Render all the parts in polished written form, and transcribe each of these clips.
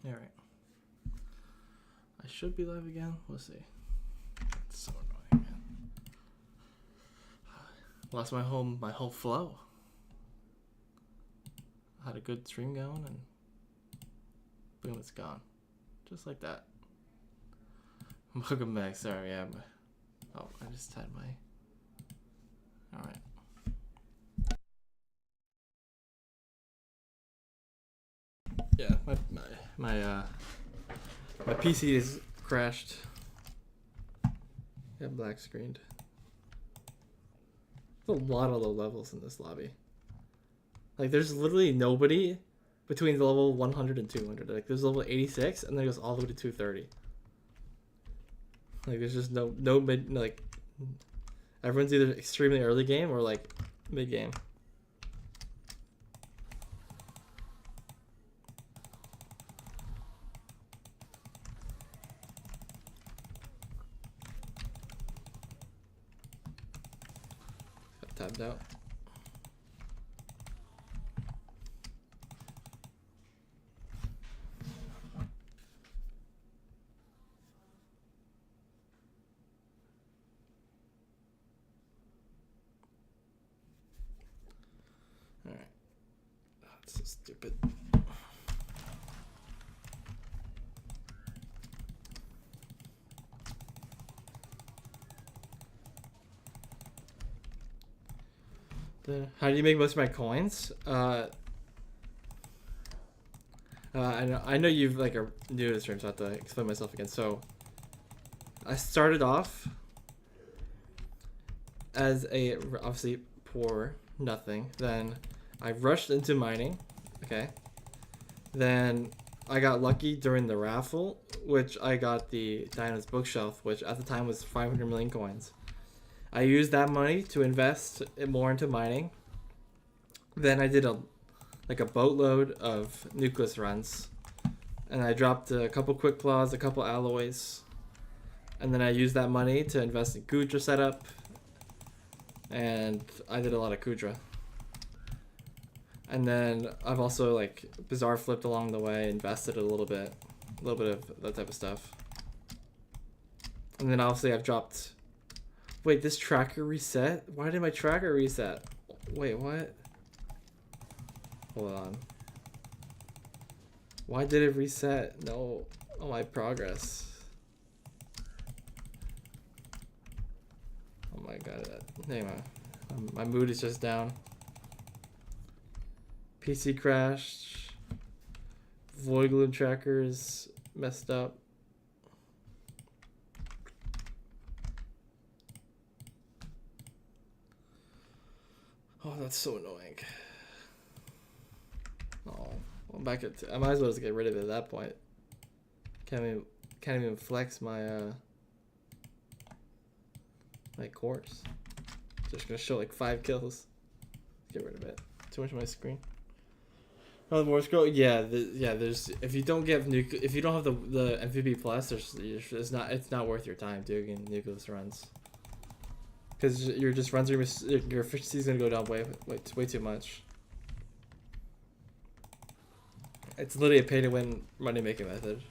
Alright. I should be live again. We'll see. It's so annoying, man. Lost my whole flow. I had a good stream going and boom, it's gone. Just like that. Welcome back. Sorry, yeah. Oh, I just had my... Alright. Yeah, my PC is crashed. Yeah, black screened. There's a lot of low levels in this lobby. Like, there's literally nobody between the level 100 and 200. Like, there's level 86, and then it goes all the way to 230. Like, there's just no mid, like, everyone's either extremely early game or, like, mid game. Got tabbed out. So stupid. How do you make most of my coins? I know you've like are new to the stream, so I have to explain myself again. So I started off as a obviously poor nothing. Then I rushed into mining, okay. Then I got lucky during the raffle, which I got the Dino's bookshelf, which at the time was 500 million coins. I used that money to invest it more into mining. Then I did a boatload of nucleus runs, and I dropped a couple quick claws, a couple alloys, and then I used that money to invest in Kudra setup, and I did a lot of Kudra. And then I've also like bizarre flipped along the way, invested a little bit of that type of stuff. And then obviously I've dropped. Wait, this tracker reset? Why did my tracker reset? Wait, what? Hold on. Why did it reset? No. Oh, my progress. Oh my god. Anyway, my mood is just down. PC crashed. Void Gloom trackers messed up. Oh, that's so annoying. Oh, I'm back at. I might as well just get rid of it at that point. Can't even flex my my course. Just gonna show like 5 kills. Get rid of it. Too much on my screen. Oh, the Morse code. Yeah, there's if you don't have the MVP plus, it's not worth your time doing nucleus runs. Because your efficiency is gonna go down way too much. It's literally a pay to win money making method.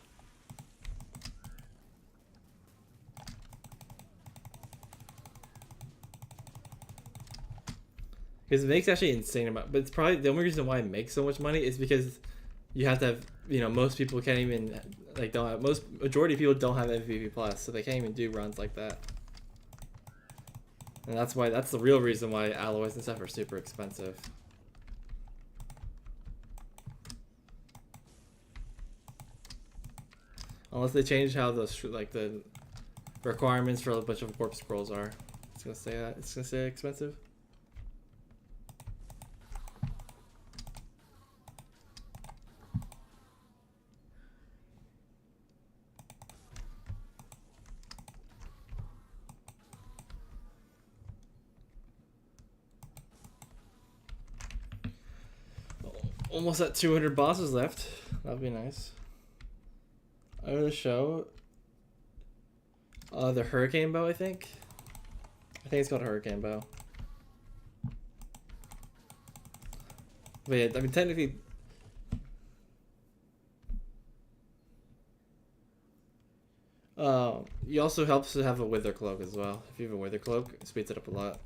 Because it makes actually insane amount, but it's probably the only reason why it makes so much money is because you have to have, most people can't even majority of people don't have MVP plus, so they can't even do runs like that. And that's the real reason why alloys and stuff are super expensive. Unless they change how the requirements for a bunch of warp scrolls are. It's gonna say that. It's gonna say expensive. Almost at 200 bosses left. That'd be nice. I'm gonna show the hurricane bow. I think it's called a hurricane bow. But yeah, I mean technically you also helps to have a wither cloak as well. If you have a wither cloak, it speeds it up a lot.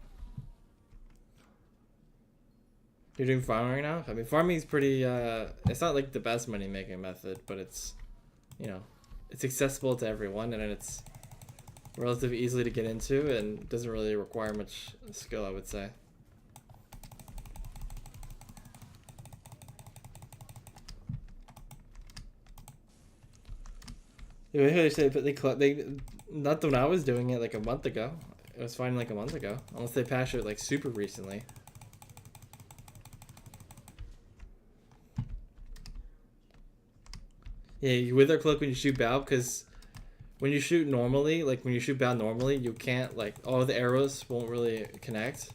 You're doing farming right now? I mean, farming is pretty, it's not like the best money making method, but it's, you know, it's accessible to everyone, and it's relatively easily to get into, and doesn't really require much skill, I would say. They say, but they not when I was doing it like a month ago. It was fine like a month ago, unless they patched it like super recently. Yeah, you wither cloak when you shoot bow, because when you shoot normally, like when you shoot bow normally, you can't, like, all the arrows won't really connect.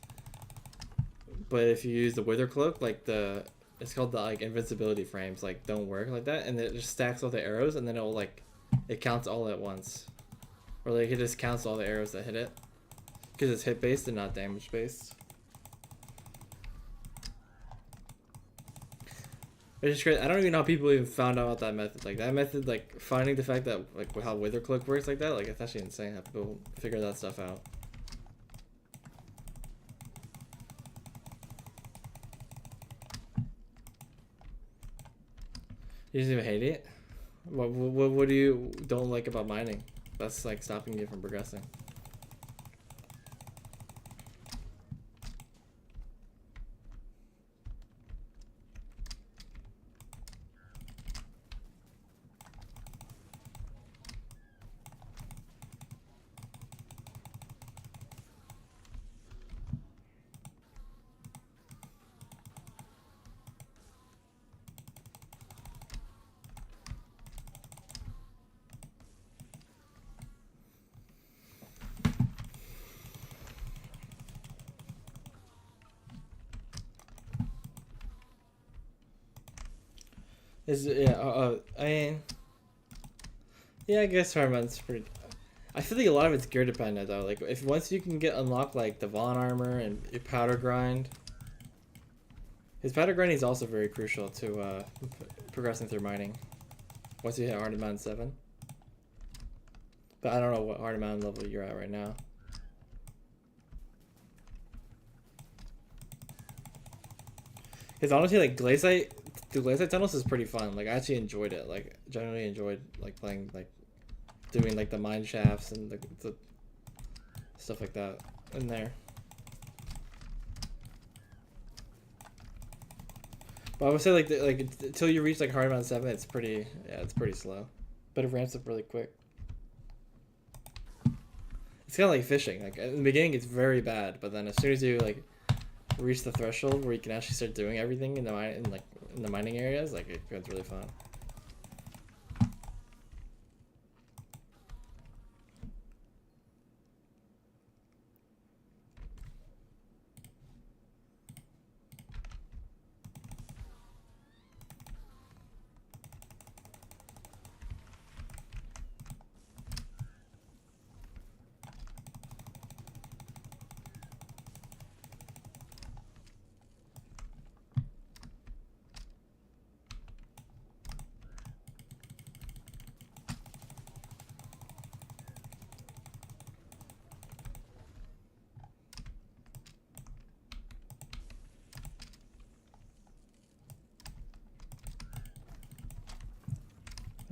But if you use the wither cloak, like it's called the like invincibility frames, like don't work like that, and it just stacks all the arrows, and then it'll like it counts all at once, or like it just counts all the arrows that hit it, because it's hit based and not damage based. It's just great. I don't even know how people even found out about that method. Like that method, like finding the fact that like how wither cloak works like that, like it's actually insane how people figure that stuff out. You just even hate it? What do you don't like about mining? That's like stopping you from progressing. Is I mean, yeah, I guess Harmon's pretty. I feel like a lot of it's gear dependent though. Like if once you can get unlocked like the Vaughn armor and your powder grind, his powder grinding is also very crucial to progressing through mining. Once you hit Hard Mountain 7, but I don't know what Hard Mountain level you're at right now. Because honestly, like Glaciate, the Glaciate tunnels is pretty fun. Like I actually enjoyed it. Like generally enjoyed like playing, like doing like the mine shafts and the stuff like that in there. But I would say like until you reach like Hard Mountain 7, it's pretty slow, but it ramps up really quick. It's kind of like fishing. Like in the beginning, it's very bad, but then as soon as you like reach the threshold where you can actually start doing everything in the in the mining areas, like it gets really fun.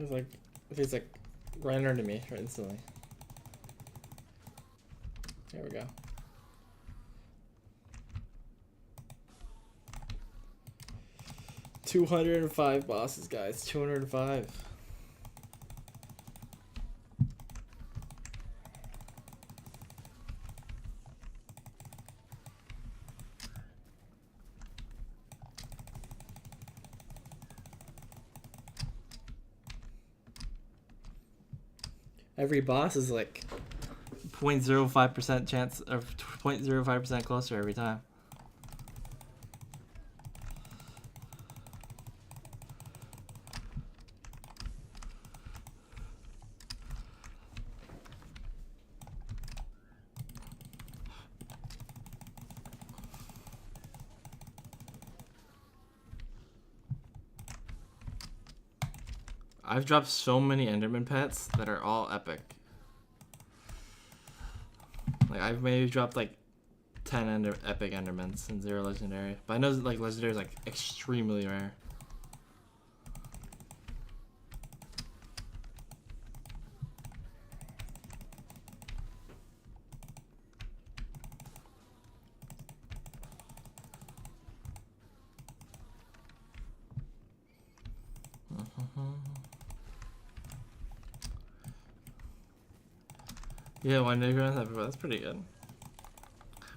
It's like if he's like right under me instantly. There we go. 205 bosses, guys. 205. Every boss is like 0.05% chance of 0.05% closer every time. I've dropped so many Enderman pets that are all epic. Like I've maybe dropped like 10 epic enderments and 0 legendary. But I know like legendary is like extremely rare. Yeah, one new grind, that's pretty good.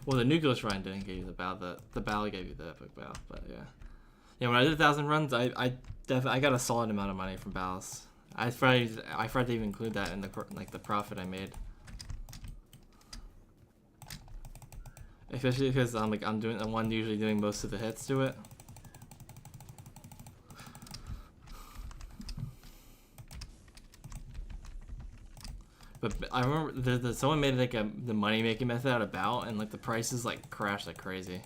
Well, the new Ghost Shrine didn't give you the bow. The bow gave you the epic bow, but yeah. Yeah, when I did 1,000 runs, I got a solid amount of money from bows. I forgot to even include that in the profit I made. Especially because I'm doing the one usually doing most of the hits to it. But I remember someone made like the money making method out of bow, and like the prices like crashed like crazy.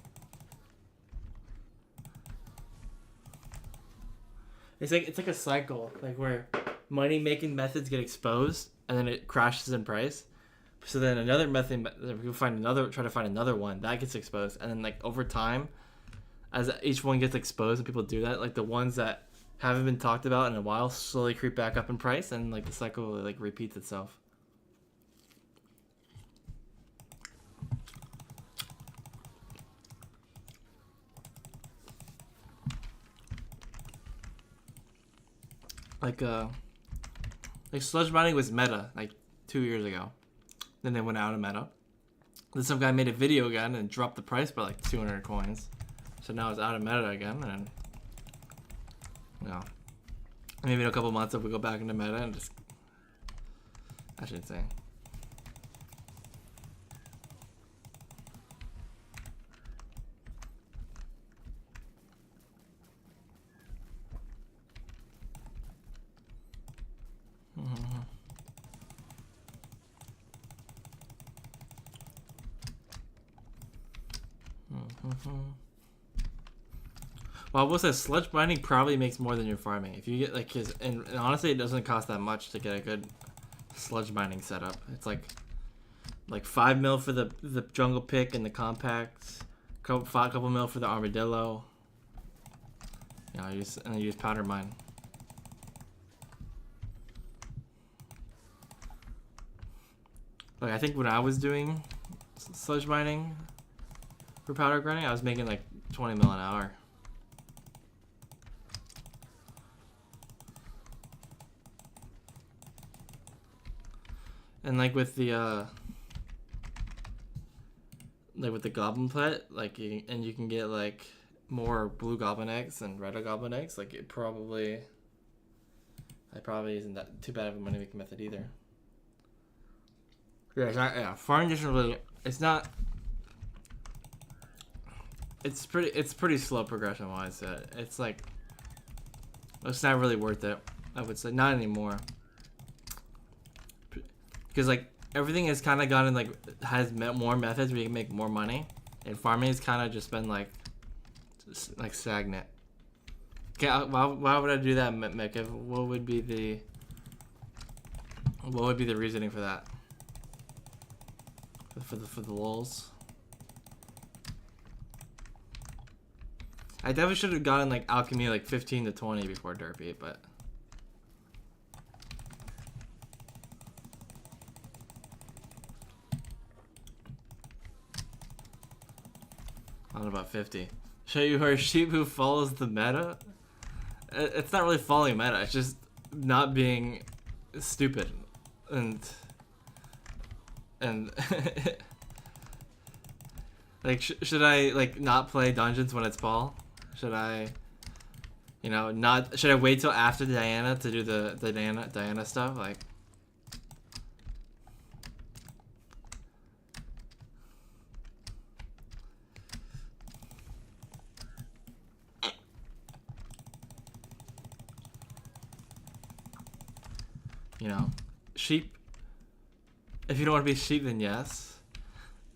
It's like a cycle, like where money making methods get exposed and then it crashes in price. So then another method, we try to find another one that gets exposed, and then like over time, as each one gets exposed and people do that, like the ones that haven't been talked about in a while slowly creep back up in price, and like the cycle like repeats itself. Like sludge mining was meta like 2 years ago. Then they went out of meta. Then some guy made a video again and dropped the price by like 200 coins. So now it's out of meta again, and you know, maybe in a couple months if we go back into meta and just, I should say. Well, I will say sludge mining probably makes more than you're farming. If you get like and honestly, it doesn't cost that much to get a good sludge mining setup. It's like 5 mil for the jungle pick and the compact, couple mil for the armadillo. You know, use powder mine. Like I think when I was doing sludge mining for powder grinding, I was making like 20 mil an hour. And like with the goblin pet, like you can get like more blue goblin eggs and red goblin eggs. Like it probably isn't that too bad of a money making method either. Yeah, farming isn't really. It's not. It's pretty slow progression wise. It's like it's not really worth it. I would say not anymore. Because like everything has kind of gotten like has more methods where you can make more money, and farming has kind of just been like stagnant. Okay, why would I do that, Mick? What would be the reasoning for that? For the lulz. I definitely should have gotten like alchemy like 15 to 20 before derpy, but. I don't know about 50. Show you her sheep who follows the meta? It's not really following meta, it's just not being stupid. And like should I like not play dungeons when it's fall? Should I should I wait till after Diana to do the Diana stuff? Like sheep. If you don't want to be sheep, then yes.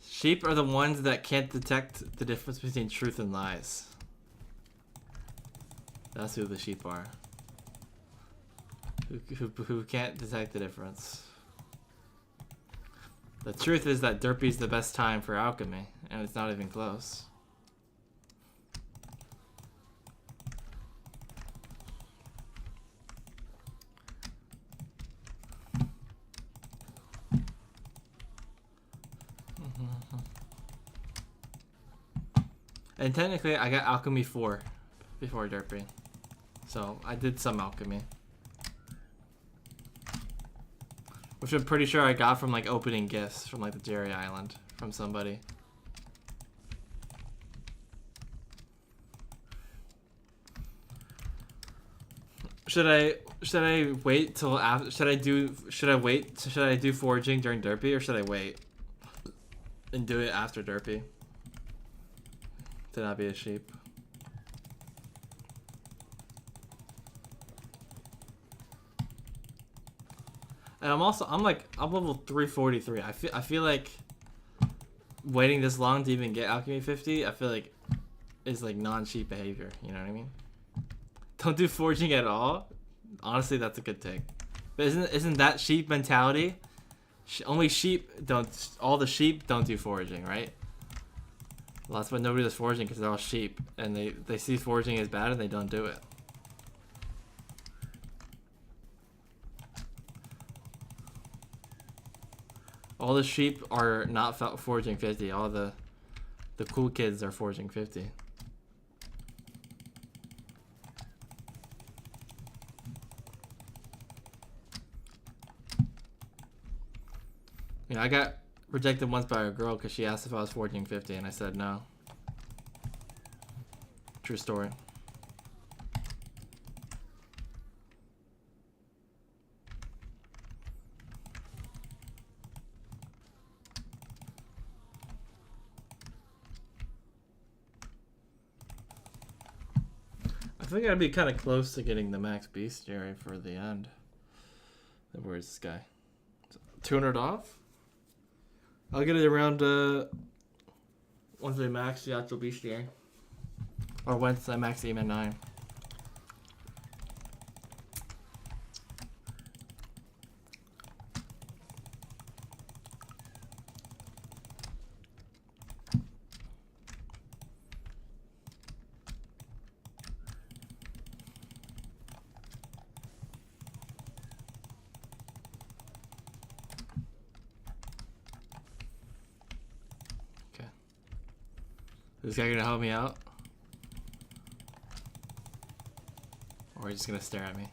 Sheep are the ones that can't detect the difference between truth and lies. That's who the sheep are. Who can't detect the difference. The truth is that Derpy's the best time for alchemy, and it's not even close. And technically, I got Alchemy 4 before Derpy. So, I did some Alchemy. Which I'm pretty sure I got from, like, opening gifts from, like, the Jerry Island from somebody. Should I wait till after, should I do foraging during Derpy, or should I wait and do it after Derpy? To not be a sheep. And I'm level 343. I feel like waiting this long to even get Alchemy 50, I feel like is like non-sheep behavior, you know what I mean? Don't do foraging at all. Honestly, that's a good take. But isn't that sheep mentality? Only sheep don't, all the sheep don't do foraging, right? Well, that's why nobody does foraging, because they're all sheep, and they see foraging as bad and they don't do it. All the sheep are not foraging 50. All the cool kids are foraging 50. You know, I got rejected once by a girl because she asked if I was foraging 50, and I said no. True story. I think I'd be kind of close to getting the max bestiary for the end. Where's this guy? 200 off? I'll get it around once I max the actual bestiary. Or once I max Eman 9. Is this guy gonna help me out? Or he's just gonna stare at me?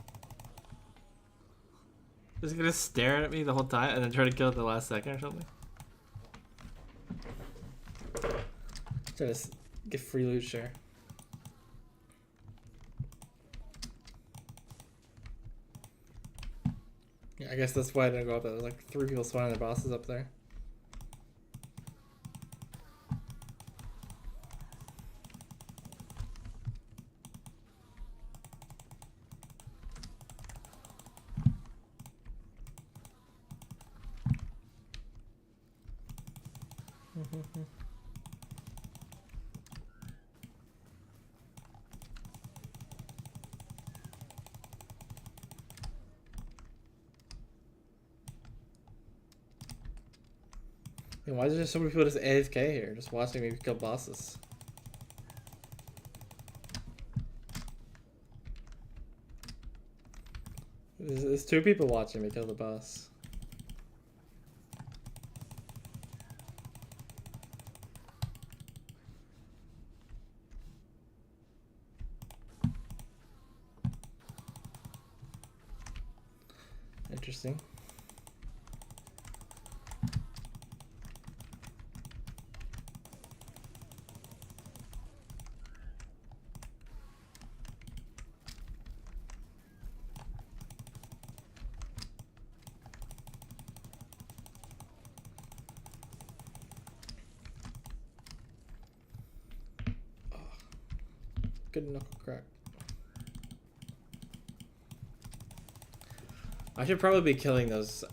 Is he gonna stare at me the whole time and then try to kill at the last second or something? Try to get free loot share. Yeah, I guess that's why I didn't go up there. There's like 3 people spawning their bosses up there. And why is there so many people just AFK here, just watching me kill bosses? There's 2 people watching me kill the boss. Interesting. Good knuckle crack. I should probably be killing those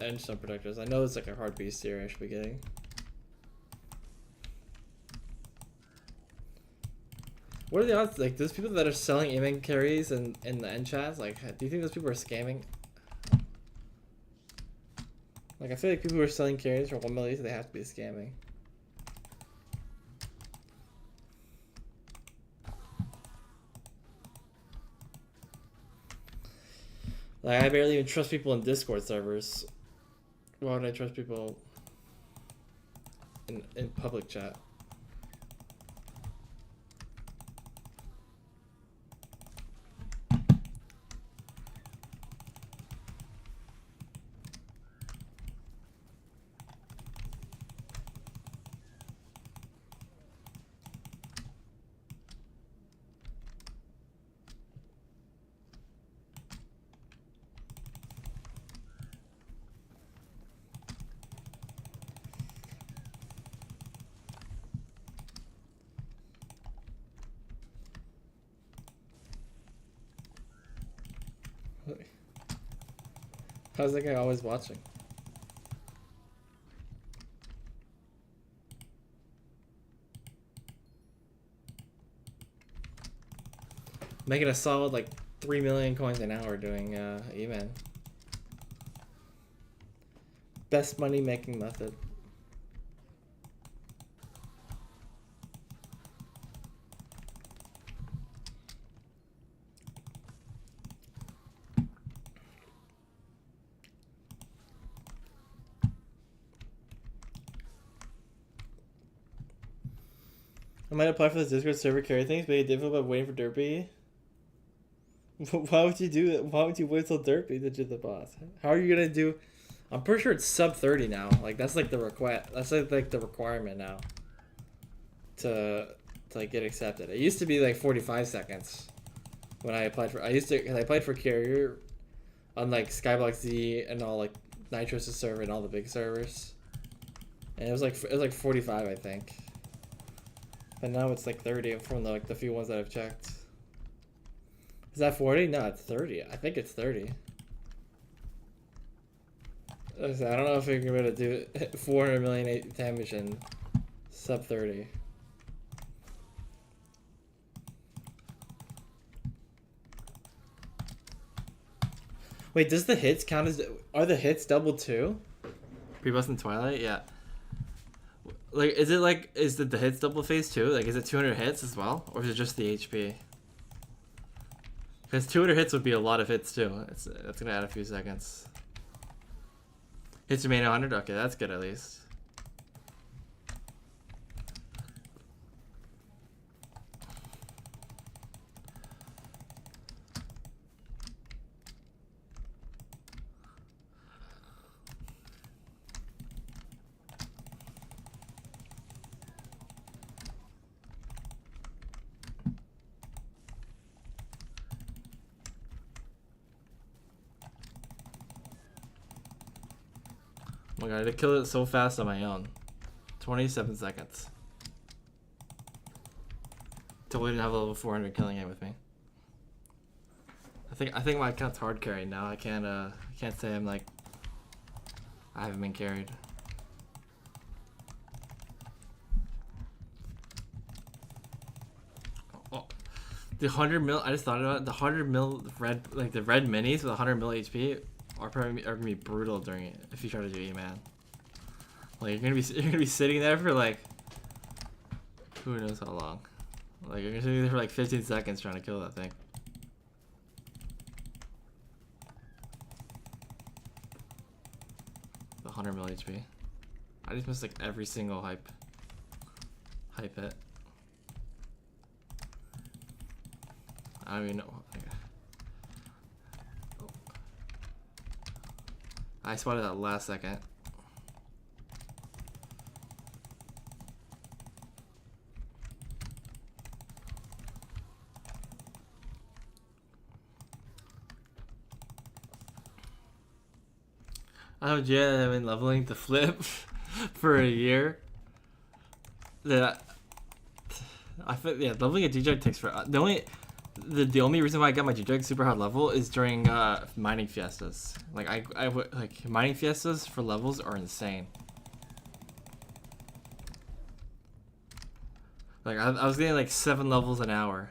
edge stone protectors. I know it's like a hard beast here I should be getting. What are the odds? Like, those people that are selling Eman carries in the end chats, like, do you think those people are scamming? Like I feel like people who are selling carriers for 1 million, they have to be scamming. Like I barely even trust people in Discord servers. Why would I trust people in public chat? How's that guy always watching? Making a solid like 3 million coins an hour doing Eman. Best money making method. I might apply for this Discord server carry things, but it's difficult by waiting for Derpy. Why would you do that? Why would you wait till Derpy to do the boss? How are you gonna do? I'm pretty sure it's sub 30 now. Like that's like the request. That's like the requirement now. To like get accepted. It used to be like 45 seconds when I applied for. I applied for carrier on like Skyblock Z and all like Nitro's server and all the big servers. And it was like 45 I think. But now it's like 30 from the few ones that I've checked. Is that 40? No, it's 30. I think it's 30. I don't know if you're gonna do 400 million damage in sub 30. Wait, does the hits count as? Are the hits double too? Pre-bust in Twilight, yeah. Like, is the hits double phase too? Like, is it 200 hits as well, or is it just the HP? Because 200 hits would be a lot of hits too. That's gonna add a few seconds. Hits remain 100. Okay, that's good at least. Oh my god, I killed it so fast on my own. 27 seconds. Totally didn't have a level 400 killing it with me. I think my account's hard carried now. I can't say I'm like I haven't been carried. Oh, the 100 mil. I just thought about it. The 100 mil red, like the red minis with 100 mil HP. Are gonna be brutal during it if you try to do E-Man. Like you're gonna be sitting there for like who knows how long. Like you're gonna be sitting there for like 15 seconds trying to kill that thing. The 100 mil HP. I just missed like every single hype hit. I don't even know. I spotted that last second. Oh yeah, I've been leveling to flip for a year. That I feel leveling a G-Jug takes for the only reason why I got my G-Jug super hard level is during mining fiestas. Like I like mining fiestas for levels are insane. Like I was getting like 7 levels an hour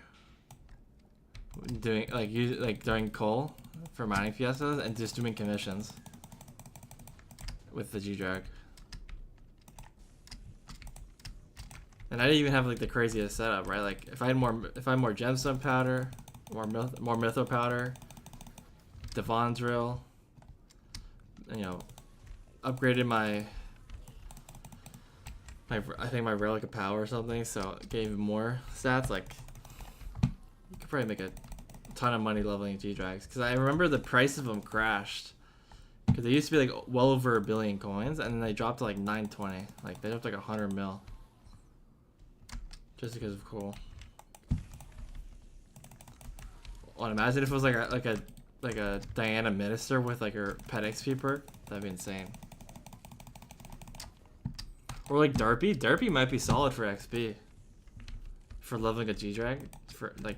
doing like during coal for mining fiestas and just doing commissions with the G-Drag. And I didn't even have like the craziest setup, right? Like if I had more gemstone powder, more mytho powder, Devon drill, you know, upgraded my I think my relic of power or something, so it gave more stats. Like you could probably make a ton of money leveling G-Drags, because I remember the price of them crashed, because they used to be like well over 1 billion coins, and then they dropped to like 920. Like they dropped like 100 mil. Just because of cool. Well, imagine if it was like a Diana Minister with like her pet XP perk. That'd be insane. Or like Derpy. Derpy might be solid for XP. For leveling a G-Drag. For like,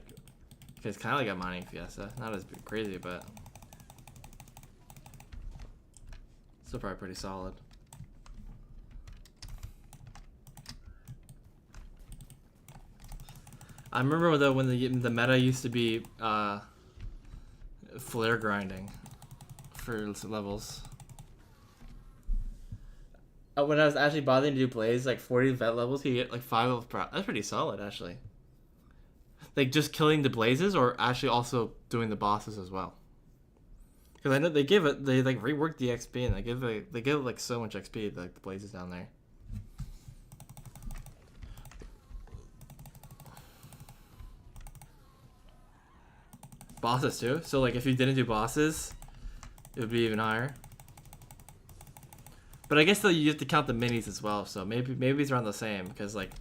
it's kind of like a mining Fiesta. Not as crazy, but still probably pretty solid. I remember though when the meta used to be flare grinding for levels. When I was actually bothering to do Blaze, like 40 vet levels, you get like 5 of pro. That's pretty solid actually. Like just killing the Blazes, or actually also doing the bosses as well. Because I know they like reworked the XP, and they give like so much XP, like the Blazes down there. Bosses too. So like if you didn't do bosses, it would be even higher. But I guess though you have to count the minis as well. So maybe it's around the same, because like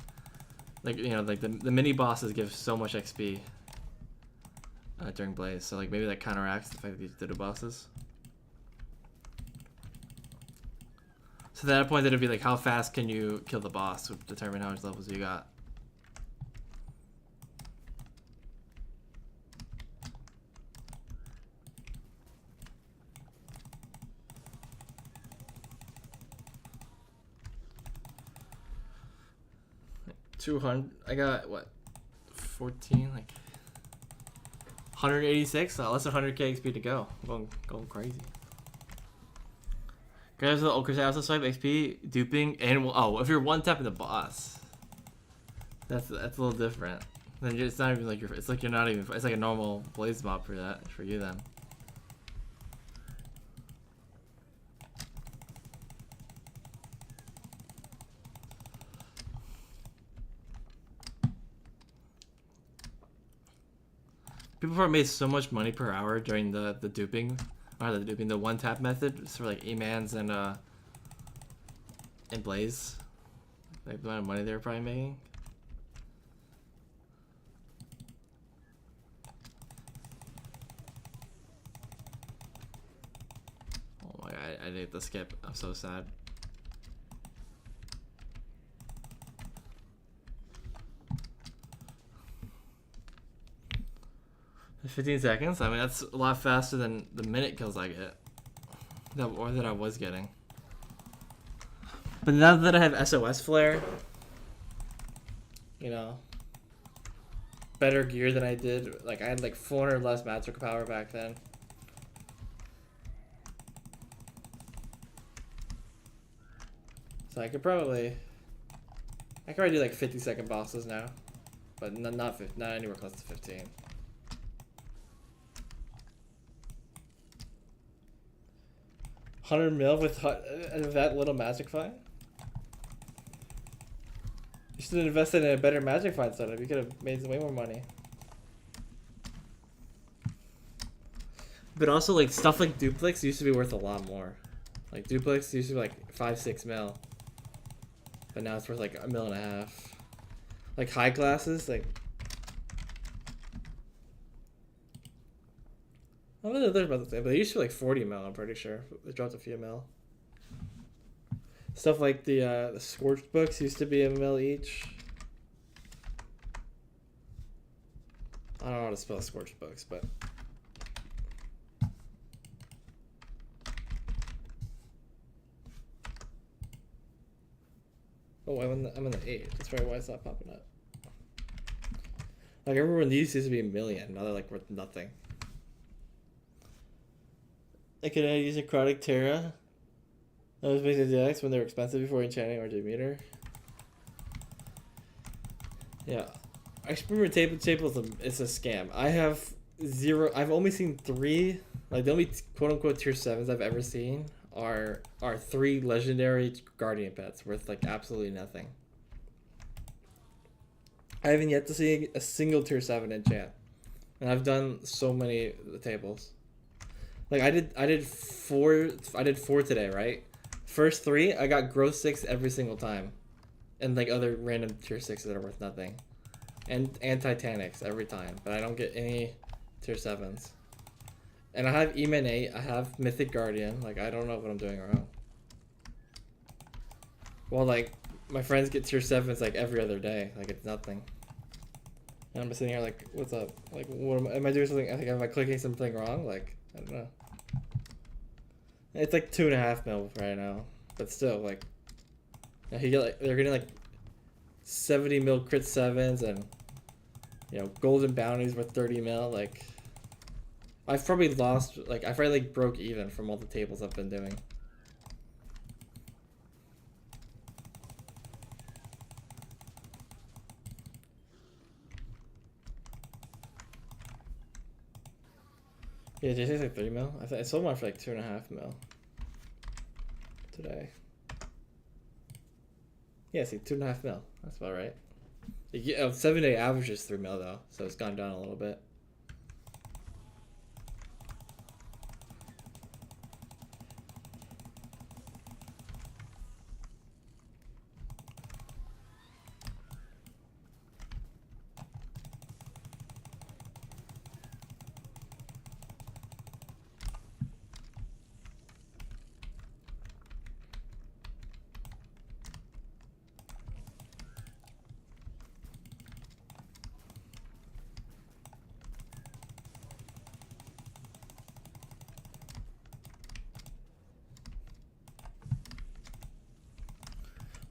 you know, like the mini bosses give so much XP during Blaze. So like maybe that counteracts the fact that you did the bosses. So at that point, it'd be like how fast can you kill the boss would determine how much levels you got. I got what, 14, like 186, less than 100k XP to go. I'm going crazy. Guys, the also swipe XP duping, and if you're one tapping the boss, that's a little different. Then it's not even like it's like you're not even. It's like a normal Blaze mob for you then. People have made so much money per hour during the duping, or the one tap method for like Emans and Blaze. Like the amount of money they were probably making. Oh my god, I did the skip. I'm so sad. 15 seconds? I mean, that's a lot faster than the minute kills I get. Or that I was getting. But now that I have SOS Flare, you know, better gear than I did. Like, I had like 400 less magic power back then. So I could probably do like 50-second bosses now. But not anywhere close to 15. $100 mil with that little magic find? You should have invested in a better magic find setup. You could have made way more money. But also, like, stuff like duplex used to be worth a lot more. Like, duplex used to be like 5-6 mil. But now it's worth like $1.5 million. Like, high classes, like, I don't know they're about the same, but they used to be like 40 mil, I'm pretty sure. They dropped a few mil. Stuff like the Scorched books used to be $1 mil each. I don't know how to spell Scorched books, but oh, I'm in the 8. That's probably why it's not popping up. Like, I remember when these used to be $1 million. Now they're like worth nothing. I could use Necrotic Terra I was making DX when they were expensive before enchanting or meter. Yeah. Experiment table is a scam. I have zero. I've only seen 3. Like the only quote unquote tier 7s I've ever seen are 3 legendary guardian pets worth like absolutely nothing. I haven't yet to see a single tier 7 enchant, and I've done so many tables. Like I did 4 today, right? First 3 I got growth 6 every single time, and like other random tier 6s that are worth nothing, and Titanics every time, but I don't get any tier 7s. And I have Eman 8, I have Mythic Guardian. Like I don't know what I'm doing wrong. Well, like my friends get tier 7s like every other day. Like it's nothing. And I'm sitting here like, what's up? Like, what am I doing something? I think am I clicking something wrong? Like I don't know. It's like 2.5 mil right now, but still like, you get like they're getting like 70 mil crit 7s and golden bounties worth 30 mil. Like I've probably lost, like I probably like broke even from all the tables I've been doing. Yeah, JC's like 3 mil. I sold mine for like 2.5 mil today. Yeah, see, 2.5 mil. That's about right. Yeah, 7-day average is 3 mil though, so it's gone down a little bit.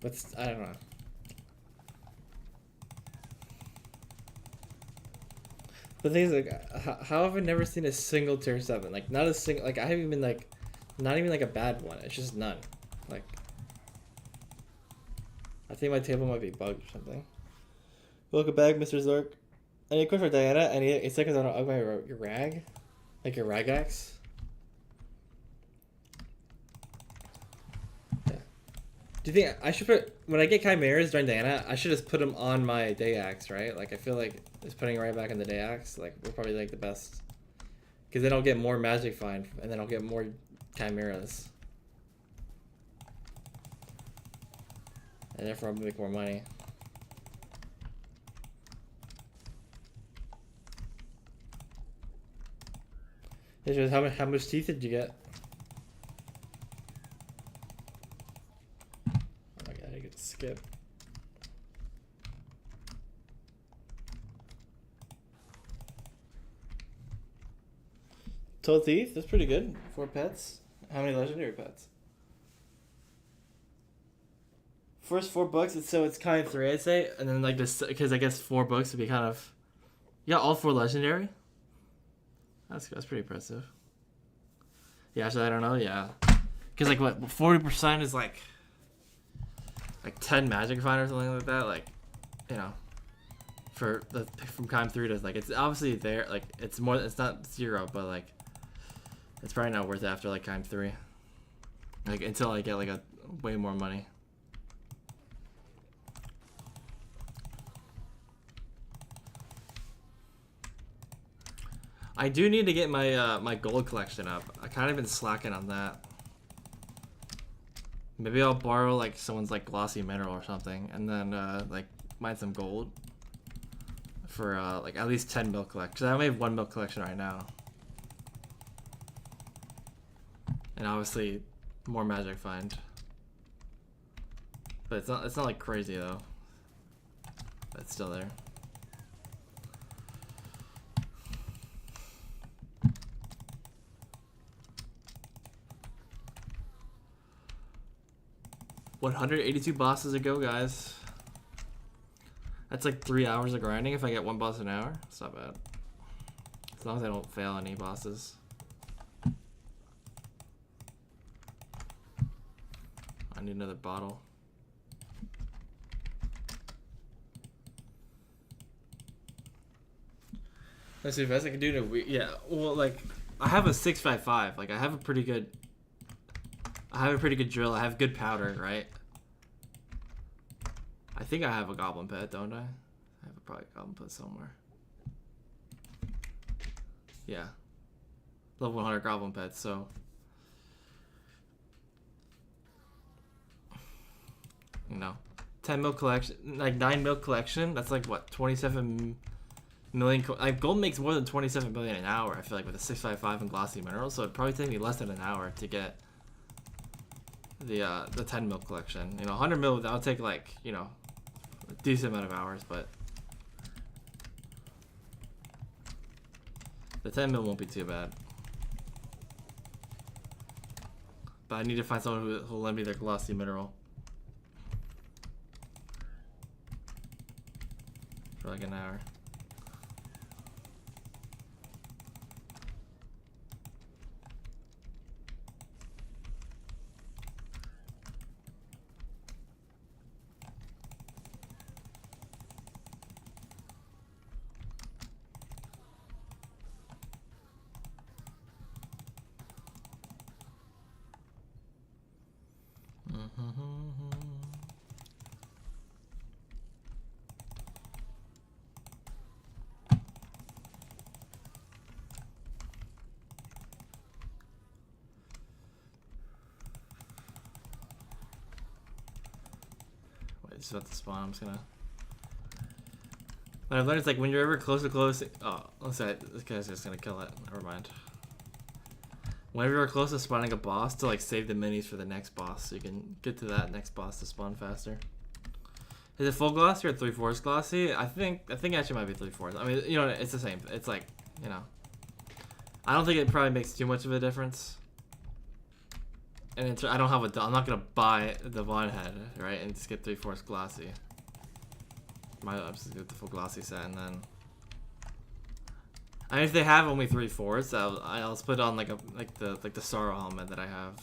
But I don't know. The thing is, like, how have I never seen a single tier 7? Like, not a single. Like, I haven't even like, not even like a bad one. It's just none. Like, I think my table might be bugged or something. Welcome back, Mr. Zork. Any question for Diana? Any 8 seconds on your rag? Like your rag axe? Yeah. Do you think I should put, when I get chimeras during Diana, I should just put them on my day axe, right? Like I feel like just putting it right back in the day axe, like will probably like the best. Because then I'll get more magic find, and then I'll get more chimeras. And therefore I'll make more money. How much teeth did you get? Oh my god, I get to skip. Toad teeth? That's pretty good. 4 pets. How many legendary pets? First 4 books, so it's kind of 3, I'd say, and then like this, because I guess 4 books would be kind of, yeah, all 4 legendary. That's pretty impressive. Yeah, actually, I don't know. Yeah, because like what 40% is like 10 magic find or something like that. Like, for the from Kime 3 to like it's obviously there. Like it's more. It's not 0, but like it's probably not worth it after like Kime 3. Like until I get like a way more money. I do need to get my my gold collection up. I kind of been slacking on that. Maybe I'll borrow like someone's like glossy mineral or something, and then like mine some gold for like at least 10 mil collection. Cause I only have 1 mil collection right now, and obviously more magic find. But it's not like crazy though. But it's still there. $182 bosses to go, guys. That's like 3 hours of grinding if I get 1 boss an hour. It's not bad. As long as I don't fail any bosses. I need another bottle. Let's see if I can do it in a week. Yeah, well, like, I have a 655. Like, I have a pretty good drill. I have good powder, right? I think I have a goblin pet, don't I? I have probably a goblin pet somewhere. Yeah. Level 100 goblin pet, so. You know. 10 mil collection, like 9 mil collection, that's like what, 27 million. Like, gold makes more than 27 million an hour, I feel like, with a 655 and glossy minerals, so it'd probably take me less than an hour to get the 10 mil collection. You know, 100 mil, that'll take like, you know, a decent amount of hours, but the 10 mil won't be too bad. But I need to find someone who'll lend me their glossy mineral for like an hour. It's about to spawn. I'm just gonna. What I've learned is like when you're ever close to close. Oh, let's say this guy's just gonna kill it. Never mind. Whenever you're close to spawning a boss, to like save the minis for the next boss, so you can get to that next boss to spawn faster. Is it full glossy or 3/4 glossy? I think it actually might be 3/4. I mean, you know, it's the same. It's like, you know, I don't think it probably makes too much of a difference. And I don't have a. I'm not gonna buy the Vaughn head, right, and just get 3/4 glossy. I'm just gonna get the full glossy set, and then. I mean, if they have only 3/4, I'll split on like the Sorrow helmet that I have.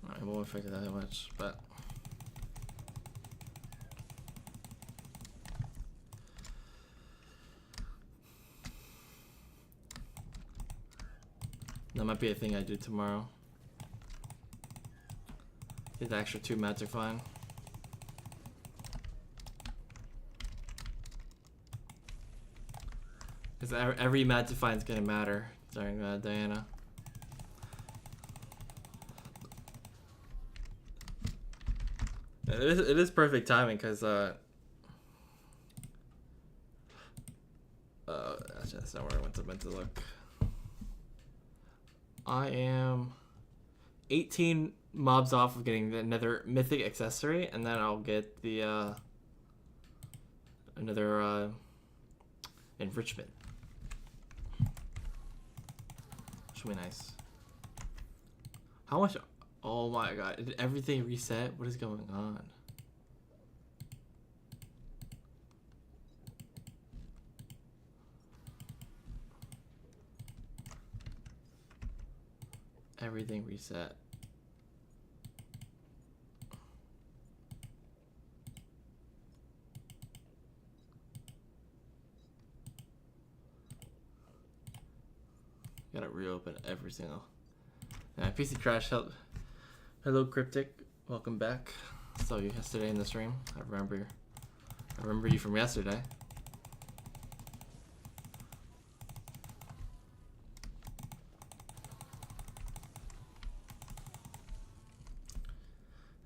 Alright, won't affect it that much, but. That might be a thing I do tomorrow. Get the extra 2 mats are fine. Because every mat to find is gonna matter during Diana. It is perfect timing because that's not where I meant to look. I am 18 mobs off of getting another mythic accessory, and then I'll get the another enrichment. Should be nice. How much? Oh my god! Did everything reset? What is going on? Everything reset. Gotta reopen every single. Yeah, PC crash. Hello, Cryptic. Welcome back. Saw you yesterday in the stream. I remember you from yesterday.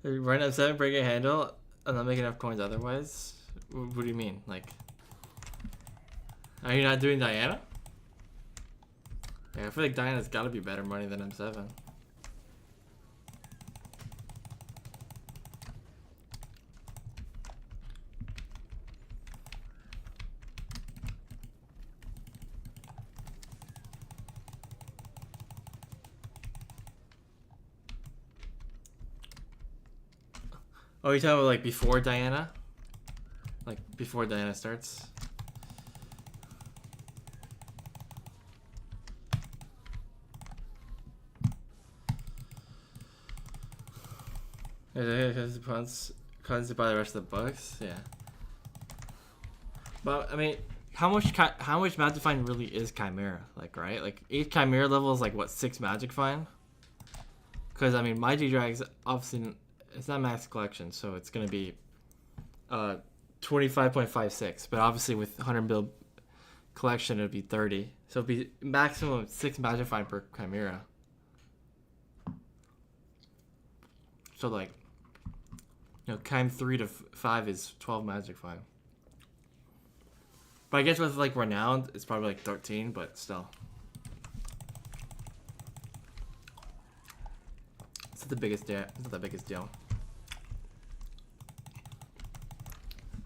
Right now, 7 break a handle and not making enough coins otherwise? What do you mean? Like, are you not doing Diana? Yeah, I feel like Diana's gotta be better money than M7. Oh, you're talking about like before Diana? like before Diana starts. Cons to buy the rest of the bucks, yeah. But I mean, how much Magic Find really is Chimera? Like, right? Like 8 Chimera level is like what, 6 Magic Find? Because I mean, my G-Drag's obviously it's not max collection, so it's gonna be 25.56. But obviously with 100 build collection, it'd be 30. So it'd be maximum 6 Magic Find per Chimera. So like, you know, Chime 3 to 5 is 12 Magic Find. But I guess with like Renowned, it's probably like 13, but still. It's not the biggest deal. It's not the biggest deal.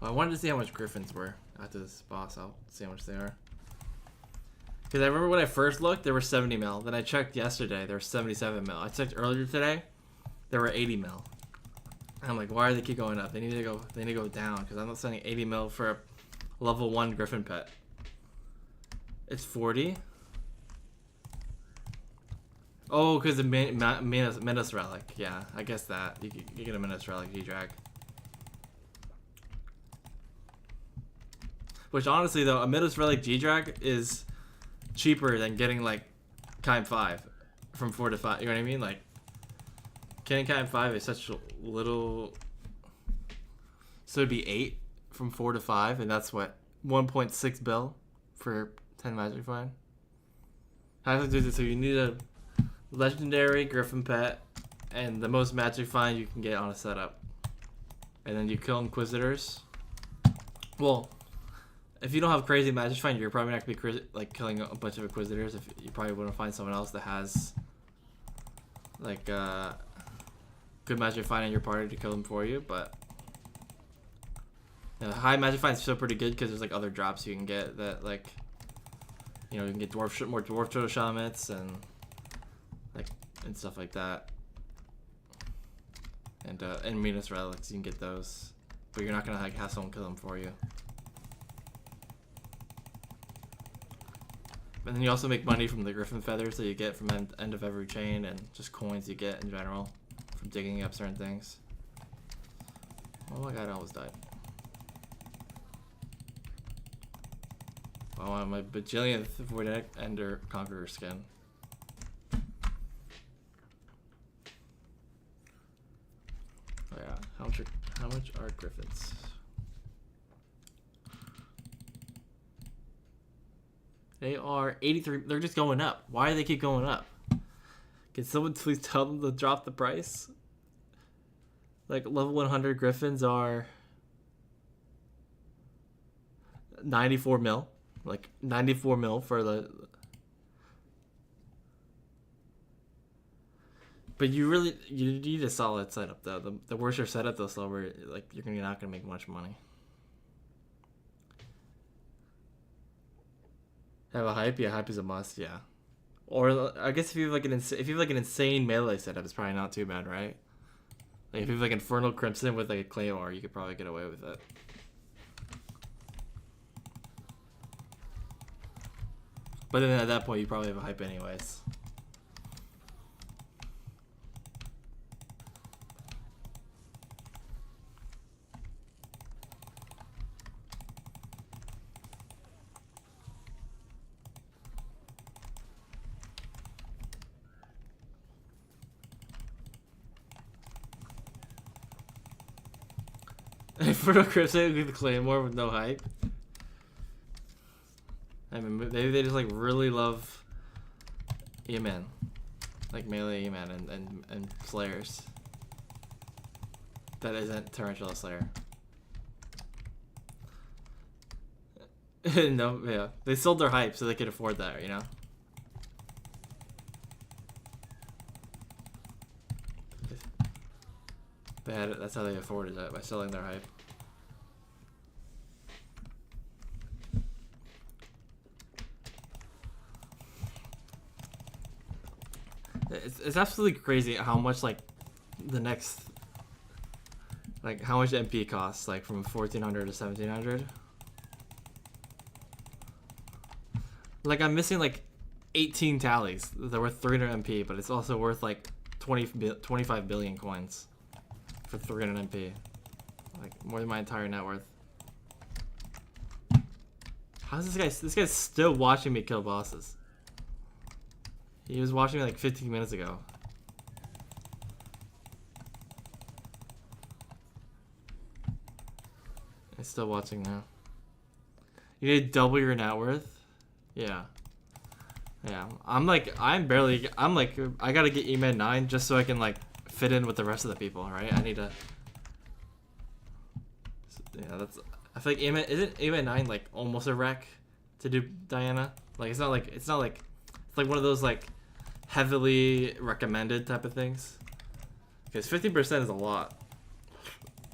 Well, I wanted to see how much Griffins were after this boss. I'll see how much they are. Because I remember when I first looked, there were 70 mil. Then I checked yesterday, there were 77 mil. I checked earlier today, there were 80 mil. And I'm like, why do they keep going up? They need to go down, because I'm not sending 80 mil for a level 1 Griffin pet. It's 40. Oh, because the Menace Relic. Yeah, I guess that. You get a Menace Relic G-Drag. Which honestly though, a Menace Relic G-Drag is cheaper than getting like Chime 5 from 4 to 5. You know what I mean? Like, getting Chime 5 is such a little... So it'd be 8 from 4 to 5, and that's what, 1.6 bill for 10 Magic Find. I have to do this, so you need a legendary Griffin pet and the most Magic Find you can get on a setup. And then you kill Inquisitors. Well, if you don't have crazy Magic Find, you're probably not going to be like killing a bunch of Inquisitors. If you probably want to find someone else that has like good Magic Find in your party to kill them for you, but high Magic Find is still pretty good because there's like other drops you can get that, like, you know, you can get more Dwarf Turtle Shelmets and like and stuff like that, and Menace Relics, you can get those, but you're not gonna like have someone kill them for you. And then you also make money from the Griffin feathers that you get from end of every chain, and just coins you get in general from digging up certain things. Oh my god, I almost died. Oh, I'm a bajillionth Void Ender Conqueror skin. Oh yeah, how much are Griffins? They are 83. They're just going up. Why do they keep going up? Can someone please tell them to drop the price? Like, level 100 Griffins are 94 mil. Like 94 mil for the... But you need a solid setup though. The worse your setup, the slower, like, you're not gonna make much money. Have a hype? Yeah, hype is a must. Yeah. Or I guess if you have like an insane melee setup, it's probably not too bad, right? Like if you have like Infernal Crimson with like a Claymore, you could probably get away with it. But then at that point, you probably have a hype anyways. Infernal Crimson with Claymore with no hype. I mean, maybe they just like really love Eman, like melee Eman and Slayers. That isn't Tarantula Slayer. No, yeah, they sold their hype so they could afford that, you know. They had it. That's how they afforded it, by selling their hype. It's absolutely crazy how much like the next Like how much MP costs, like from 1400 to 1700. Like I'm missing like 18 tallies. They're worth 300 MP, but it's also worth like 25 billion coins for 300 MP. Like more than my entire net worth. How's this guy? This guy's still watching me kill bosses. He was watching me like 15 minutes ago. He's still watching now. You need to double your net worth? Yeah. Yeah. I gotta get Eman 9 just so I can like fit in with the rest of the people, right? I need to. Yeah, that's. I feel like isn't Eman 9 like almost a wreck to do Diana? Like it's like one of those like heavily recommended type of things. Because 50% is a lot.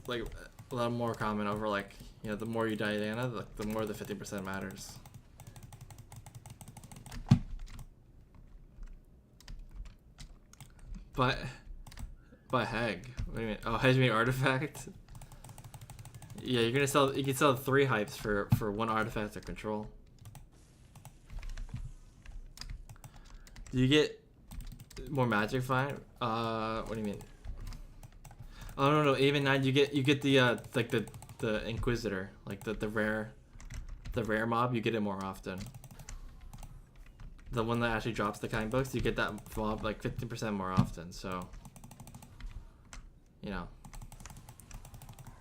Like a lot more common over like, you know, the more you Diana, the more the 50% matters. But Heg. What do you mean? Oh, Heg me artifact? Yeah, you can sell 3 hypes for 1 artifact to control. Do you get more magic fine? What do you mean? Oh no, even 9 you get the like the Inquisitor, like the rare mob, you get it more often. The one that actually drops the kind books, you get that mob like 15% more often, so you know.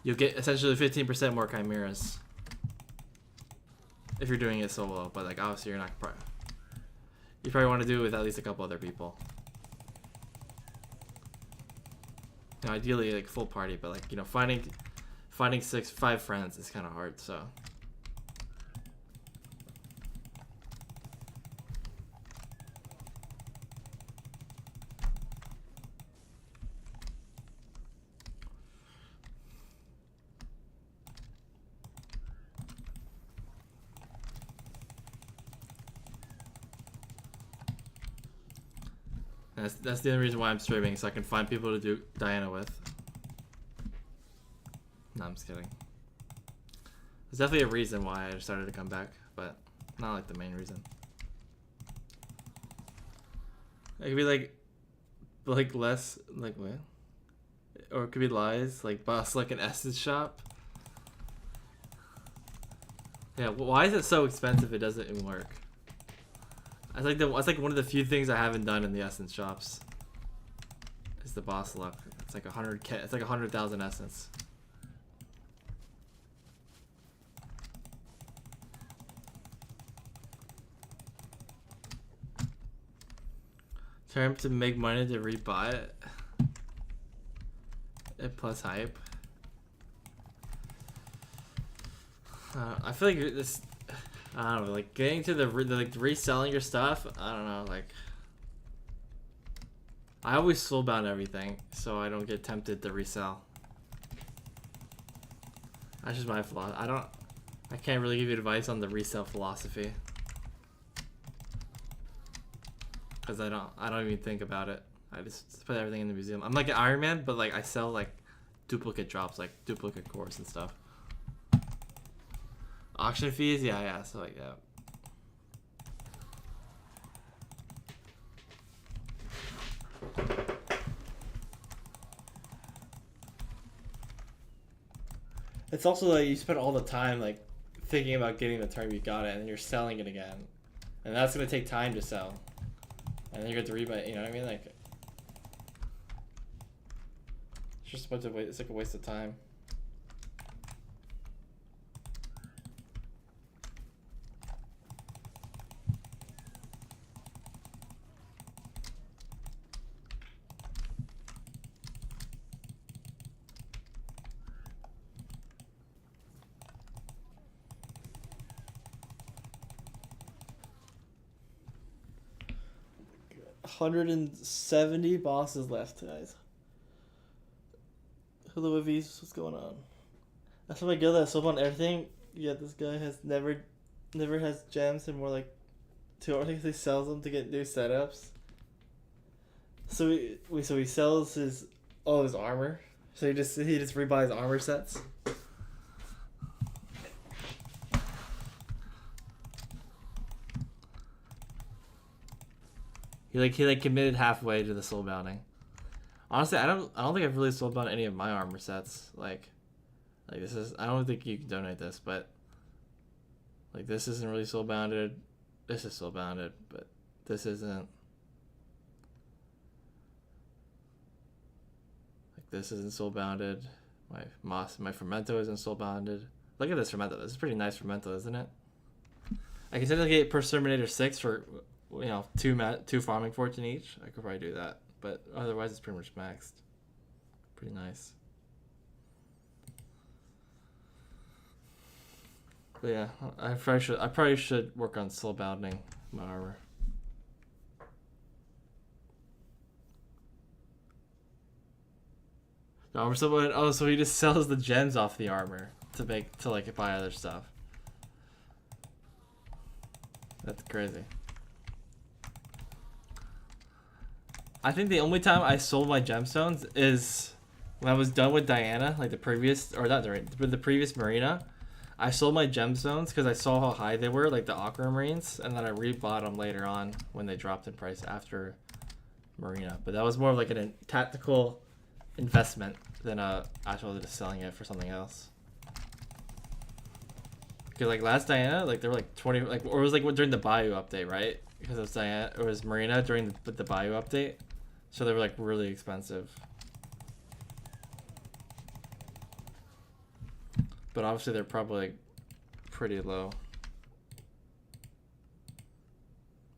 You'll get essentially 15% more chimeras if you're doing it solo, but like obviously you're not you probably want to do it with at least a couple other people. You know, ideally like full party, but like, you know, finding 5 friends is kind of hard, so. That's the only reason why I'm streaming, so I can find people to do Diana with. No, I'm just kidding. There's definitely a reason why I started to come back, but not like the main reason. It could be like less like what? Or it could be lies, like boss like an essence shop. Yeah, why is it so expensive? It doesn't even work. It's like one of the few things I haven't done in the essence shops. Is the boss luck? It's like 100k. It's like 100,000 essence. Term to make money to rebuy it. Plus hype. I feel like this. I don't know, like getting to the like reselling your stuff. I don't know, like I always soulbound everything, so I don't get tempted to resell. That's just my flaw. I can't really give you advice on the resale philosophy because I don't even think about it. I just put everything in the museum. I'm like an Iron Man, but like I sell like duplicate drops, like duplicate cores and stuff. Auction fees, yeah, so like yeah. It's also like you spend all the time like thinking about getting the term you got it, and then you're selling it again, and that's gonna take time to sell, and then you're going to rebuy. You know what I mean? Like it's just a bunch of it's like a waste of time. $170 bosses left, guys. Hello, Aviz. What's going on? That's what I get that sold on everything. Yeah, this guy has never has gems and more like 2 or he sells them to get new setups. So he sells his armor. So he just rebuys armor sets. He committed halfway to the soul bounding. Honestly, I don't think I've really sold bound any of my armor sets. Like this is, I don't think you can donate this, but like this isn't really soul bounded. This is soul bounded, but this isn't. Like this isn't soul bounded. My fermento isn't soul bounded. Look at this fermento. This is pretty nice fermento, isn't it? I can technically get Perserminator 6 for, you know, two farming fortune each. I could probably do that, but otherwise it's pretty much maxed. Pretty nice. But yeah, I probably should work on soul bounding my armor. The armor soul, oh, so he just sells the gems off the armor to buy other stuff. That's crazy. I think the only time I sold my gemstones is when I was done with Diana, like the previous, or not the previous Marina. I sold my gemstones because I saw how high they were, like the Aquamarines, and then I rebought them later on when they dropped in price after Marina. But that was more of like a tactical investment than actually just selling it for something else. Because like last Diana, like they were like 20, like, or it was like during the Bayou update, right? Because it was Diana, it was Marina during the Bayou update, so they were like really expensive. But obviously they're probably like pretty low.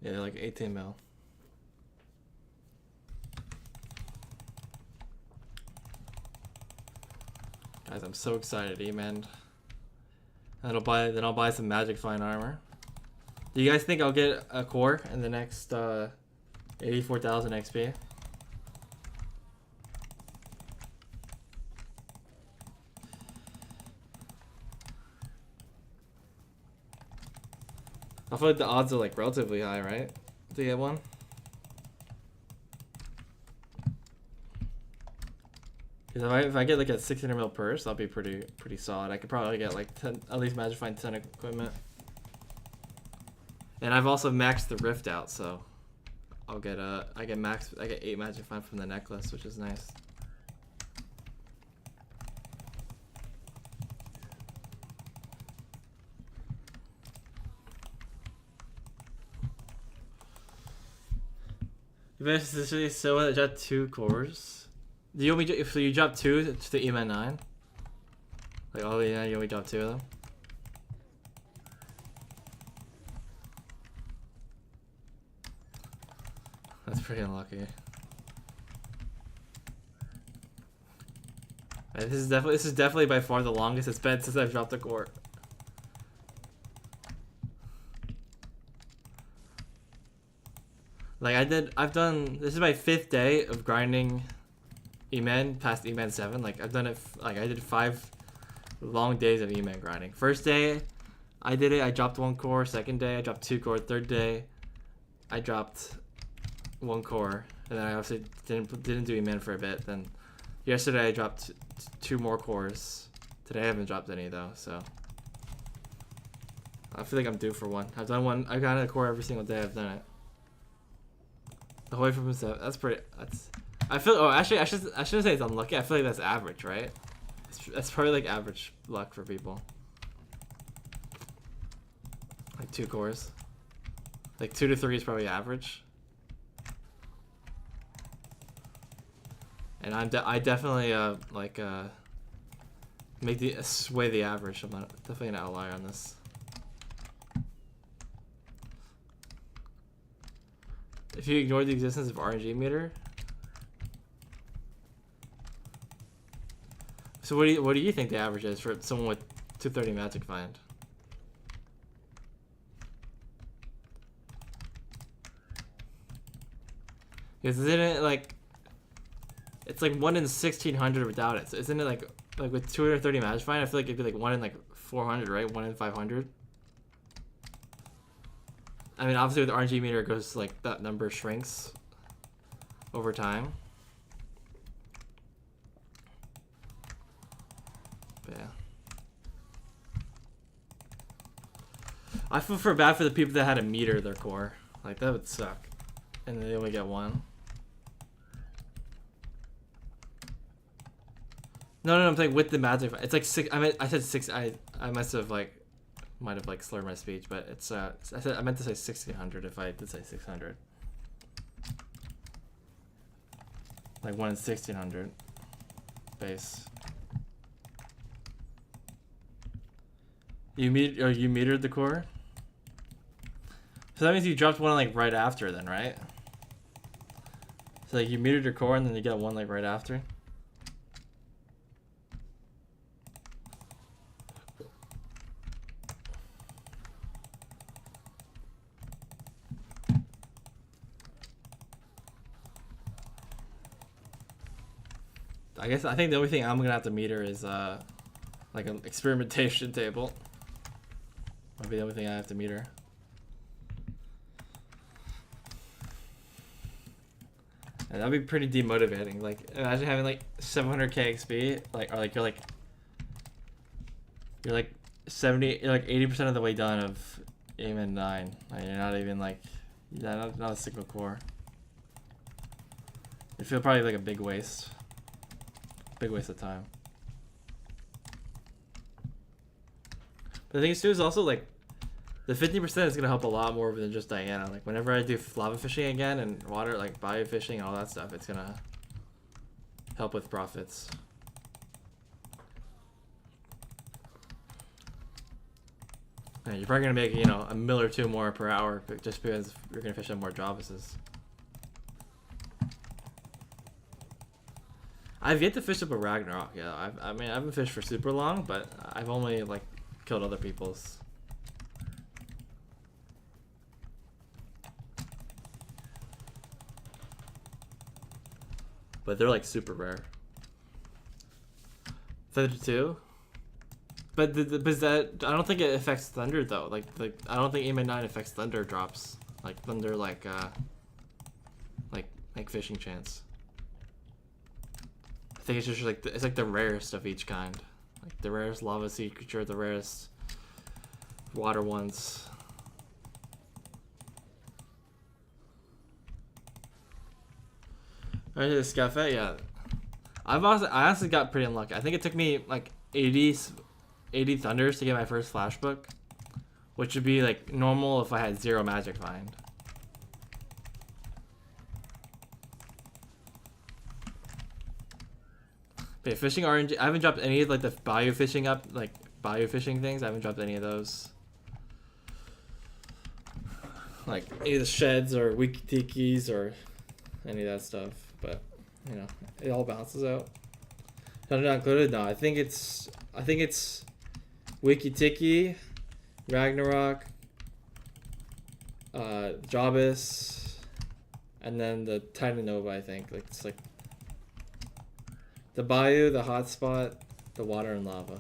Yeah, they're like 18 mil. Guys, I'm so excited, Eman. Then I'll buy some Magic Fine armor. Do you guys think I'll get a core in the next 84,000 XP? I feel like the odds are like relatively high, right? To get one. Because if I get like a 600 mil purse, I'll be pretty solid. I could probably get like 10, at least Magic Find 10 equipment. And I've also maxed the rift out, so I'll get I get 8 Magic Find from the necklace, which is nice. You basically so got 2 cores. Do you want me if you drop 2 to the Eman 9? Like, oh yeah, you only drop 2 of them? That's pretty unlucky. Right, this is definitely by far the longest it's been since I've dropped a core. Like this is my 5th day of grinding Eman past Eman 7. Like I've done it, like I did 5 long days of Eman grinding. First day I did it, I dropped 1 core. Second day I dropped 2 core. Third day I dropped 1 core. And then I obviously didn't do Eman for a bit. Then yesterday I dropped 2 more cores. Today I haven't dropped any though, so I feel like I'm due for one. I've done one. I've got a core every single day I've done it. The whole way from 7. That's pretty. I feel. Oh, actually, I shouldn't say it's unlucky. I feel like that's average, right? That's probably like average luck for people. Like 2 cores. Like 2 to 3 is probably average. And I definitely make sway the average. I'm not, definitely an outlier on this. If you ignore the existence of RNG meter. So what do you think the average is for someone with 230 Magic Find? Because isn't it like it's like 1 in 1600 without it? So isn't it like with 230 Magic Find? I feel like it'd be like 1 in like 400, right? 1 in 500. I mean, obviously with the RNG meter, it goes like that number shrinks over time. I feel for bad for the people that had to meter their core. Like that would suck, and they only get one. No, I'm saying with the magic. It's like 6. I said 6. I must have might have slurred my speech, but it's I meant to say 1600 if I did say 600. Like 1 in 1600 base. You metered the core? So that means you dropped one like right after then, right? So like you metered your core and then you get one like right after? I think the only thing I'm gonna have to meter is like an experimentation table. Might be the only thing I have to meter. And that'd be pretty demotivating. Like imagine having like 700k XP, you're like 80% of the way done of Eman 9. Like you're not even like not a single core. It'd feel probably like a big waste. Big waste of time. But the thing is too is also like the 50% is gonna help a lot more than just Diana. Like whenever I do lava fishing again and water like bio fishing and all that stuff, it's gonna help with profits. And you're probably gonna make a mill or two more per hour just because you're gonna fish on more Javases. I've yet to fish up a Ragnarok. Yeah, I mean I haven't fished for super long, but I've only like killed other people's. But they're like super rare. 32? But but that I don't think it affects thunder though. Like I don't think Eman 9 affects thunder drops. Like thunder like fishing chance. I think it's just like it's like the rarest of each kind. Like the rarest lava sea creature, the rarest water ones. Alright, the Scafe, yeah. I honestly got pretty unlucky. I think it took me like 80 thunders to get my first flash book, which would be like normal if I had 0 magic find. But yeah, fishing RNG, I haven't dropped any of like the bio fishing things. I haven't dropped any of those. Like any of the sheds or wiki tikis or any of that stuff. But it all balances out. Not included? No, I think it's wiki tiki, Ragnarok, Jabus, and then the Titanova. I think it's like the bayou, the hotspot, the water and lava.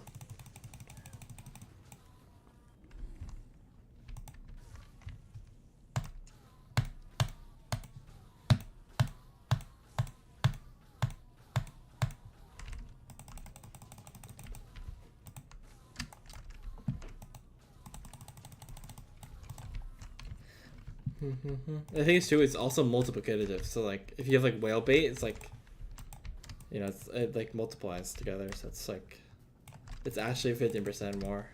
I think it's also multiplicative. So like if you have like whale bait, it's like it like multiplies together. So it's actually 15% more.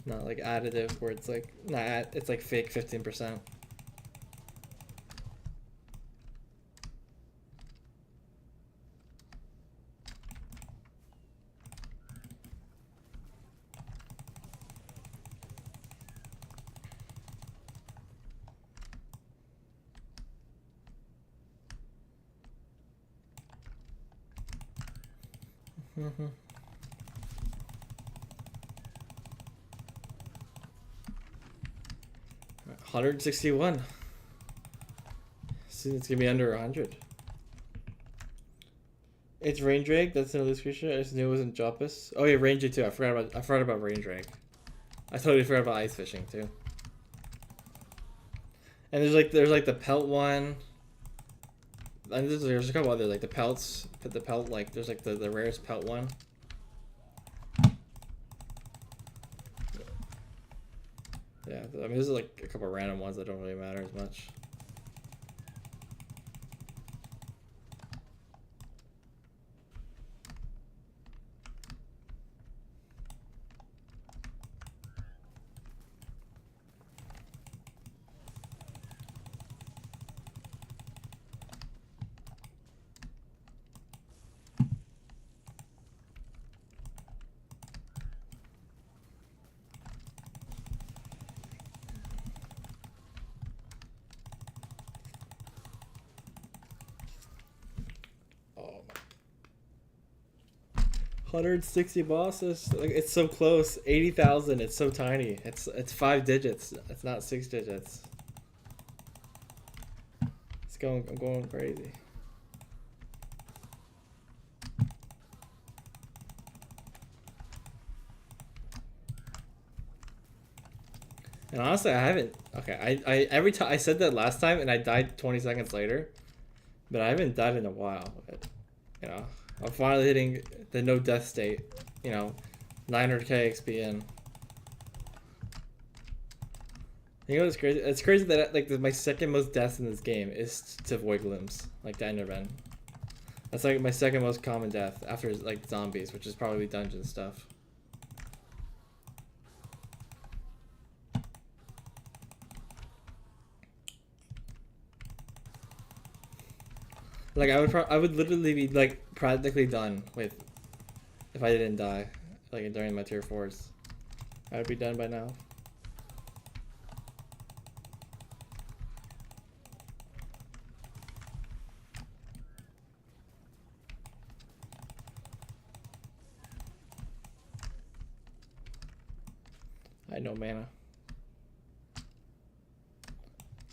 Not like additive where it's like it's like fake 15%. Mm-hmm. 161. See, it's gonna be under 100. It's rain drake. That's an loose creature. I just knew it wasn't Jopus. Oh yeah, rain drake too. I forgot about rain drake. I totally forgot about ice fishing too. And there's like the pelt one. And there's a couple others like the pelts. But the pelt there's like the rarest pelt one. Yeah, I mean, there's like a couple of random ones that don't really matter as much. Oh my. 160 bosses. Like, it's so close. 80,000. It's so tiny. It's 5 digits. It's not 6 digits. I'm going crazy. And honestly, I haven't. Okay, I every time I said that last time, and I died 20 seconds later, but I haven't died in a while. But, you know, I'm finally hitting the no death state. You know, 900k XP in. You know what's crazy? It's crazy that like my second most deaths in this game is to void limbs, like the Enderman. That's like my second most common death after like zombies, which is probably dungeon stuff. Like I would literally be like practically done with if I didn't die, like during my tier 4s. I would be done by now. I had no mana.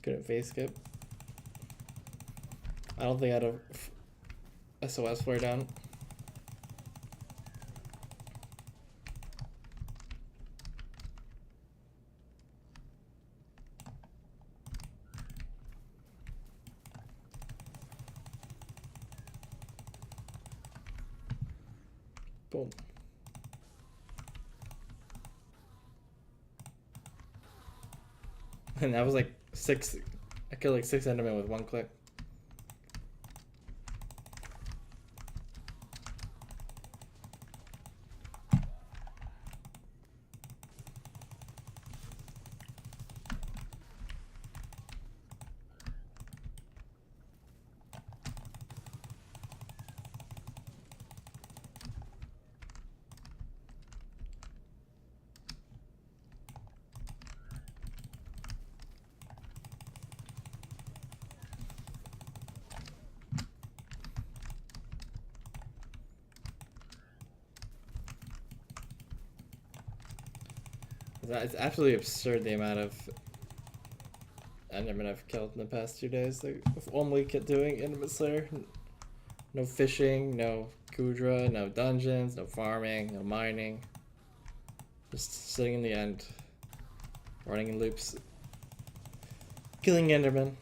Couldn't face skip. I don't think I had a SOS flare down. Boom. And that was like 6. I killed like 6 Endermen with 1 click. It's absolutely absurd the amount of Endermen I've killed in the past 2 days. Like, with only doing Enderman Slayer. No fishing, no Kudra, no dungeons, no farming, no mining. Just sitting in the end, running in loops, killing Endermen.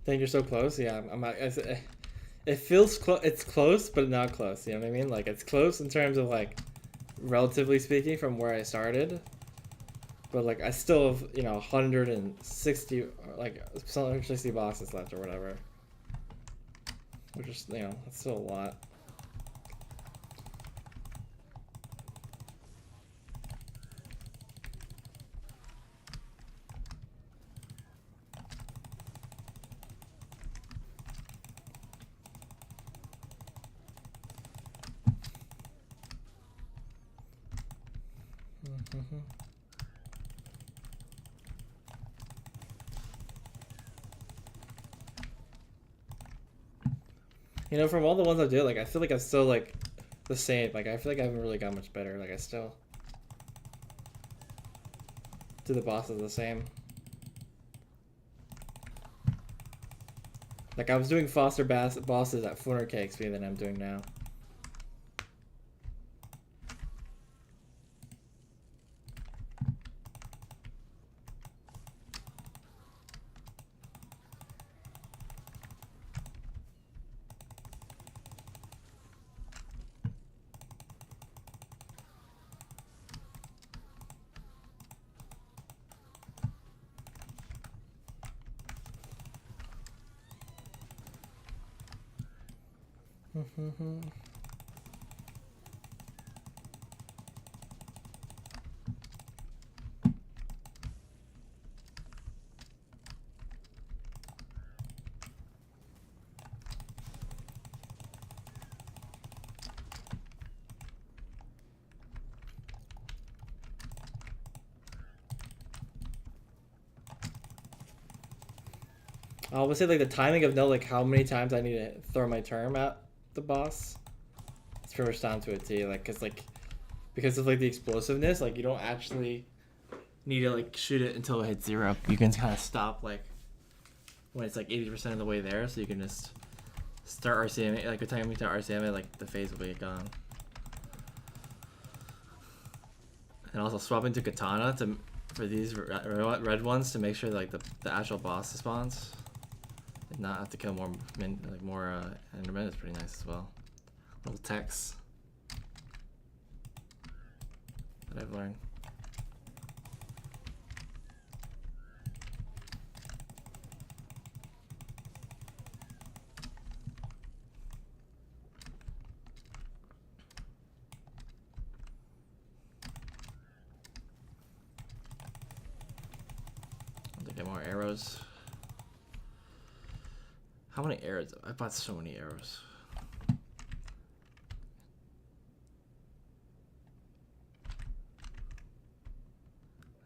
Think you're so close? Yeah, it feels close. It's close, but not close. You know what I mean? Like, it's close in terms of like, relatively speaking, from where I started. But like, I still have 160 like 160 boxes left or whatever. Which is that's still a lot. From all the ones I do, like I feel like I'm still like the same. Like I feel like I haven't really got much better. Like I still do the bosses the same. Like I was doing faster bosses at 400k XP than I'm doing now. I would say like the timing of like how many times I need to throw my term at the boss. It's pretty much down to a T. Like, because of like the explosiveness, like you don't actually need to like shoot it until it hits 0. You can kind of stop like when it's like 80% of the way there, so you can just start RCM it. Like the time we start RCM it, like the phase will be gone. And also swap into katana for these red ones to make sure like the actual boss spawns. And not have to kill more Endermen is pretty nice as well. Little techs that I've learned. I'll get more arrows. How many arrows? I bought so many arrows.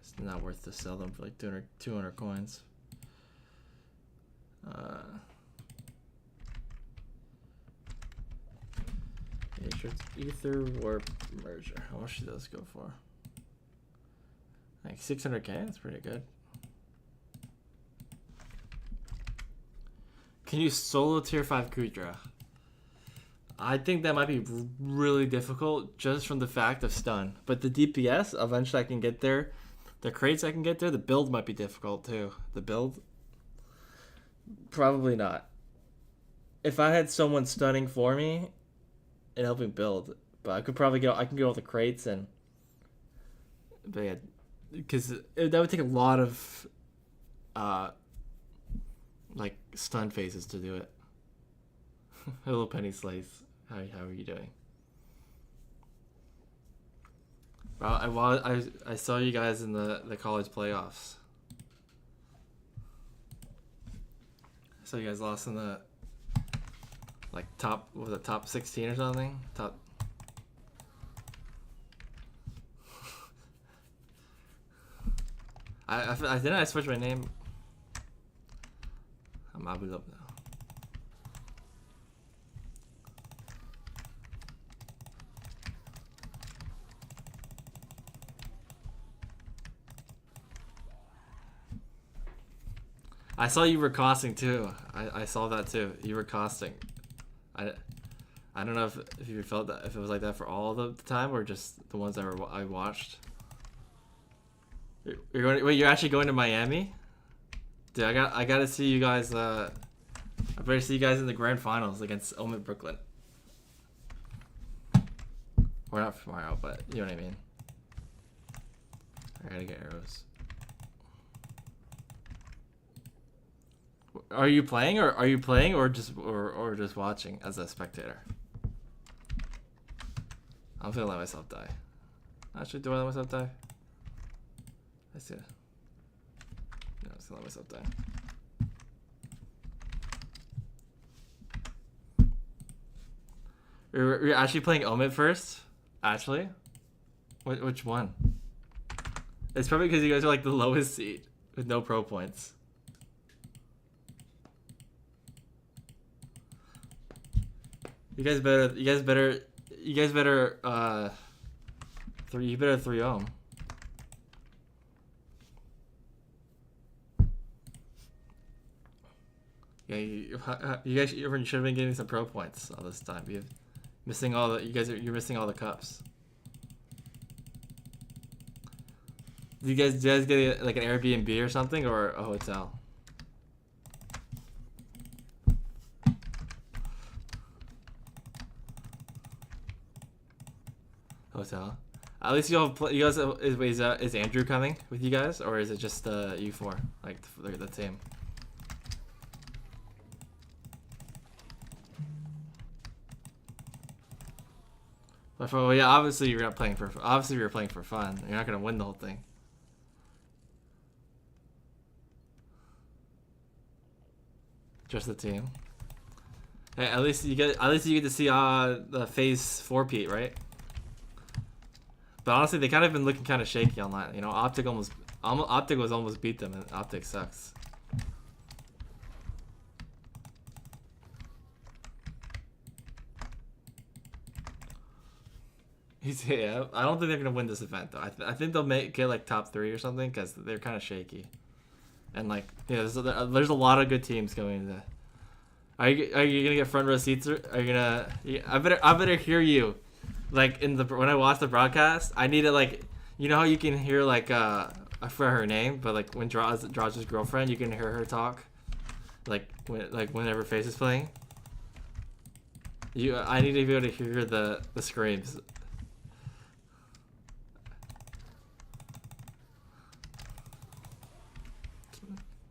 It's not worth to sell them for like 200 coins. Ether Warp Merger. How much do those go for? Like 600k? That's pretty good. Can you solo tier 5 Kudra? I think that might be really difficult just from the fact of stun. But the DPS, eventually I can get there. The crates I can get there. The build might be difficult too. The build? Probably not. If I had someone stunning for me and helping build. But I could probably I can get all the crates and... But yeah, because that would take a lot of... like stun phases to do it. Hello Penny Slice. How are you doing? Well, I saw you guys in the college playoffs. I saw you guys lost in the like top, what was it, top 16 or something? Top. I didn't I switch my name. I'm Abu Lub now. I saw you were costing too. I saw that too. You were costing. I don't know if you felt that, if it was like that for all the time or just the ones that I watched. You're going. Wait, you're actually going to Miami? Dude, I gotta see you guys. I better see you guys in the grand finals against Omen Brooklyn. Or not tomorrow, but you know what I mean. I gotta get arrows. Are you playing or just watching as a spectator? I'm gonna let myself die. Actually, do I let myself die? I see. No, I'm just gonna let myself die. You're actually playing Omid first? Actually? Which one? It's probably because you guys are like the lowest seed with no pro points. You guys better 3-0. Yeah, you guys should have been getting some pro points all this time. You're missing all the you're missing all the cups. Do you guys get like an Airbnb or something or a hotel? Hotel. At least you guys. Is Andrew coming with you guys, or is it just you four, like the team? But well, yeah, obviously you're playing for fun. You're not gonna win the whole thing. Just the team. Hey, at least you get to see the phase 4 Pete, right? But honestly, they kind of been looking kind of shaky online. You know, Optic was almost beat them, and Optic sucks. Yeah, I don't think they're gonna win this event though. I think they'll get like top 3 or something because they're kind of shaky. And like, yeah, there's a lot of good teams going into. Are you gonna get front row seats? Or are you gonna? I better hear you. Like when I watch the broadcast, I need to like, you know how you can hear like I forgot her name, but like when Draj's girlfriend, you can hear her talk, like whenever Face is playing. I need to be able to hear the screams.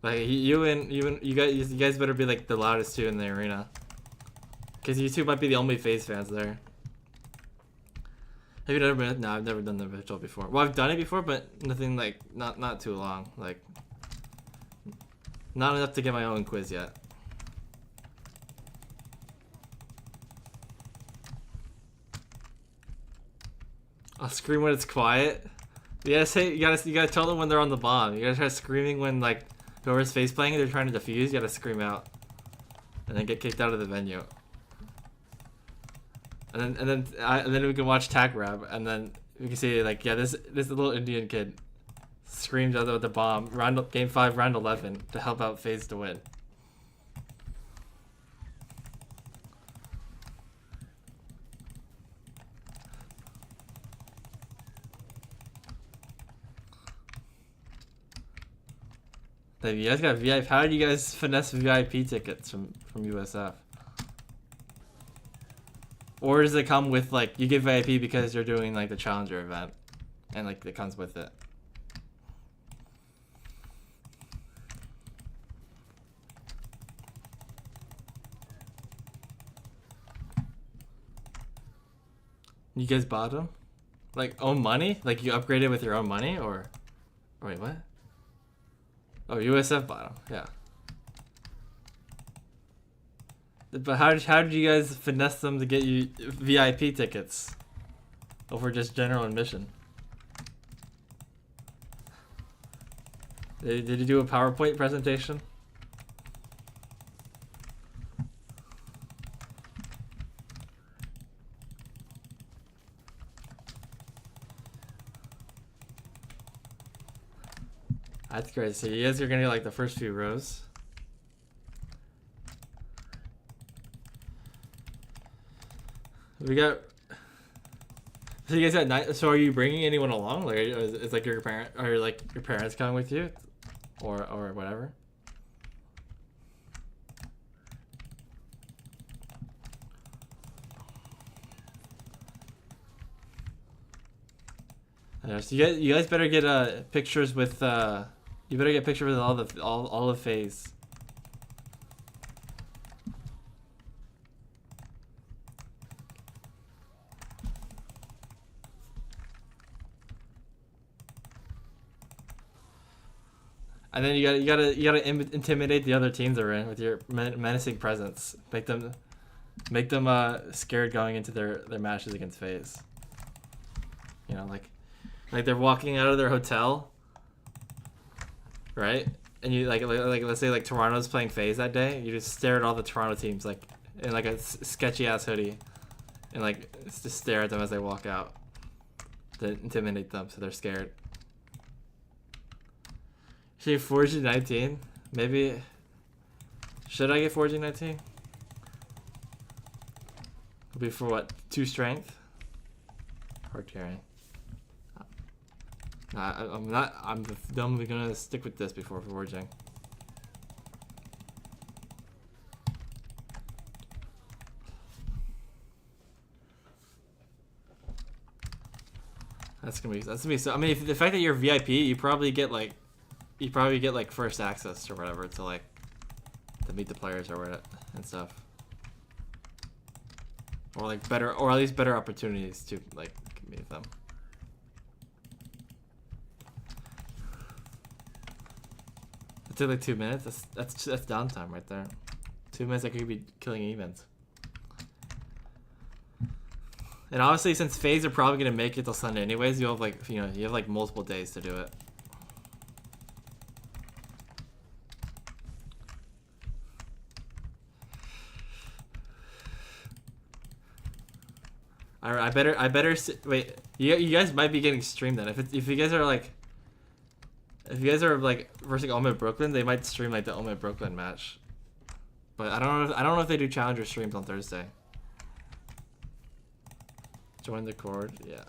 Like you guys better be like the loudest two in the arena, because you two might be the only FaZe fans there. Have you never been? No, I've never done the virtual before. Well, I've done it before, but nothing like not too long. Like not enough to get my own quiz yet. I'll scream when it's quiet. You gotta tell them when they're on the bomb. You gotta try screaming when like whoever's face playing and they're trying to defuse. You gotta scream out, and then get kicked out of the venue. And then we can watch Tag Rab, and then we can see like, yeah, this little Indian kid screamed out with the bomb. Game 5, round 11 to help out FaZe to win. You guys got VIP. How did you guys finesse VIP tickets from USF? Or does it come with like you get VIP because you're doing like the Challenger event, and like it comes with it? You guys bought them? Like own money? Like you upgraded with your own money, or wait, what? Oh, USF bought them. Yeah. But how did you guys finesse them to get you VIP tickets over just general admission? Did you do a PowerPoint presentation? That's great. So you guys are gonna get like the first few rows. We got. So you guys got 9. So are you bringing anyone along? Like, is like your parents coming with you, or whatever? So you guys better get pictures with you better get pictures with all the FaZe. And then you gotta intimidate the other teams they're in with your menacing presence. Make them scared going into their matches against FaZe. You know, like they're walking out of their hotel, right? And you like let's say like Toronto's playing FaZe that day. You just stare at all the Toronto teams like in like a sketchy ass hoodie, and like just stare at them as they walk out to intimidate them so they're scared. Should 4G 19? Maybe Should I get foraging 19? It'll be for what? 2 strength? Hard carrying. I'm not. I'm dumbly gonna stick with this before foraging. That's gonna be so. I mean, if the fact that you're VIP, you probably get like first access or whatever to like to meet the players or whatever and stuff, or like better, or at least better opportunities to like meet them. It took like 2 minutes. That's downtime right there. 2 minutes I could be killing events. And obviously, since FaZe are probably gonna make it till Sunday anyways, you have like you have like multiple days to do it. I better wait. You guys might be getting streamed then. If you guys are like, if you guys are like versus Ultimate Brooklyn, they might stream like the Ultimate Brooklyn match. But I don't know if they do challenger streams on Thursday. Join the Cord, yeah.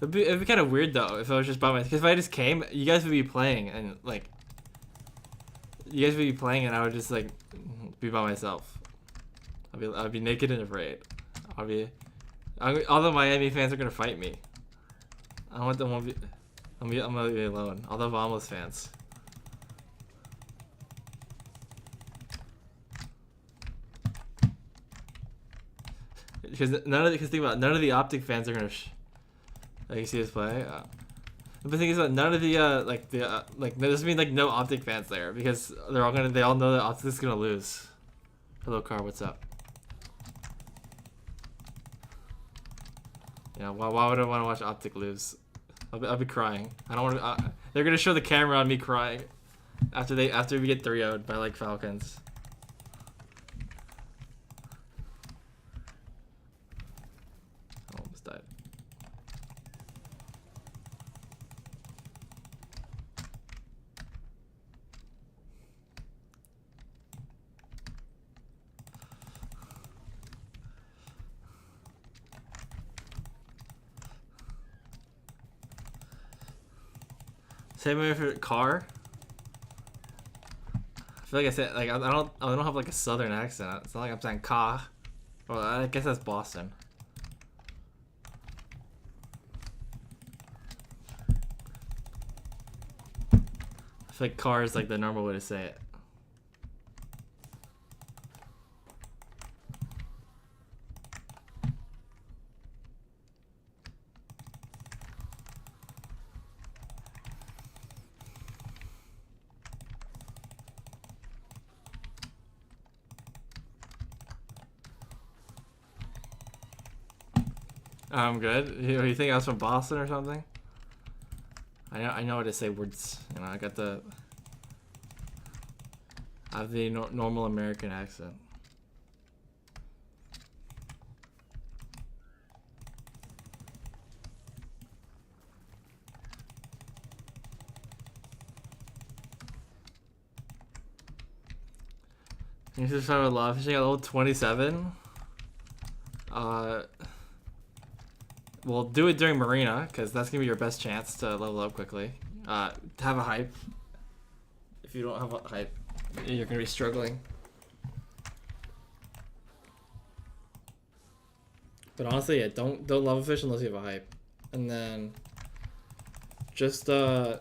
It'd be kind of weird though if I was just by myself. Because if I just came, you guys would be playing and like, you guys would be playing and I would just like be by myself. I'd be naked and afraid. All the Miami fans are gonna fight me. I don't want them to be. I'm gonna be alone. All the Vamos fans. Because think about it, none of the Optic fans are gonna. Like you see us play. But the thing is that none of the like there's mean like no Optic fans there because they all know that Optic is gonna lose. Hello, Car. What's up? Yeah. Why would I want to watch Optic lose? I'll be crying. I don't want to. They're gonna show the camera on me crying after we get 3-0'd by like Falcons. I almost died. Same way for Car. I feel like I said like I don't have like a southern accent. It's not like I'm saying car. Well, I guess that's Boston. I feel like car is like the normal way to say it. I'm good. You think I was from Boston or something? I know how to say words. You know, I have the normal American accent. You should start with lava fishing at level 27. We'll do it during Marina, because that's going to be your best chance to level up quickly. To have a hype. If you don't have a hype, you're going to be struggling. But honestly, yeah, don't lava fish unless you have a hype. And then just I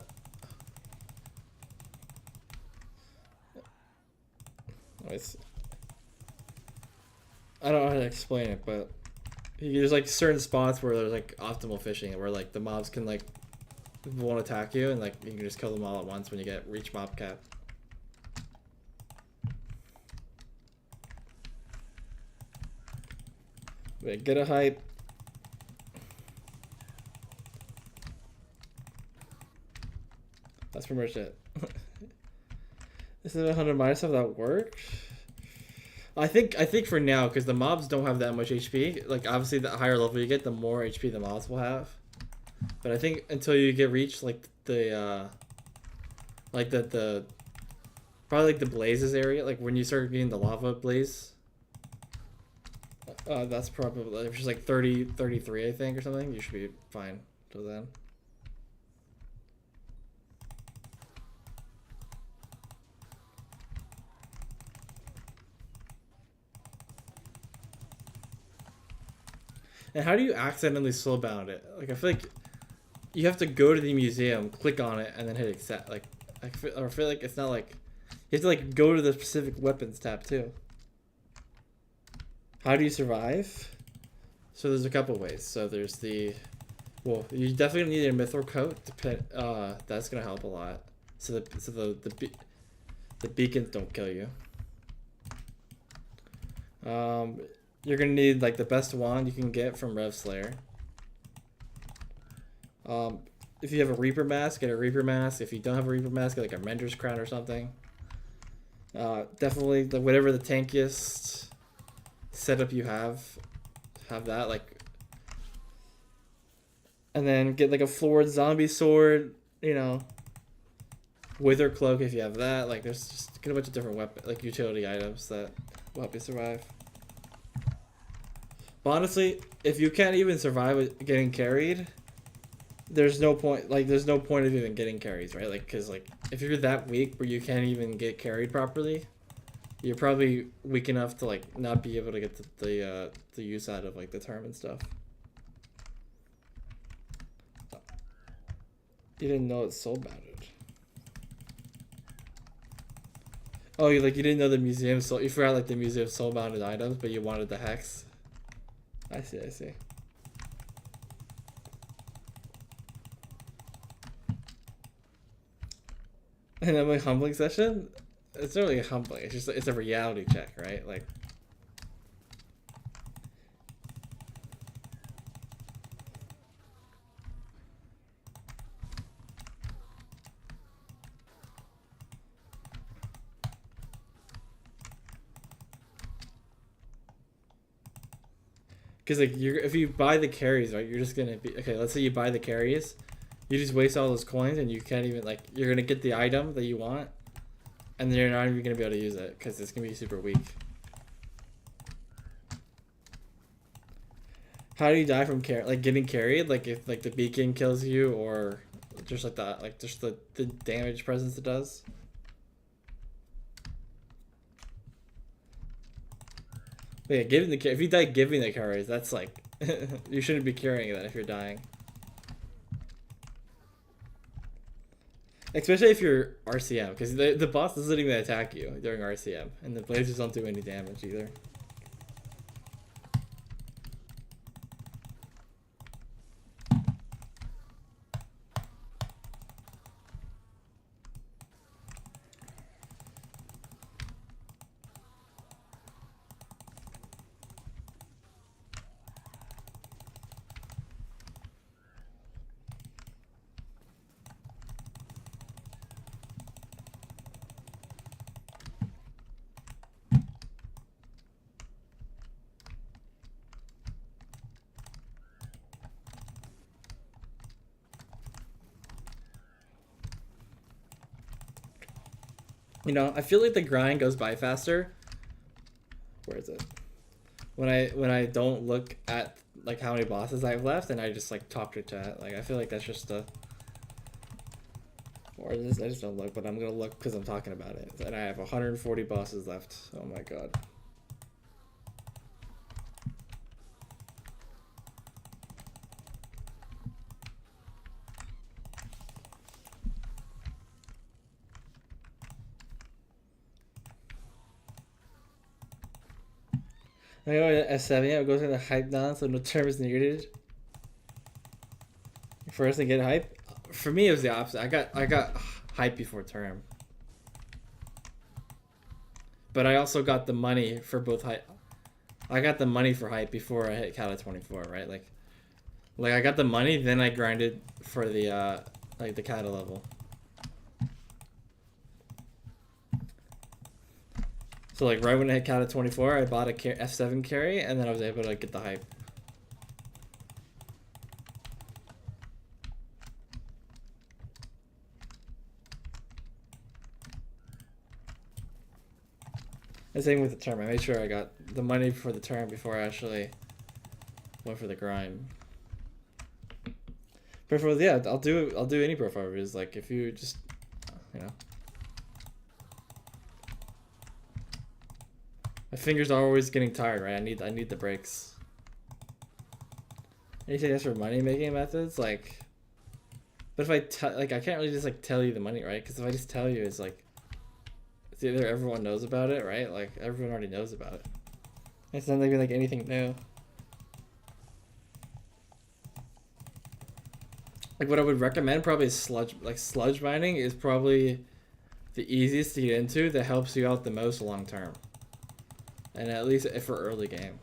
don't know how to explain it, but there's like certain spots where there's like optimal fishing where like the mobs can like won't attack you and like you can just kill them all at once when you get reach mob cap. Wait, get a hype. That's pretty much it. This is 100 minus stuff that works. I think for now, because the mobs don't have that much HP. Like obviously, the higher level you get, the more HP the mobs will have. But I think until you get reach like the probably like the blazes area, like when you start getting the lava blaze. That's probably if it's like 30, 33, I think, or something. You should be fine till then. And how do you accidentally slowbound it? Like I feel like you have to go to the museum, click on it, and then hit accept. Like I feel like it's not like you have to like go to the specific weapons tab too. How do you survive? So there's a couple ways. So there's well, you definitely need a mithril coat. That's gonna help a lot. So the beacons don't kill you. You're gonna need like the best wand you can get from Rev Slayer. If you have a Reaper mask, get a Reaper mask. If you don't have a Reaper mask, get like a Mentor's crown or something. Definitely whatever the tankiest setup you have that, like, and then get like a floored zombie sword, you know, wither cloak if you have that. Like there's just get a bunch of different weapon like utility items that will help you survive. But honestly, if you can't even survive getting carried, there's no point. Like there's no point of even getting carries, right? Like because like if you're that weak where you can't even get carried properly, you're probably weak enough to like not be able to get the use out of like the term and stuff. You didn't know it's soul bounded. Oh, you didn't know the museum soul. You forgot like the museum soul bounded items, but you wanted the hex. I see. I see. And then my humbling session. It's not really humbling. It's just it's a reality check, right? Like, because like if you buy the carries, right, you're just gonna be okay. Let's say you buy the carries, you just waste all those coins, and you can't even like you're gonna get the item that you want. And then you're not even gonna be able to use it because it's gonna be super weak. How do you die from getting carried? Like if like the beacon kills you, or just like that, like just the damage presence it does. But yeah, if you die giving the carries, that's like you shouldn't be carrying that if you're dying. Especially if you're RCM, because the boss doesn't even attack you during RCM, and the blazers don't do any damage either. You know, I feel like the grind goes by faster. Where is it? When I don't look at like how many bosses I've left and I just like talk to chat. Like I feel like that's just or I just don't look, but I'm gonna look because I'm talking about it. And I have 140 bosses left. Oh my god. I go to S7, yeah, it goes into hype down, so no term is needed. First to get hype. For me, it was the opposite. I got hype before term, but I also got the money for both hype. I got the money for hype before I hit Kata 24, right? Like I got the money, then I grinded for the like the Kata level. So like right when I hit cat at 24, I bought a F7 carry, and then I was able to get the hype. And same with the term. I made sure I got the money for the term before I actually went for the grind. Profile, yeah, I'll do any profile reviews. Like if you just, you know, my fingers are always getting tired, right? I need the breaks. Anything else for money making methods, like, but if I can't really just like tell you the money, right? Because if I just tell you, it's like, it's either everyone knows about it, right? Like everyone already knows about it. It's not even like anything new. Like what I would recommend probably is sludge mining is probably the easiest to get into that helps you out the most long term. And at least for early game.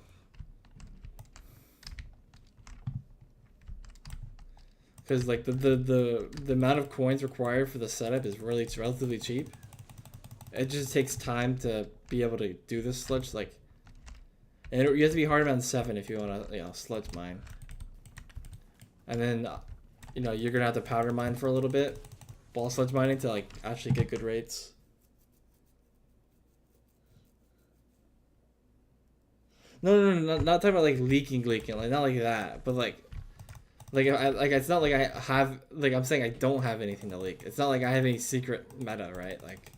Because like the amount of coins required for the setup is relatively cheap. It just takes time to be able to do this sludge, like, and you have to be hard around 7 if you want to, you know, sludge mine. And then, you know, you're gonna have to powder mine for a little bit, ball sludge mining to like actually get good rates. No, not talking about like leaking, like not like that, but like it's not like I have, like I'm saying I don't have anything to leak. It's not like I have any secret meta, right? Like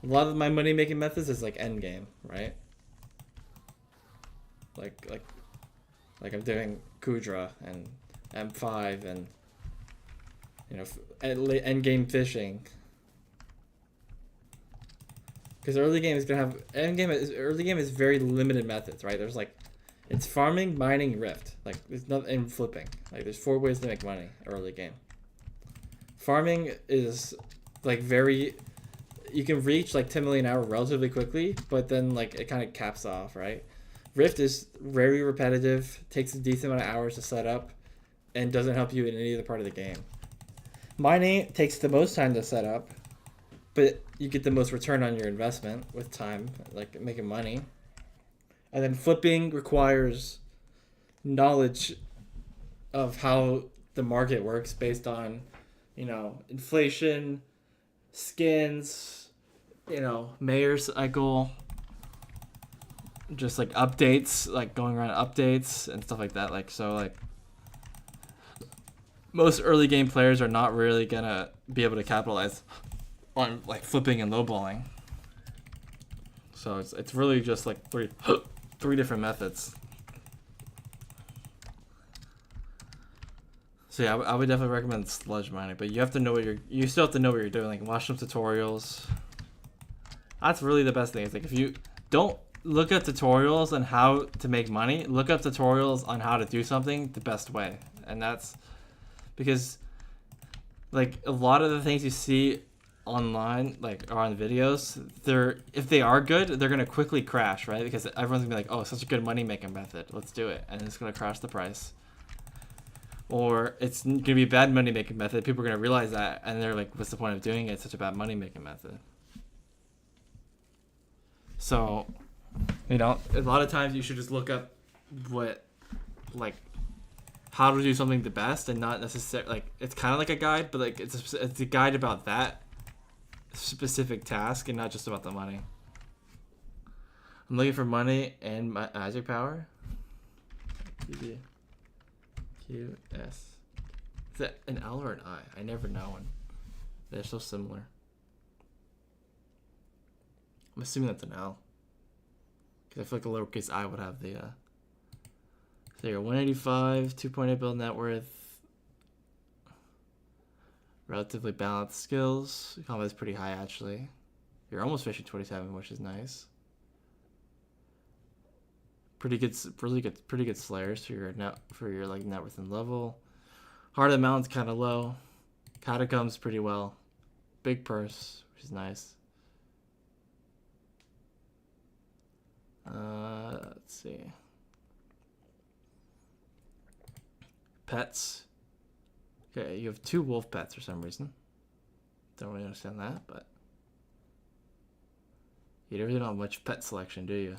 a lot of my money making methods is like end game, right? Like I'm doing Kudra and M5 and, you know, end game fishing. Because early game is gonna have early game is very limited methods, right? There's like, it's farming, mining, rift. Like there's nothing, and flipping. Like there's 4 ways to make money early game. Farming is like you can reach like 10 million an hour relatively quickly, but then like it kind of caps off, right? Rift is very repetitive, takes a decent amount of hours to set up, and doesn't help you in any other part of the game. Mining takes the most time to set up, but you get the most return on your investment with time, like making money. And then flipping requires knowledge of how the market works based on, you know, inflation, skins, you know, mayor cycle, just like updates, like going around updates and stuff like that. Like, so like most early game players are not really gonna be able to capitalize on like flipping and lowballing. So it's really just like three different methods. So yeah, I would definitely recommend sludge mining, but you have to know you still have to know what you're doing. Like watch some tutorials. That's really the best thing. It's like if you don't look at tutorials on how to make money, look up tutorials on how to do something the best way. And that's because like a lot of the things you see online, like, or on videos, if they are good, they're gonna quickly crash, right? Because everyone's gonna be like, oh, such a good money making method, let's do it, and it's gonna crash the price. Or it's gonna be a bad money making method, people are gonna realize that, and they're like, what's the point of doing it? It's such a bad money making method. So, you know, a lot of times you should just look up how to do something the best, and not necessarily like, it's kind of like a guide, but like it's a guide about that specific task and not just about the money. I'm looking for money and my magic power. QS. Is that an L or an I? I never know one. They're so similar. I'm assuming that's an L, because I feel like a lowercase I would have the so you're 185, 2.8 build net worth, relatively balanced skills. Combat is pretty high actually. You're almost fishing 27, which is nice. Pretty good slayers for your like net worth and level. Heart of the Mountain's kind of low. Catacombs pretty well. Big purse, which is nice. Let's see. Pets. Okay, you have 2 wolf pets for some reason. Don't really understand that, but You really don't have much pet selection, do you?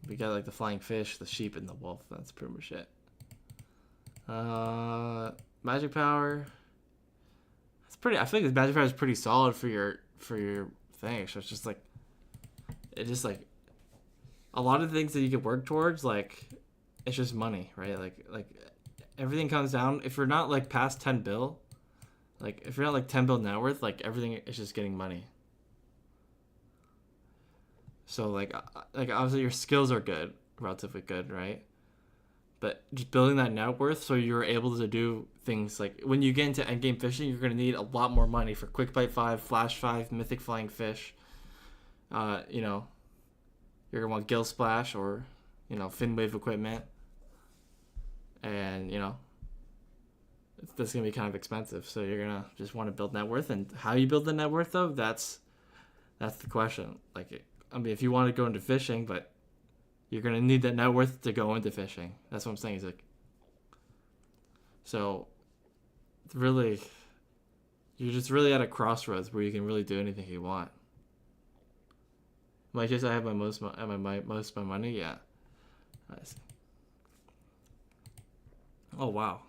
We got like the flying fish, the sheep, and the wolf. That's pretty much it. Magic power. It's pretty. I feel like this magic power is pretty solid for your thing. So it's just like, a lot of things that you can work towards. Like, it's just money, right? Like everything comes down. If you're not like past 10 bill, like if you're not like 10 bill net worth, like everything is just getting money. So like obviously your skills are good, relatively good, right? But just building that net worth so you're able to do things like when you get into endgame fishing, you're gonna need a lot more money for quick bite 5, flash 5, mythic flying fish. You know, you're gonna want gill splash or, you know, fin wave equipment, and you know that's gonna be kind of expensive. So you're gonna just want to build net worth, and how you build the net worth though, that's the question. Like, I mean, if you want to go into fishing, but you're going to need that net worth to go into fishing. That's what I'm saying. Is like, so really, you're just really at a crossroads where you can really do anything you want. Might just I have most of my money, yeah. I see. Oh wow,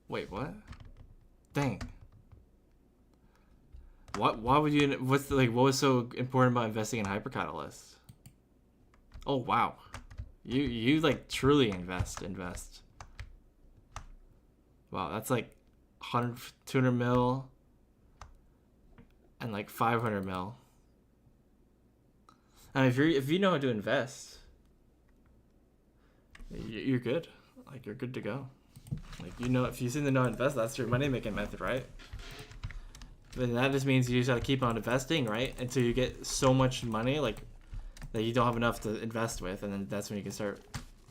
wait, what? Dang. Why would you? What was so important about investing in Hypercatalyst? Oh wow, you like truly invest. Wow, that's like 100, 200 mil, and like 500 mil. I mean, if you know how to invest, you're good. Like you're good to go. Like, you know, if you seem to know how to invest, that's your money making method, right? Then that just means you just gotta keep on investing, right? Until you get so much money, like, that you don't have enough to invest with, and then that's when you can start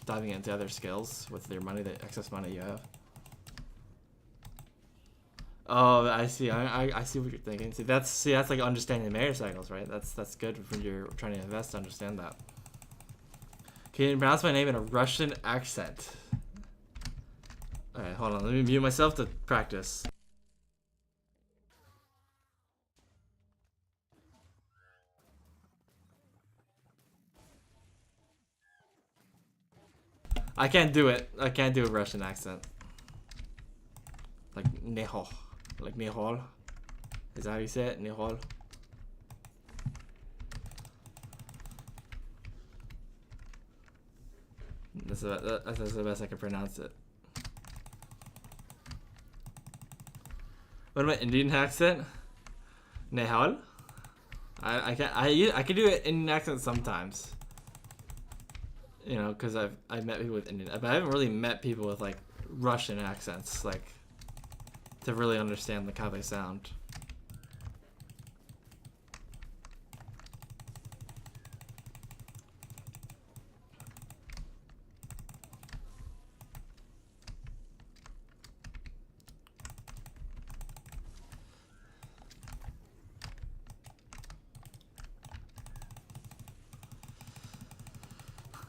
diving into other skills with your money, the excess money you have. Oh, I see. I see what you're thinking. See, that's like understanding the Mayer cycles, right? That's good when you're trying to invest to understand that. Can you pronounce my name in a Russian accent? Alright, hold on. Let me mute myself to practice. I can't do it. I can't do a Russian accent. Like Nehol. Like Nehol. Is that how you say it? Nehol. That's the best I can pronounce it. What about Indian accent? Nehol. I can do it Indian accent sometimes. You know, because I've met people with Indian, but I haven't really met people with like Russian accents, like, to really understand like how they sound.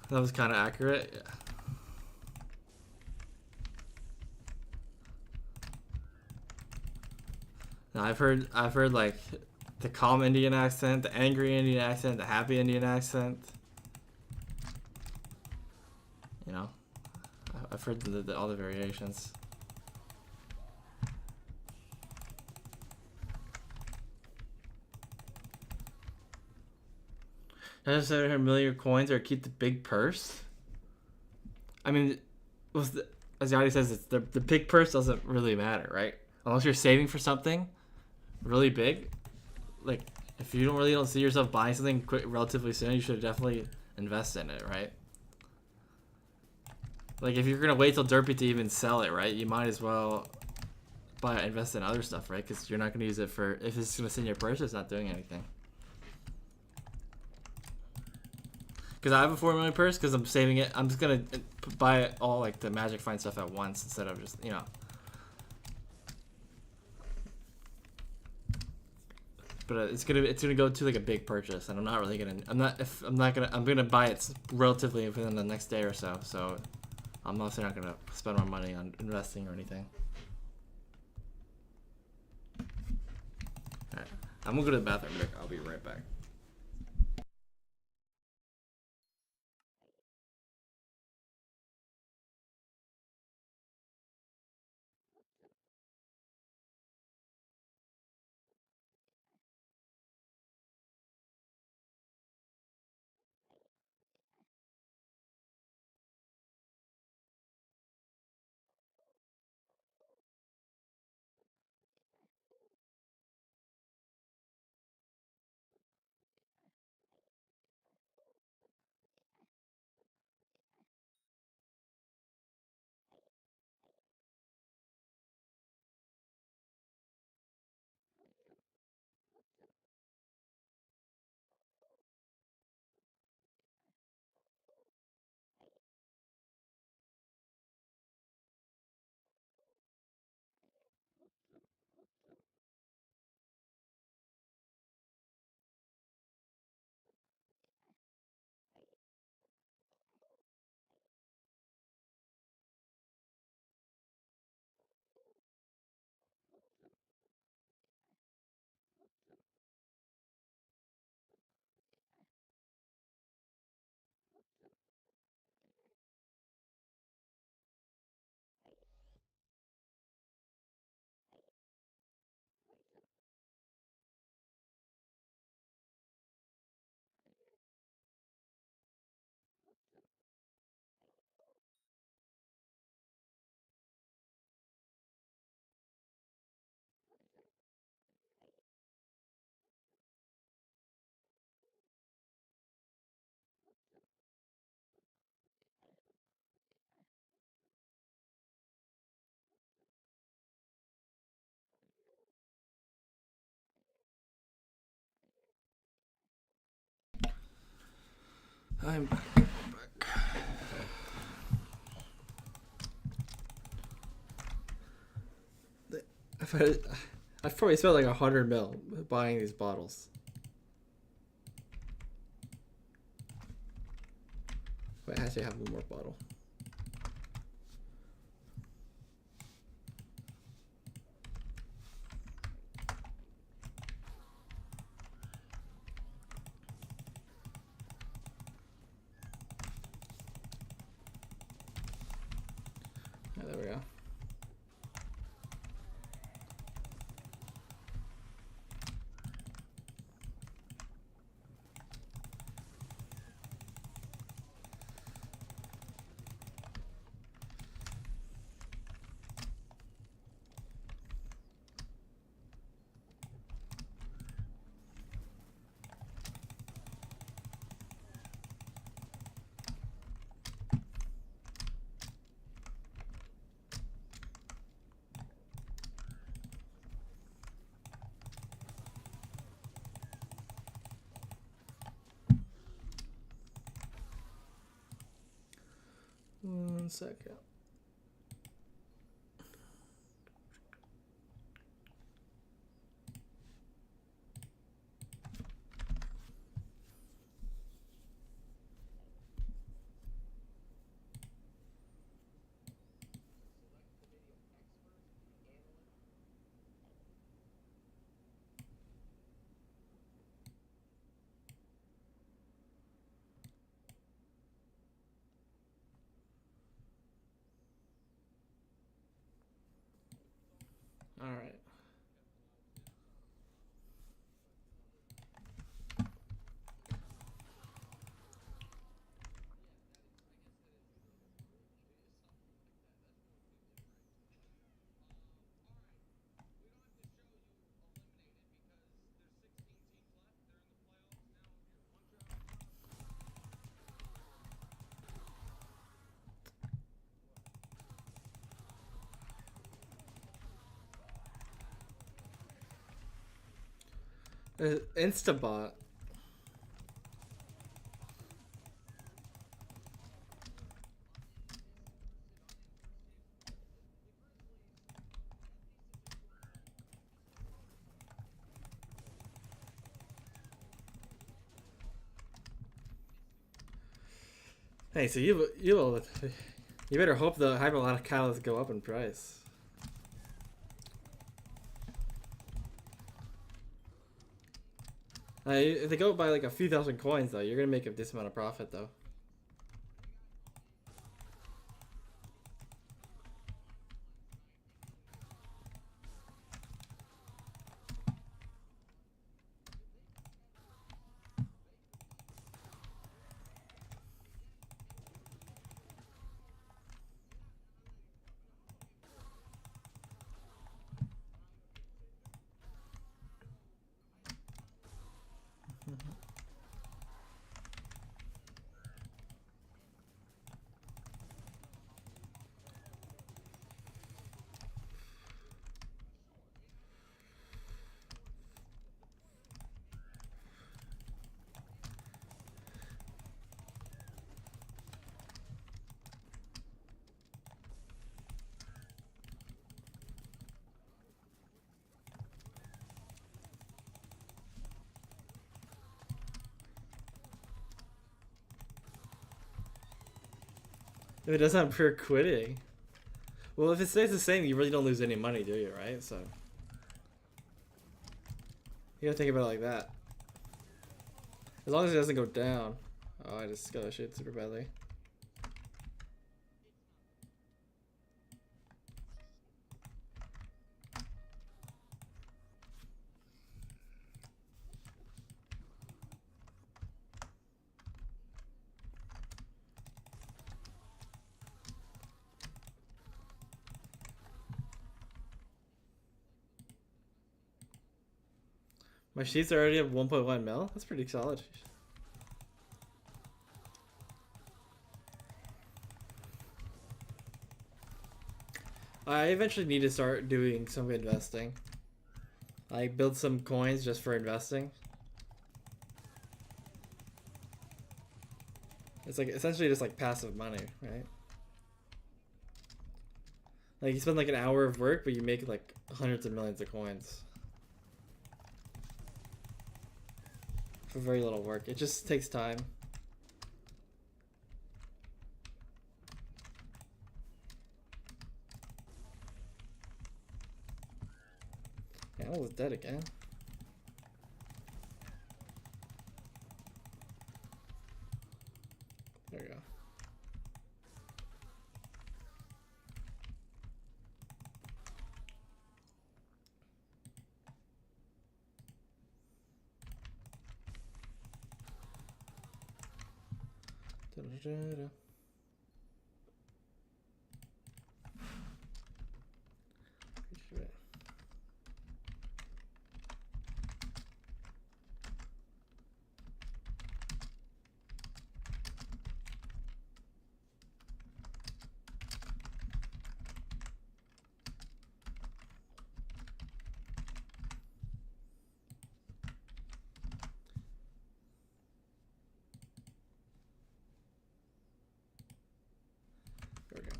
That was kind of accurate. Yeah. Now I've heard like the calm Indian accent, the angry Indian accent, the happy Indian accent. You know, I've heard all the variations. Does 700 million coins or keep the big purse? I mean, as Yadi says, it's the big purse doesn't really matter, right? Unless you're saving for something really big. Like, if you don't see yourself buying something relatively soon, you should definitely invest in it, right? Like, if you're gonna wait till Derpy to even sell it, right? You might as well invest in other stuff, right? Because you're not gonna use it for, if it's gonna sit in your purse, it's not doing anything. Because I have a 4 million purse, because I'm saving it. I'm just gonna buy it all like the Magic Find stuff at once instead of just, you know. But it's gonna go to like a big purchase, and I'm not really gonna. I'm gonna buy it relatively within the next day or so. So I'm also not gonna spend my money on investing or anything. Alright. I'm gonna go to the bathroom. I'll be right back. I'm back. I've probably spent like 100 mil buying these bottles. Wait, actually, I have one more bottle. Yeah, there we go. One second. All right. Instabot. Hey, so you better hope the hyperlogic catalysts go up in price. If they go by like a few thousand coins though, you're gonna make a decent amount of profit though. If it doesn't have pure quitting. Well, if it stays the same, you really don't lose any money, do you, right? So you gotta think about it like that. As long as it doesn't go down. Oh, I just got a shit super badly. My sheets are already at 1.1 mil. That's pretty solid. I eventually need to start doing some investing. I build some coins just for investing. It's like essentially just like passive money, right? Like you spend like an hour of work, but you make like hundreds of millions of coins. For very little work. It just takes time. Animal is dead again. There we go. Da-da-da-da. There we go.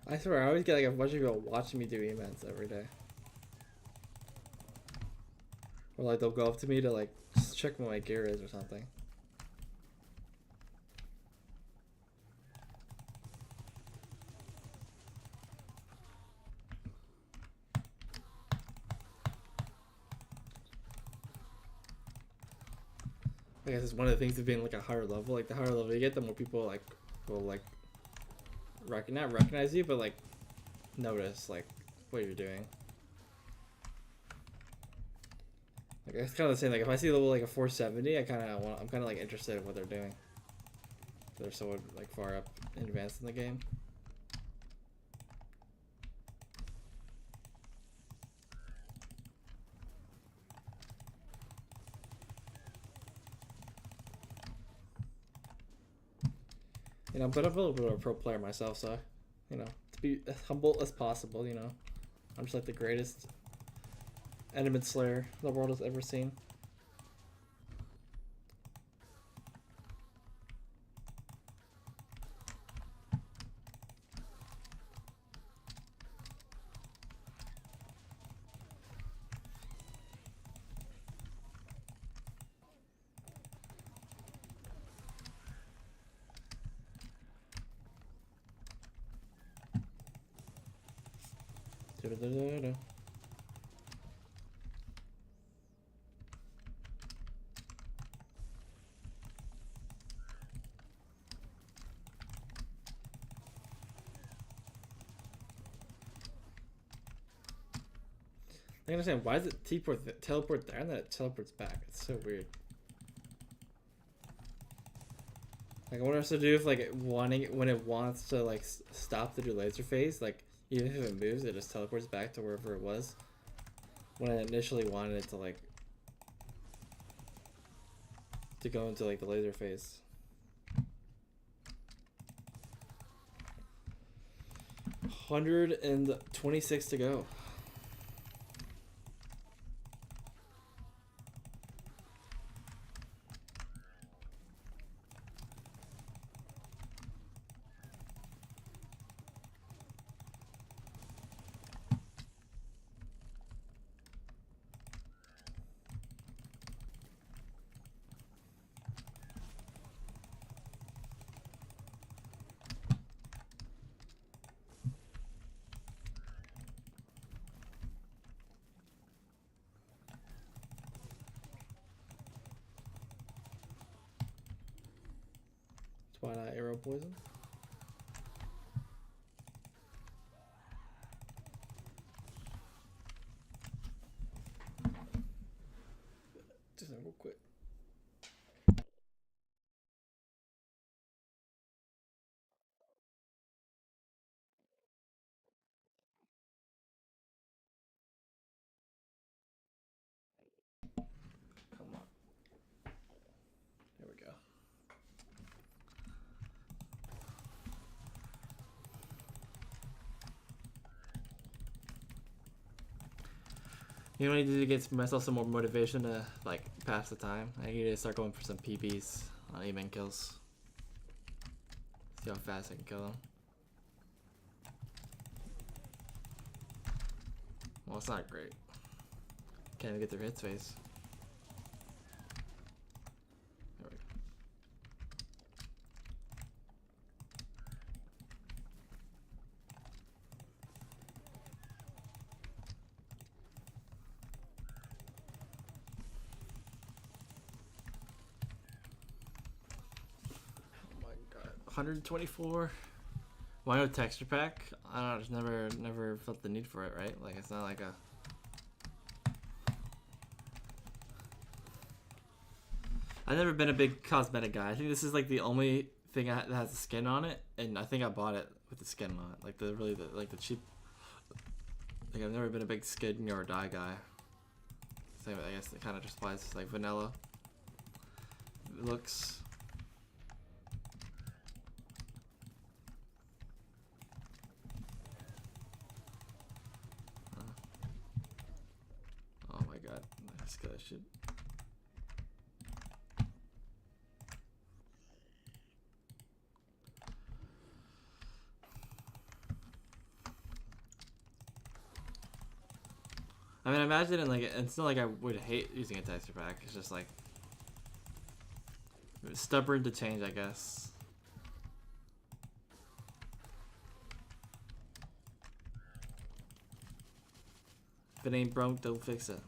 I swear, I always get like a bunch of people watching me do Emans every day. Or like they'll go up to me to like just check what my gear is or something. I guess it's one of the things of being like a higher level. Like the higher level you get, the more people like will like not recognize you, but like notice like what you're doing. Like it's kind of the same. Like if I see level like a 470, I'm kind of like interested in what they're doing. They're so like far up in advance in the game. You know, but I'm a little bit of a pro player myself, so, you know, to be as humble as possible, you know. I'm just like the greatest Enderman Slayer the world has ever seen. Da-da-da-da-da. I don't understand why does it teleport there and then it teleports back? It's so weird. Like I wonder what to do if like when it wants to like stop to do laser phase, like even if it moves, it just teleports back to wherever it was when I initially wanted it to like to go into like the laser phase. $126 to go. Why not arrow poison? Just real quick. Come on. There we go. You know what I need to get myself some more motivation to like pass the time? I need to start going for some PBs on Eman kills. See how fast I can kill them. Well, it's not great. Can't even get their hits phase. There we go. Oh my god. 124. Why no texture pack? I don't know, just never felt the need for it, right? Like it's not like a I've never been a big cosmetic guy. I think this is like the only thing that has a skin on it, and I think I bought it with the skin on it. Like the cheap. Like I've never been a big skin or dye guy. Same, I guess it kind of just applies to like vanilla looks. Oh my god, this guy should. I mean, imagine it like it's not like I would hate using a texture pack. It's just like stubborn to change, I guess. If it ain't broke, don't fix it.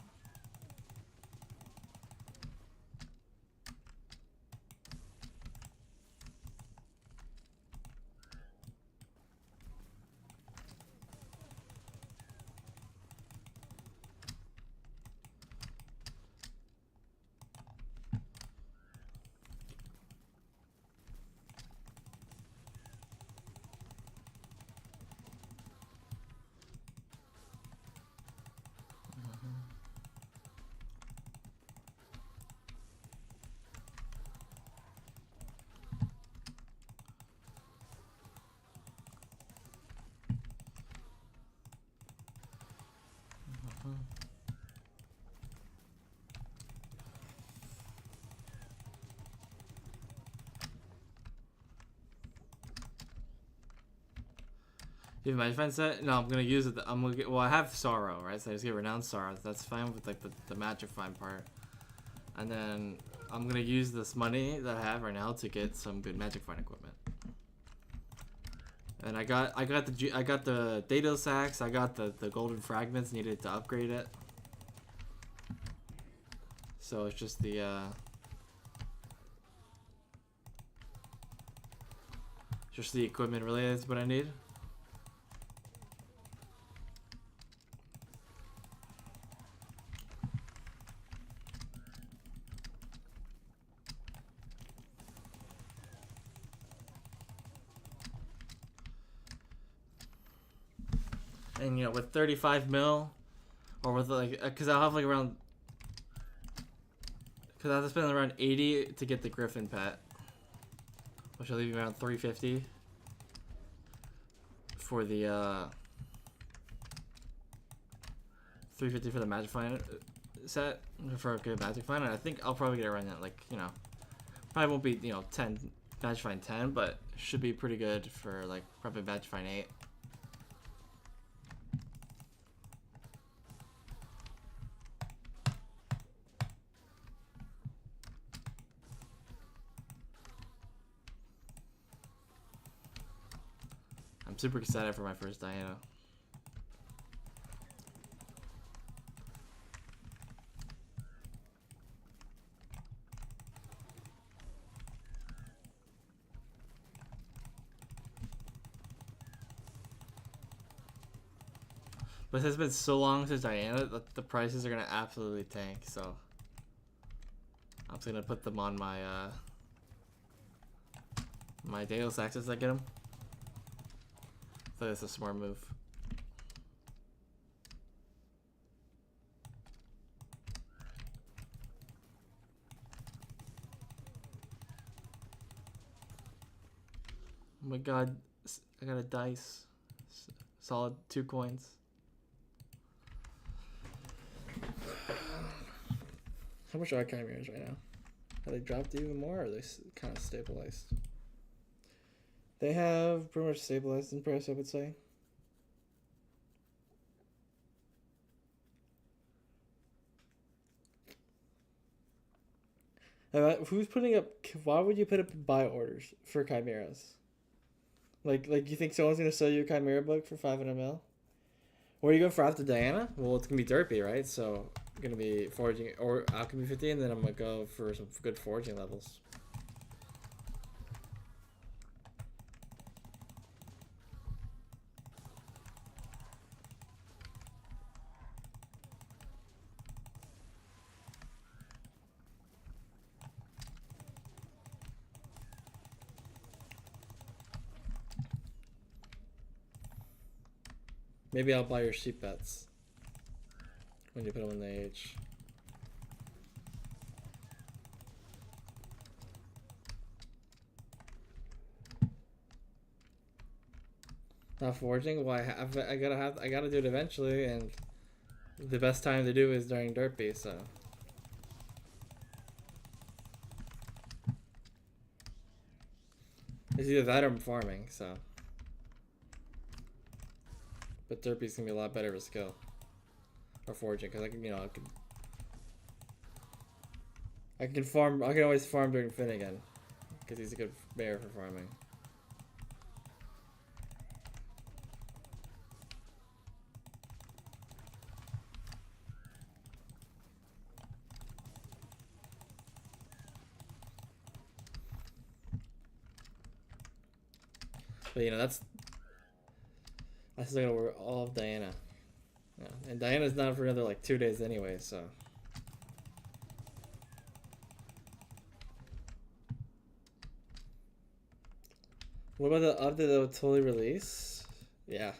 Even my defense set? No, I'm gonna use it. I'm gonna get. Well, I have sorrow, right? So I just get renowned sorrow. That's fine with like the magic fine part. And then I'm gonna use this money that I have right now to get some good magic fine equipment. And I got the data sacks. I got the golden fragments needed to upgrade it. So it's just the equipment related is what I need. And you know, with 35 mil, or with like, cause I'll have like around, cause I have to spend around 80 to get the Griffin pet, which will leave me around 350 for the 350 for the Magic Find set for a good Magic Find. And I think I'll probably get it around that, like, you know, probably won't be, you know, 10 Magic Find 10, but should be pretty good for like probably Magic Find 8. I'm super excited for my first Diana. But it has been so long since Diana that the prices are gonna absolutely tank, so I'm just gonna put them on my my Deus Ex as I get them. So that's a smart move. Oh my god, I got a dice. Solid 2 coins. How much are chimeras right now? Have they dropped even more, or are they kind of stabilized? They have pretty much stabilized in price, I would say. Who's putting up? Why would you put up buy orders for chimeras? Like you think someone's gonna sell you a chimera book for 500 mil? Or are you going for after Diana? Well, it's gonna be derpy, right? So gonna be foraging or alchemy 50, and then I'm gonna go for some good foraging levels. Maybe I'll buy your sheep bets when you put them in the age. Not foraging? Well, I gotta do it eventually, and the best time to do is during derpy. So it's either that or I'm farming. So. But derpy's gonna be a lot better with skill or foraging, because I can, you know, I can farm. I can always farm during Finnegan because he's a good bear for farming. But you know, that's still gonna work all of Diana. Yeah. And Diana's not for another like 2 days anyway, so. What about the update that will totally release? Yeah.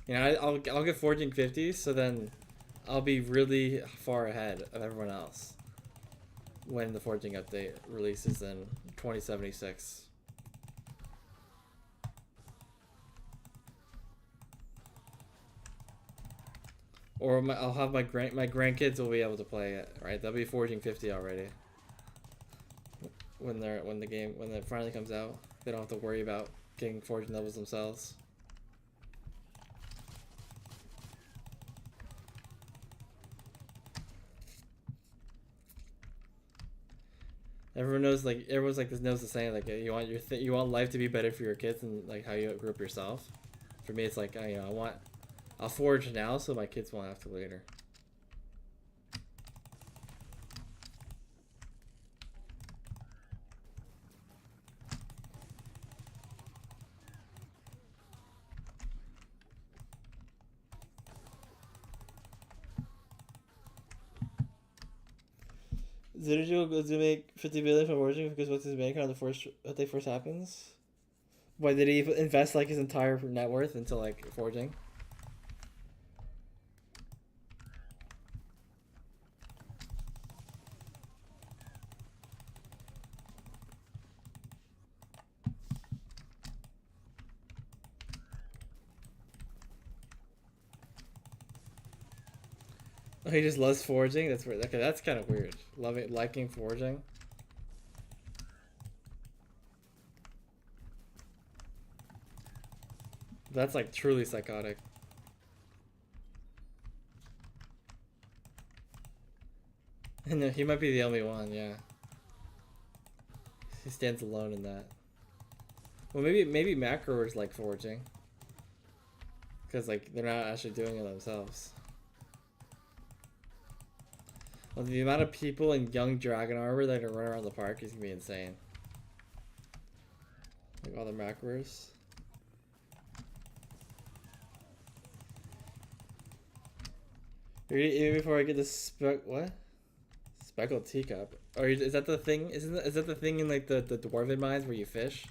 Yeah, I'll get foraging 50, so then I'll be really far ahead of everyone else when the foraging update releases in 2076. Or I'll have my grandkids will be able to play it, right? They'll be foraging 50 already. When it finally comes out, they don't have to worry about getting foraging levels themselves. Everyone knows, like, everyone's like this knows the saying, like, you want you want life to be better for your kids and like how you grew up yourself. For me, it's like I'll forge now so my kids won't have to later. Zero goes to make 50 billion from forging because what's his bank on the first day first happens? Why did he invest like his entire net worth into like forging? Oh, he just loves forging. That's weird. Okay, that's kind of weird. Liking forging. That's like truly psychotic. And he might be the only one. Yeah, he stands alone in that. Well, maybe macros like forging, because like they're not actually doing it themselves. Well, the amount of people in young dragon armor that are running around the park is gonna be insane. Like all the macros. Even before I get this what? Speckled teacup. Or is that the thing? Is that the thing in like the dwarven mines where you fish?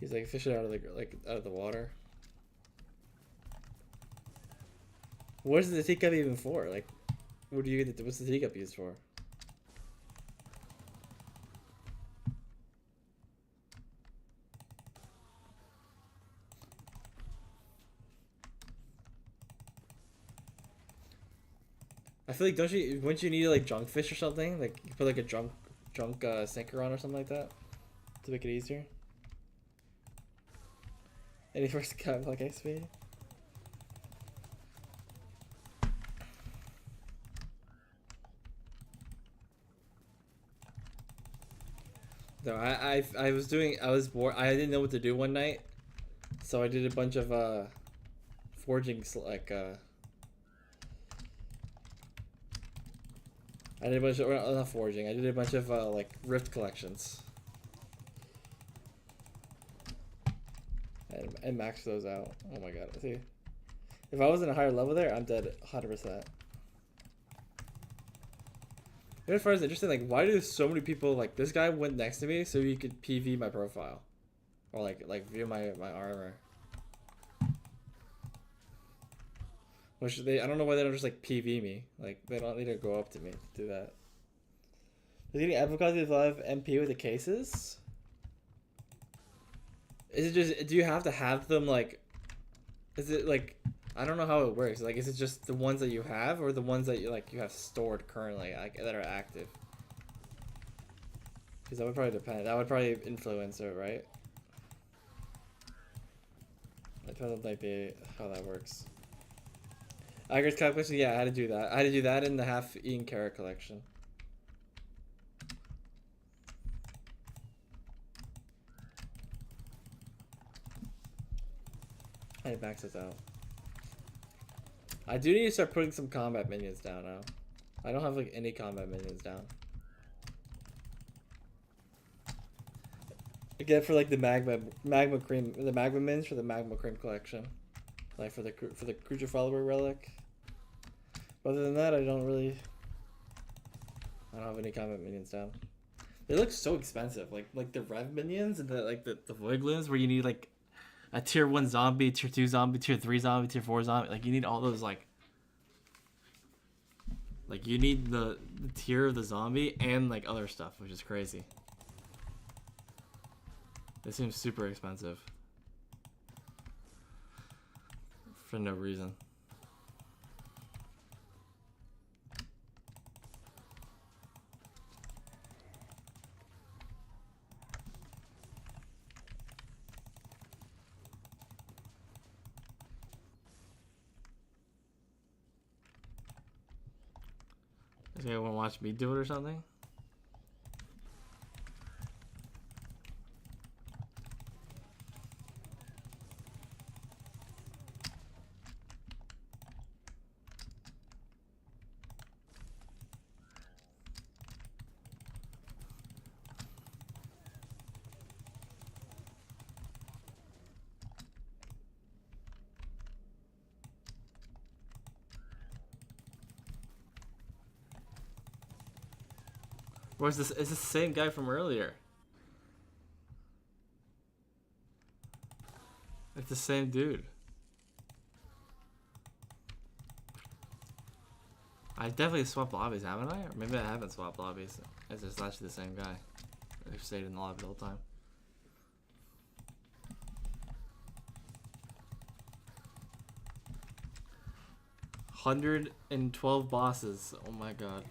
He's like fishing out of the water. What is the teacup even for? Like, what do you get? What's the teacup used for? I feel like wouldn't you need like junk fish or something? Like you put like a junk sinker on or something like that to make it easier. Any first cut like XP? No, I was bored. I didn't know what to do one night, so I did a bunch of forging like I did a bunch of not forging. I did a bunch of like rift collections. And max those out. Oh my god. See, if I was in a higher level there, I'm dead 100%. As far as interesting, like why do so many people like this guy went next to me so he could PV my profile, or like view my armor. Which I don't know why they don't just like PV me. Like they don't need to go up to me to do that. Is getting advocacy live MP with the cases? Is it just, do you have to have them like, is it like, I don't know how it works. Like, is it just the ones that you have or the ones that you have stored currently, like, that are active? Because that would probably depend. That would probably influence it, right? It depends on like how that works. Iger's collection, yeah, I had to do that. I had to do that in the half-eaten carrot collection. I need to max this out. I do need to start putting some combat minions down now. I don't have like any combat minions down. Again, for like the magma cream, the magma mins for the magma cream collection, like for the creature follower relic. But other than that, I don't have any combat minions down. They look so expensive, like the rev minions and the void glooms where you need like a tier 1 zombie, tier 2 zombie, tier 3 zombie, tier 4 zombie. Like you need all those like you need the tier of the zombie and like other stuff, which is crazy. It seems super expensive for no reason. You want to watch me do it or something? Or is this? Is this the same guy from earlier? It's the same dude. I definitely swapped lobbies, haven't I? Or maybe I haven't swapped lobbies. It's just actually the same guy. I've stayed in the lobby the whole time. $112 bosses. Oh my god.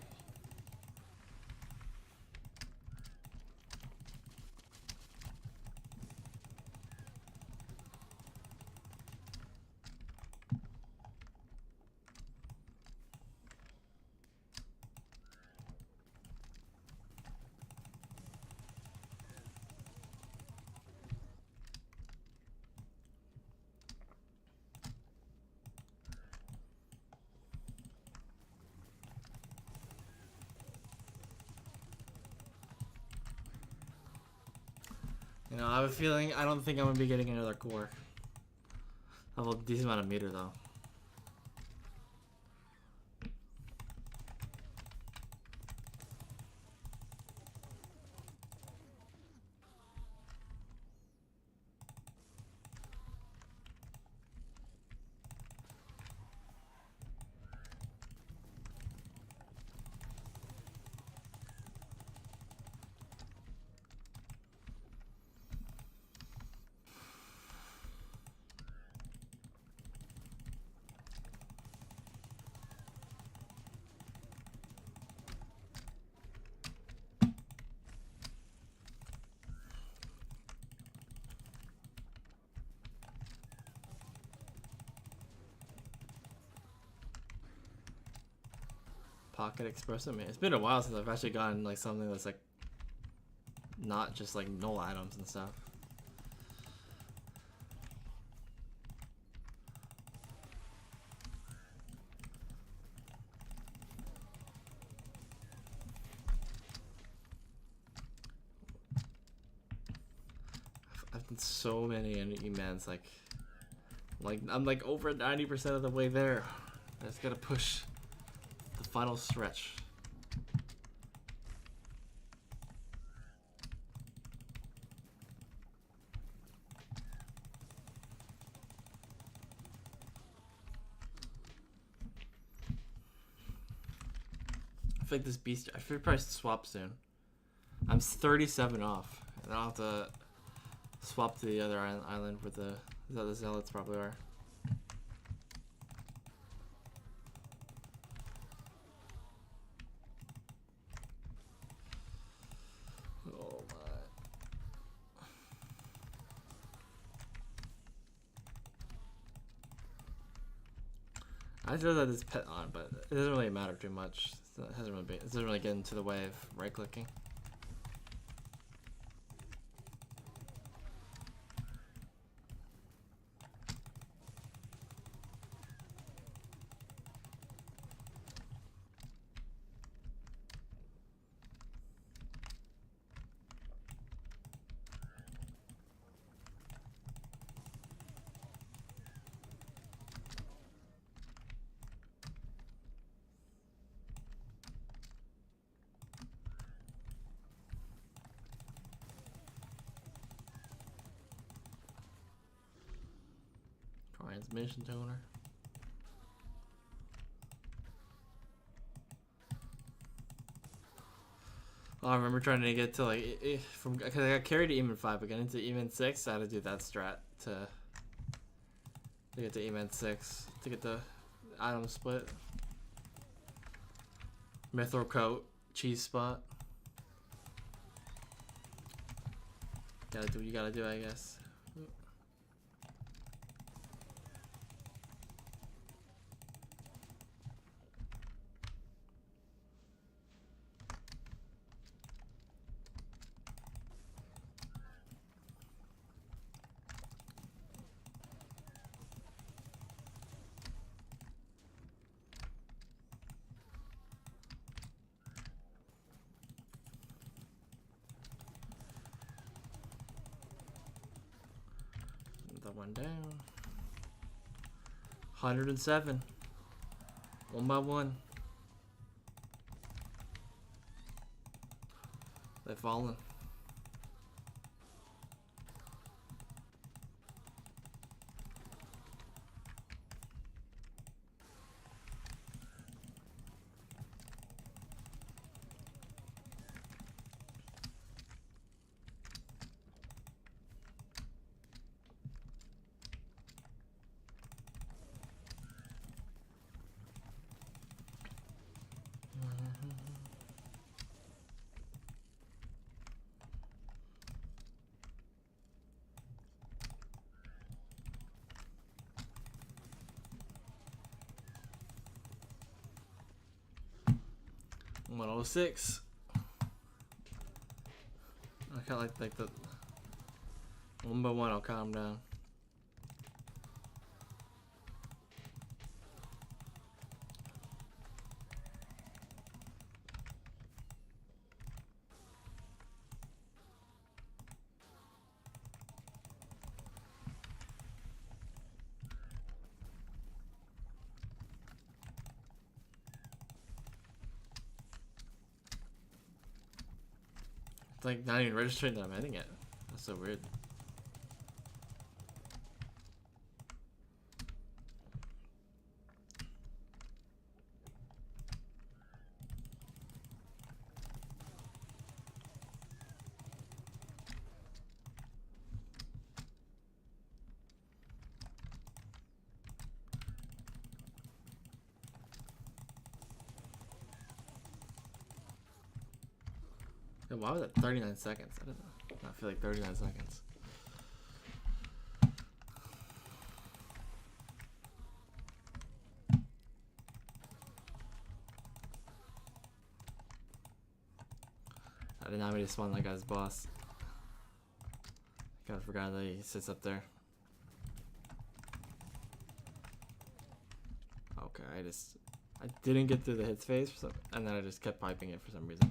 You know, I have a feeling I don't think I'm gonna be getting another core. I have a decent amount of meter though. Pocket Espresso, man. It's been a while since I've actually gotten like something that's like not just like null items and stuff. I've done so many Emans, like I'm like over 90% of the way there. I just gotta push the final stretch. I feel like this beast, I should probably swap soon. I'm 37 off, and I'll have to swap to the other island where the zealots probably are. Oh my. I just had this pet on, but it doesn't really matter too much. It doesn't really get into the way of right clicking. Transmission toner. Oh, I remember trying to get to like because I got carried to Eman 5, but getting to Eman 6, I had to do that strat to get to Eman 6 to get the item split. Mithril coat, cheese spot. Gotta do what you gotta do, I guess. that one down. 107. One by one. They're falling. One oh six. I kind of like the one by one. I'll calm down. It's like not even registering that I'm hitting it. That's so weird. Why was it 39 seconds? I don't know. I feel like 39 seconds. I did not mean to spawn that guy's boss. I kind of forgot that he sits up there. Okay, I didn't get through the hits phase, and then I just kept piping it for some reason.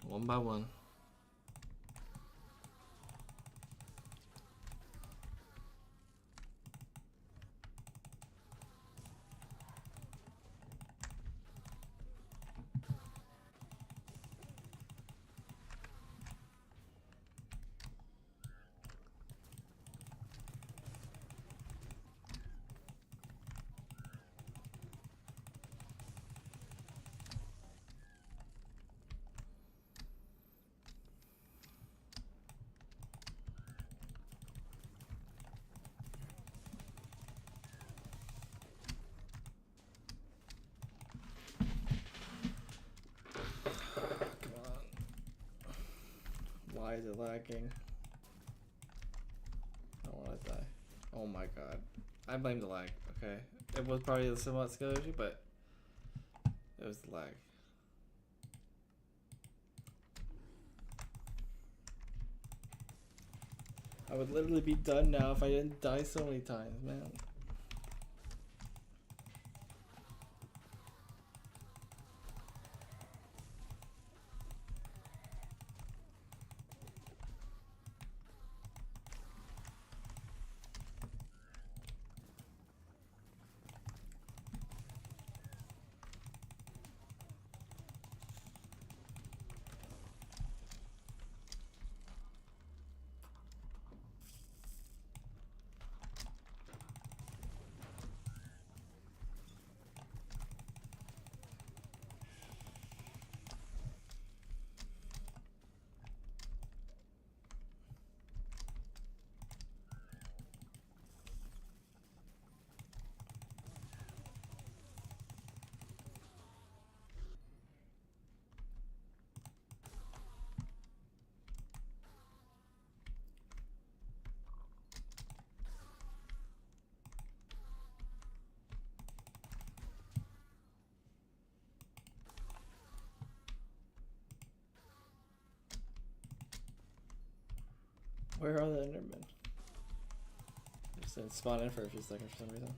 One by one. Why is it lagging? I don't want to die. Oh my god. I blame the lag, okay? It was probably the somewhat skill issue, but it was the lag. I would literally be done now if I didn't die so many times, man. Where are the Endermen? Just didn't spawn in for a few seconds for some reason.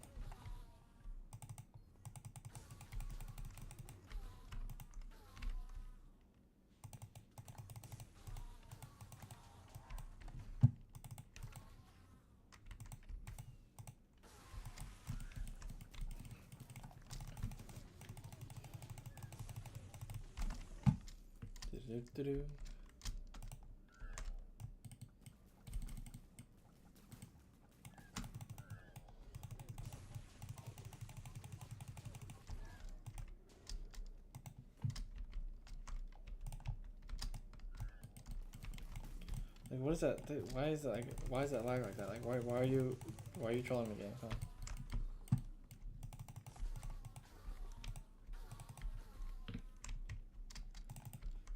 Do-do-do-do. Like, what is that? Why is that like? Why is that lag like that? Like, why are you trolling me again? Huh?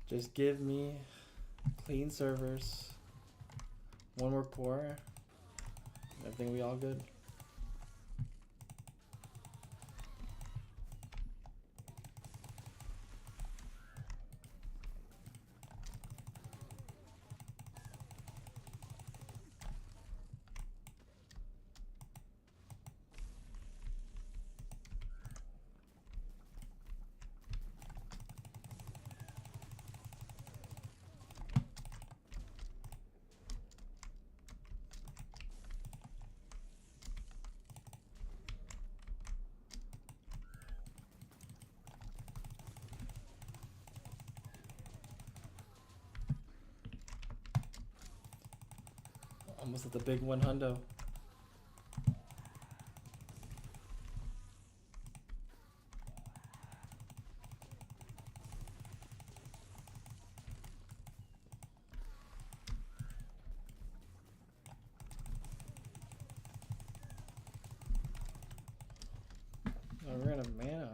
Just give me clean servers, one more core, everything will be all good. Almost at the big 100. Oh, we're out of mana.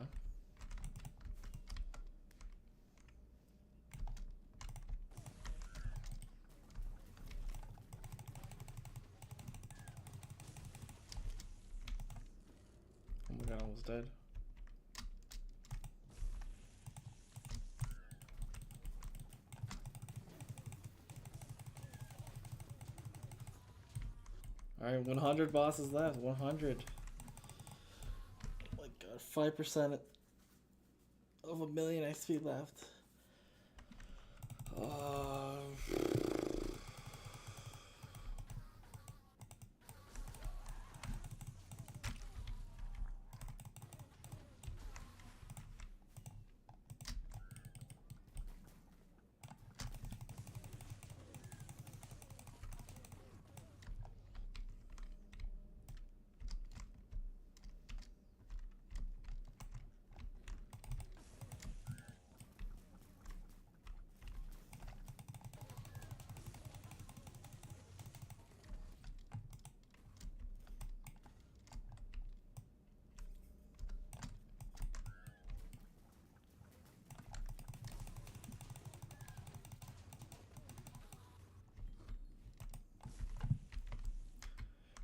Oh my god, almost dead. Alright, 100 bosses left. 100. Oh my god, 5% of a million XP left. Uh,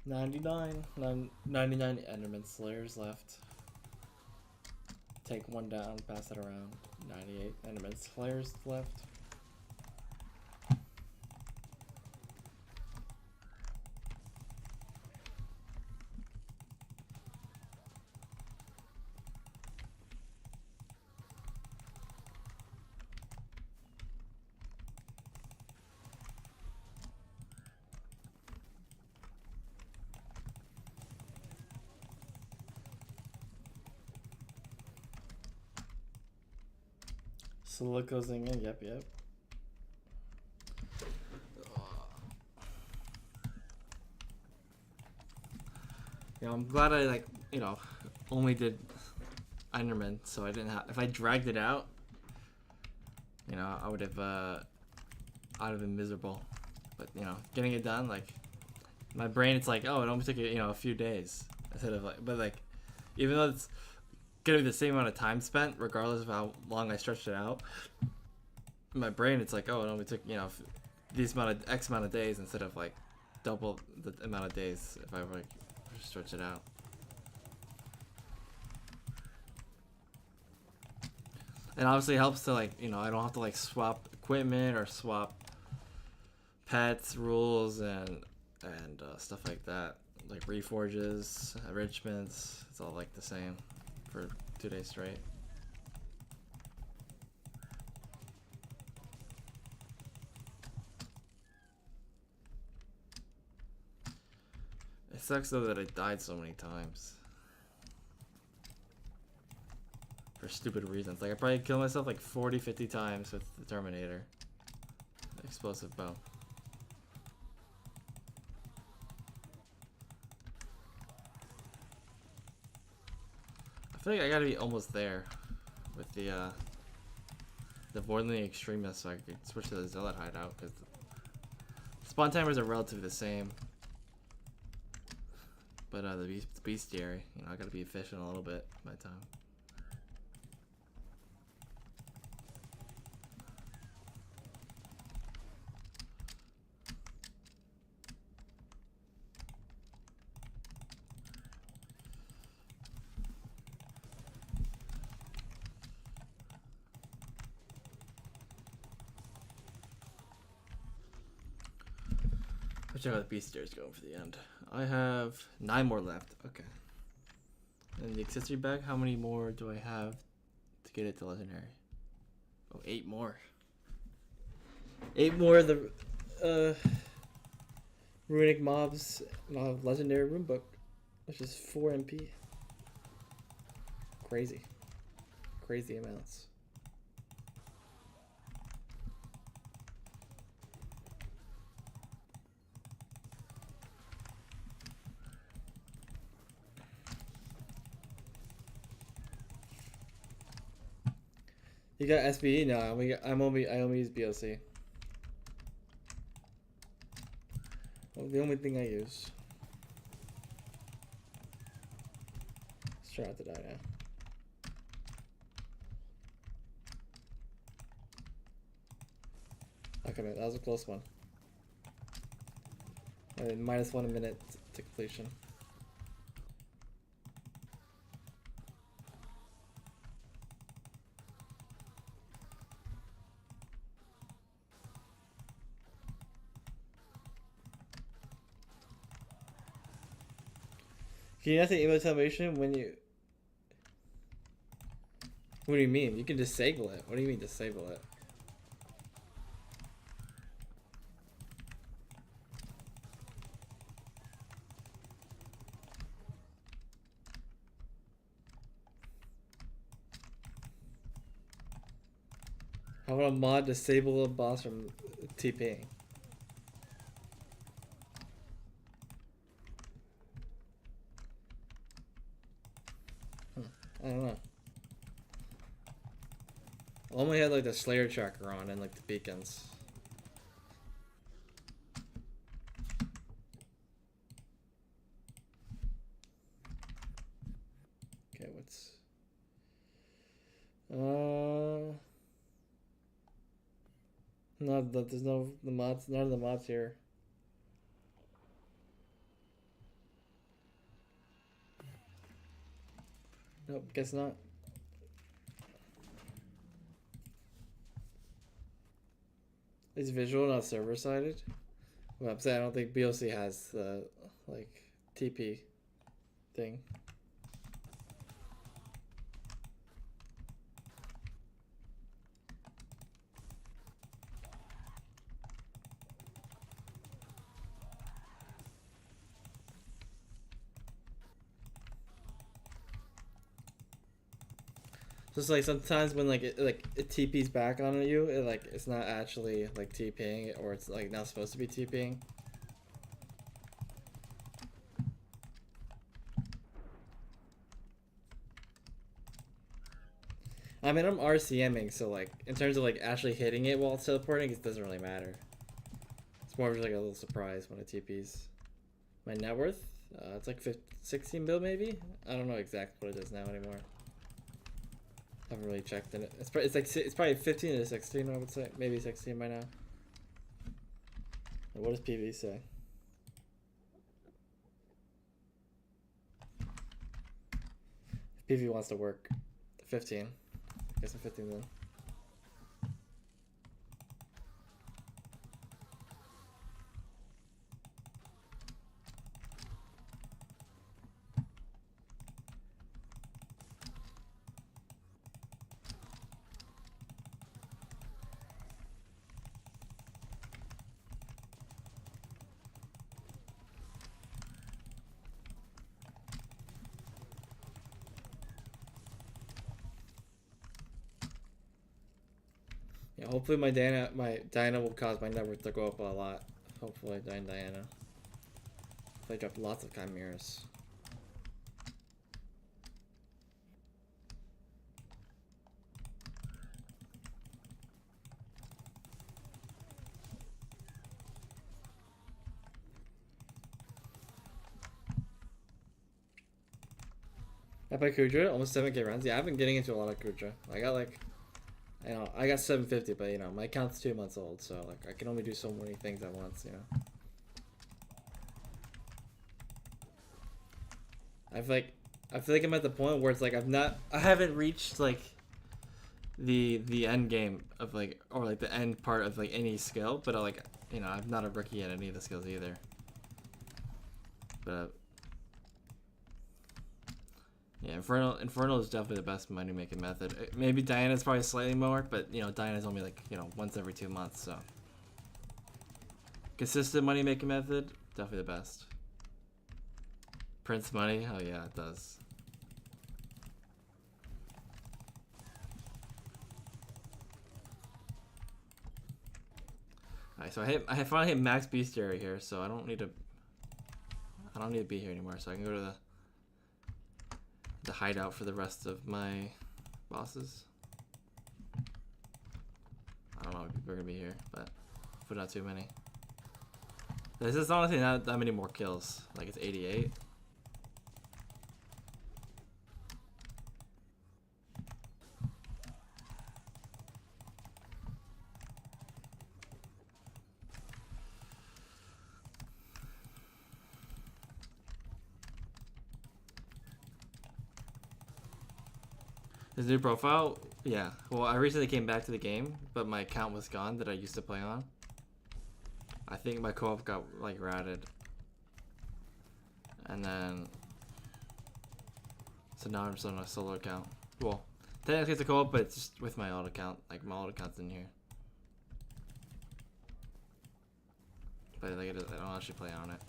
99 Enderman Slayers left. Take one down, pass it around. 98 Enderman Slayers left. Silicosing in, yep. Yeah, I'm glad I only did Enderman, so I didn't have. If I dragged it out, I would have. I'd have been miserable. But getting it done, my brain, it's like, oh, it only took a few days instead of even though it's gonna be the same amount of time spent, regardless of how long I stretched it out. In my brain, it's like, oh, it only took these X amount of days instead of double the amount of days if I stretch it out. And obviously it helps to I don't have to swap equipment or swap pets, rules, and stuff like that. Like reforges, enrichments. It's all like the same for 2 days straight. It sucks though that I died so many times. For stupid reasons. Like I probably killed myself like 40-50 times with the Terminator. Explosive bow. I feel like I gotta be almost there with the Voidling Extremist so I could switch to the Zealot hideout because the spawn timers are relatively the same. But the bestiary, you know, I gotta be efficient a little bit by the time. Check out the bestiary's going for the end. I have 9 more left. Okay. And the accessory bag, how many more do I have to get it to legendary? Oh, 8 more. 8 more of the runic mobs legendary rune book, which is 4 MP. Crazy. Crazy amounts. You got SBE? No, I only use BLC. Well, the only thing I use. Let's try not to die now. Okay, man, that was a close one. I mean, -1 minute to completion. Can you not say emote animation when you... What do you mean? You can disable it. What do you mean disable it? How about a mod disable a boss from TPing? I don't know. I only had like the Slayer tracker on and like the beacons. Okay, what's no, there's no the mods, none of the mods here. Nope, guess not. It's visual, not server sided. Well, I'm saying I don't think BLC has the like TP thing. Just like sometimes when like it TP's back on you, it's not actually like TPing, or it's like not supposed to be TPing. I mean, I'm RCMing, so like in terms of like actually hitting it while it's teleporting, it doesn't really matter. It's more of just like a little surprise when it TPs. My net worth, it's like 16 bill maybe. I don't know exactly what it is now anymore. Haven't really checked in it. It's probably 15 to 16, I would say. Maybe 16 by now. What does PV say? If PV wants to work. 15. I guess I'm 15 then. Yeah, hopefully my Diana will cause my net worth to go up a lot. Hopefully, Diana. If I drop lots of chimeras. I play Kudra, almost 7k runs. Yeah, I've been getting into a lot of Kudra. I got like, I got 750, but my account's 2 months old, so like I can only do so many things at once, I feel like I'm at the point where it's like I haven't reached like the end game of like, or like the end part of like any skill, but like, I'm not a rookie at any of the skills either. But yeah, Infernal is definitely the best money making method. Maybe Diana's probably slightly more, but Diana's only like once every 2 months, so consistent money making method, definitely the best. Prince money, oh yeah, it does. Alright, so I finally hit max bestiary here, so I don't need to be here anymore, so I can go to the hideout for the rest of my bosses. I don't know if people are gonna be here, but hopefully not too many. This is honestly not that many more kills. Like it's 88. His new profile? Yeah. Well, I recently came back to the game, but my account was gone that I used to play on. I think my co-op got like ratted. And then so now I'm just on a solo account. Well, technically it's a co-op, but it's just with my alt account. Like my alt account's in here. But like I don't actually play on it.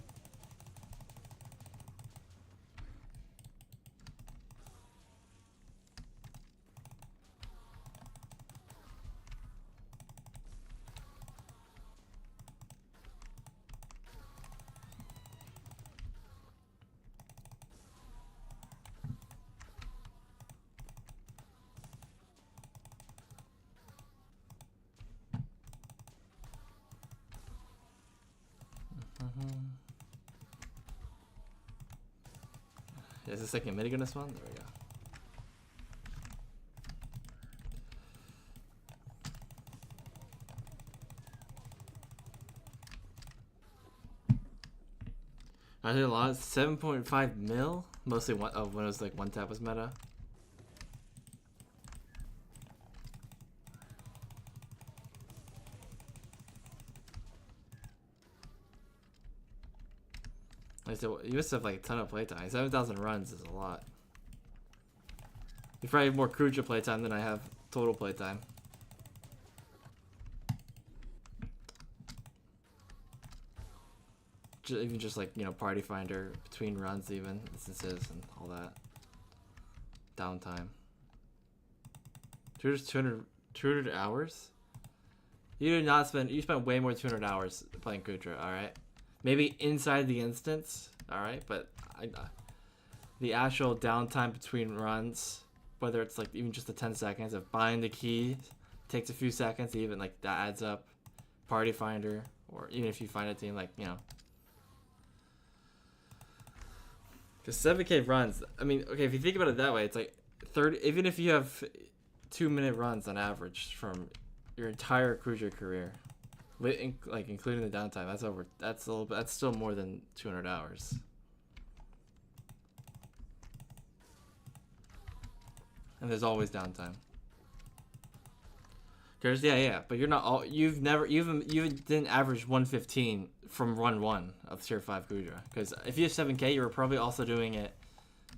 Is the second minigun this one? There we go. I did a lot. 7.5 mil, mostly when it was like one tap was meta. I said, you must have like a ton of playtime. 7,000 runs is a lot. You probably have more Kruja playtime than I have total playtime. Even just like, party finder between runs, even instances and all that. Downtime. 200 hours? You spent way more than 200 hours playing Kudra, alright? Maybe inside the instance, alright? But the actual downtime between runs, whether it's like even just the 10 seconds of buying the key, takes a few seconds, even like that adds up. Party finder, or even if you find a team, like, Because 7k runs, I mean, okay, if you think about it that way, it's like 30, even if you have 2-minute runs on average from your entire cruiser career, like including the downtime, that's still more than 200 hours. And there's always downtime. Yeah, but you're not you didn't average 115 from run 1 of tier 5 Kudra. Because if you have 7k, you were probably also doing it.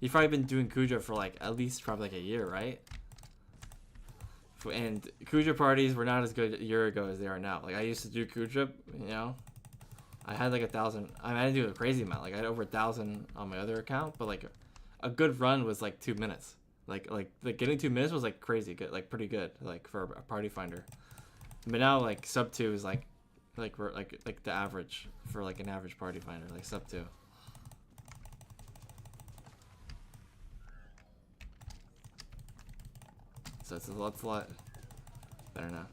You've probably been doing Kudra for like at least probably like a year, right? And Kudra parties were not as good a year ago as they are now. Like I used to do Kudra, I had like 1,000. I mean, I didn't do a crazy amount. Like I had over 1,000 on my other account, but like a good run was like 2 minutes. Like getting 2 minutes was like crazy good, like pretty good, like for a party finder. But now like sub 2 is like the average for like an average party finder, like sub 2. So it's a lot better now.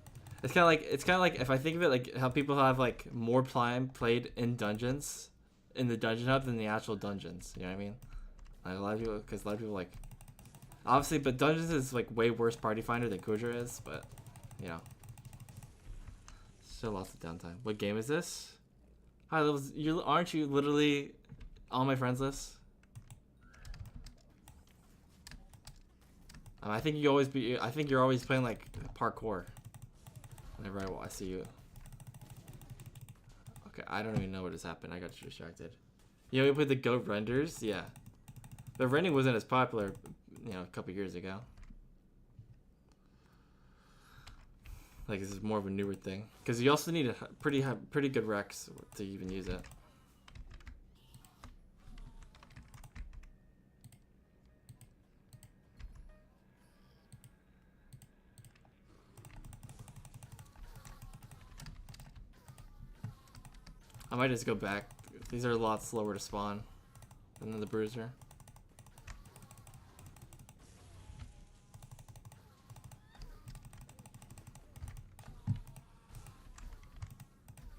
It's kind of like if I think of it like how people have like more time played in dungeons, in the dungeon hub than the actual dungeons. You know what I mean? Like a lot of people, because a lot of people like, obviously, but dungeons is like way worse party finder than Kudra is. But you know, still lots of downtime. What game is this? Hi, levels. Aren't you literally on my friends list? I think you always be. I think you're always playing like parkour. Whenever I see you. Okay, I don't even know what has happened. I got distracted. You know, we played the goat renders. Yeah, the rendering wasn't as popular, you know, a couple years ago. Like this is more of a newer thing because you also need a pretty good Rex to even use it. I might just go back. These are a lot slower to spawn than the bruiser.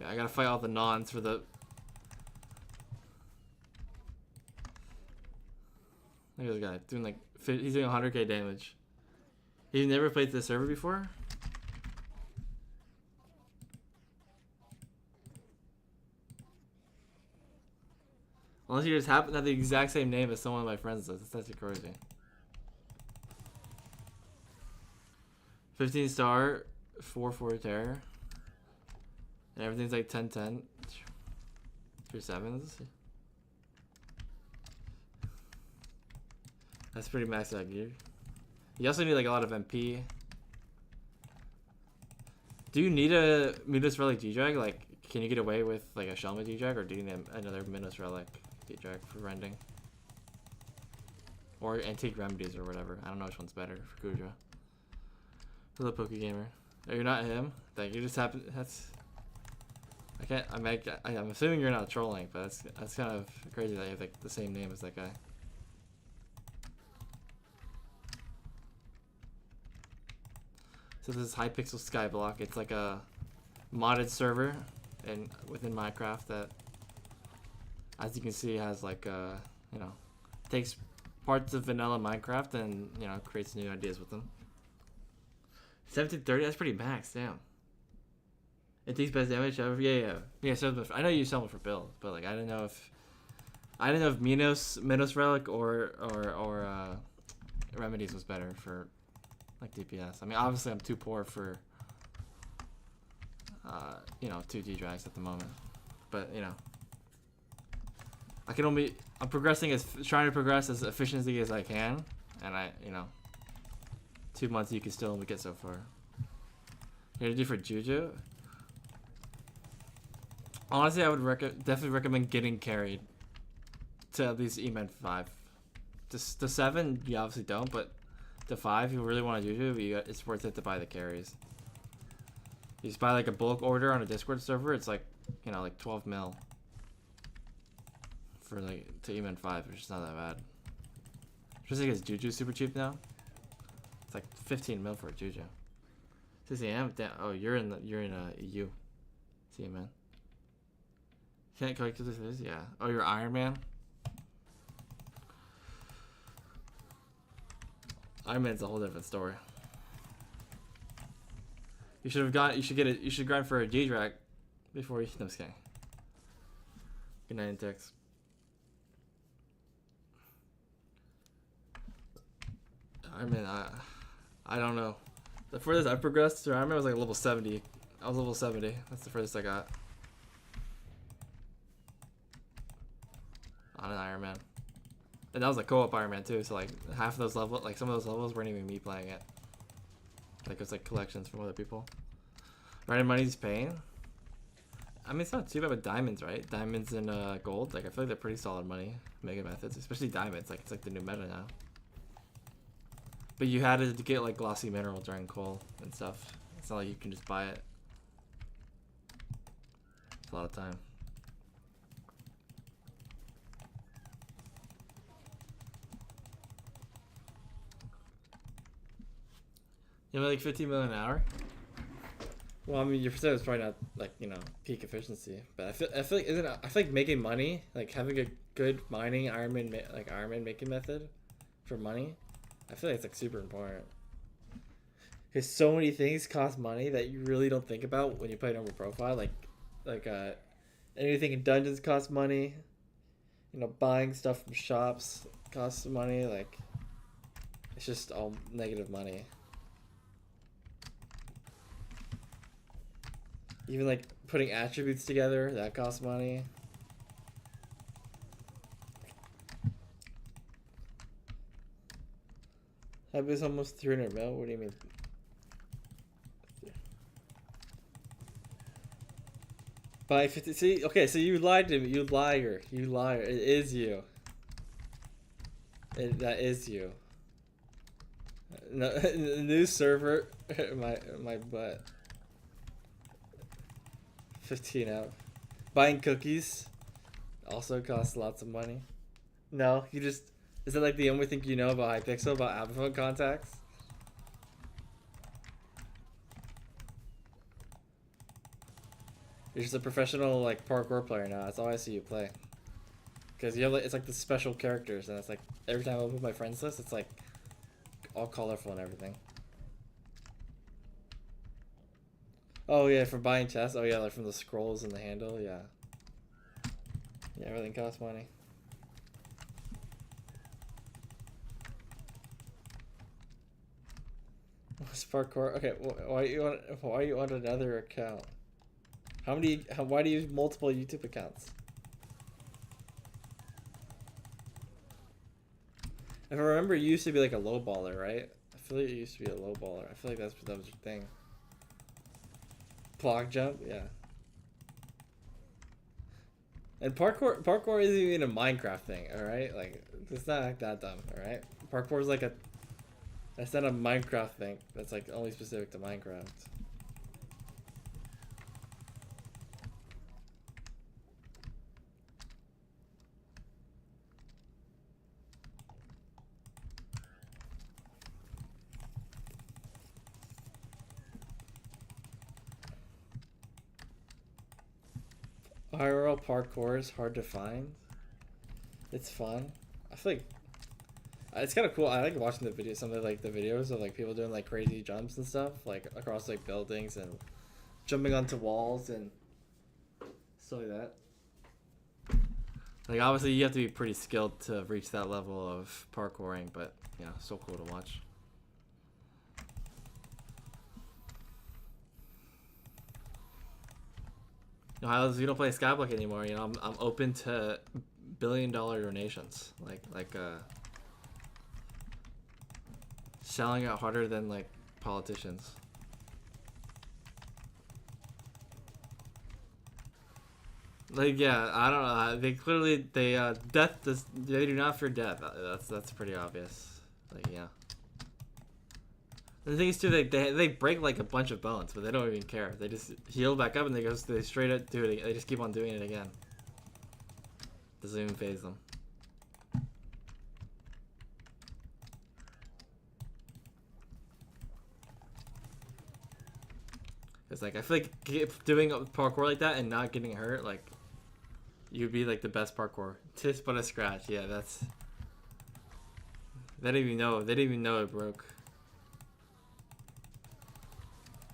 Yeah, I gotta fight all the nons for the... Look at this guy doing like... He's doing 100k damage. He's never played this server before? Unless you just happen to have the exact same name as someone of my friends does. That's actually crazy. 15 star, 4 terror. And everything's like 10-10. 3 sevens. That's pretty maxed out gear. You also need like a lot of MP. Do you need a Minos Relic D-Drag? Like, can you get away with like a Shelma D-Drag, or do you need another Minos Relic D-Drag for rending? Or Antique Remedies or whatever. I don't know which one's better for Kudra. Hello, Pokegamer. Oh, you're not him? That you just happen. That's. I can't. I'm assuming you're not trolling, but that's kind of crazy that you have like the same name as that guy. So this is Hypixel Skyblock. It's like a modded server and within Minecraft that, as you can see, has like you know, takes parts of vanilla Minecraft and, you know, creates new ideas with them. 1730, that's pretty max, damn. It takes best damage. Yeah. So I know you sell it for build, but like I didn't know if Minos Relic or Remedies was better for like DPS. I mean, obviously I'm too poor for you know, 2 D-Drags at the moment, but you know, I'm trying to progress as efficiently as I can, and I, you know, 2 months you can still only get so far. You're gonna do for Juju? Honestly, I would definitely recommend getting carried to at least Eman 5. To 7, you obviously don't, but to 5, if you really want to Juju, it's worth it to buy the carries. You just buy like a bulk order on a Discord server, it's like, you know, like 12 mil for like to Eman 5, which is not that bad. Especially because Juju's super cheap now. It's like 15 mil for a Juju. 6 AM? Oh, you're in EU. See you, man. Can't collect this? Yeah. Oh, you're Iron Man? Iron Man's a whole different story. You should grind for a G-Drag before you... No, I'm just kidding. Good night, Intex. Iron Man, I don't know. The furthest I've progressed through Iron Man was like level 70. I was level 70. That's the furthest I got. On an Iron Man. And that was a co-op Iron Man too, so like half of those levels, like some of those levels weren't even me playing it. Like it was like collections from other people. Right, money's paying. I mean, it's not too bad with diamonds, right? Diamonds and gold. Like I feel like they're pretty solid money mega methods, especially diamonds. Like it's like the new meta now. But you had to get like glossy mineral during coal and stuff. It's not like you can just buy it a lot of time. You know, like 15 million an hour. Well, I mean, your percent is probably not like, you know, peak efficiency, but I feel like I feel like making money, like having a good mining Iron Man making method for money, I feel like it's like super important. Because so many things cost money that you really don't think about when you play normal profile. Like anything in dungeons costs money. You know, buying stuff from shops costs money. Like, it's just all negative money. Even like putting attributes together, that costs money. Hype is almost 300 mil. What do you mean? Buy 50. See, okay, so you lied to me. You liar. You liar. It is you. That is you. No, new server. my butt. 15 out. Buying cookies also costs lots of money. No, you just... Is that like the only thing you know about Hypixel, about Apple phone contacts? You're just a professional like parkour player now. That's all I see you play. Because you have like, it's like the special characters, and it's like every time I open my friends list, it's like all colorful and everything. Oh yeah, for buying chests. Oh yeah, like from the scrolls and the handle. Yeah. Yeah, everything costs money. What's parkour? Okay, why are you on another account? Why do you use multiple YouTube accounts? If I remember, you used to be like a low baller, right? I feel like you used to be a low baller. I feel like that was your thing. Clock jump, yeah. And parkour isn't even a Minecraft thing, alright? Like, it's not like that dumb, alright? Parkour is like that's not a Minecraft thing. That's like only specific to Minecraft. IRL parkour is hard to find. It's fun. I feel like it's kind of cool. I like watching the videos, some of like the videos of like people doing like crazy jumps and stuff, like across like buildings and jumping onto walls and stuff like that. Like obviously you have to be pretty skilled to reach that level of parkouring, but yeah, so cool to watch. You know, you don't play Skyblock anymore. You know, I'm open to billion-dollar donations. Like selling out harder than like politicians. Like yeah, I don't know. They clearly death does they do not fear death. That's pretty obvious. Like yeah. The thing is too, they break like a bunch of bones, but they don't even care. They just heal back up and they straight up do it. They just keep on doing it again. Doesn't even faze them. It's like I feel like doing parkour like that and not getting hurt, like you'd be like the best parkour. Tis but a scratch. Yeah, that's. They didn't even know. They didn't even know it broke.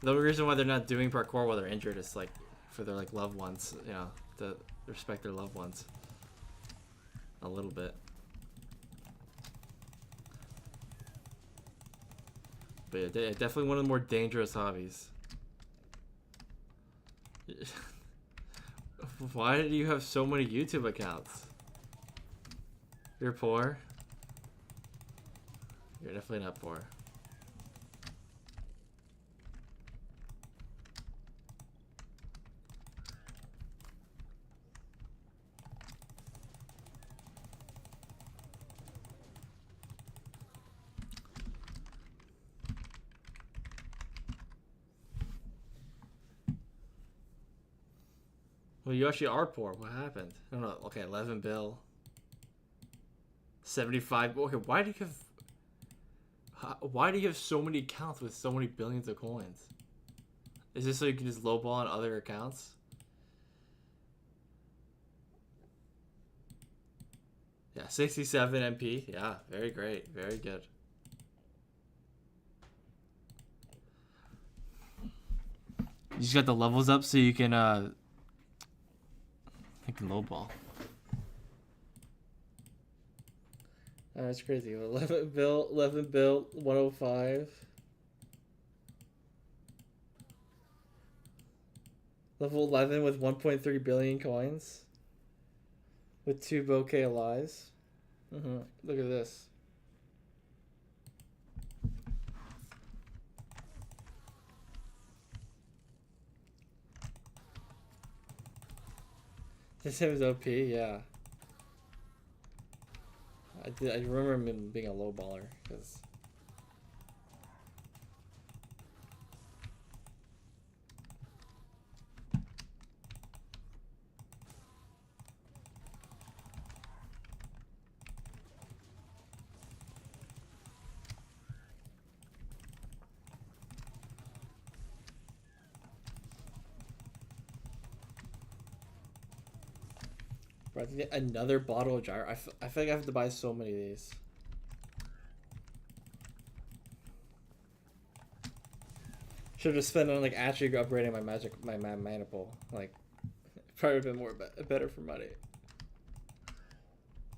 The only reason why they're not doing parkour while they're injured is like for their like loved ones, you know, to respect their loved ones. A little bit. But yeah, definitely one of the more dangerous hobbies. Why did you have so many YouTube accounts? You're poor? You're definitely not poor. Well, you actually are poor. What happened? I don't know. Okay, 11 bill. 75. Okay, why do you have so many accounts with so many billions of coins? Is this so you can just lowball on other accounts? Yeah, 67 MP. Yeah, very great. Very good. You just got the levels up so you can lowball. That's crazy. 11 bill, 105. Level 11 with 1.3 billion coins. With 2 bouquet lies. Look at this. This him is OP, yeah. I remember him being a low baller because. Bro, I have to get another bottle of gyro. I feel like I have to buy so many of these. Should have spent on like actually upgrading my mana pool. Like, probably been better for money.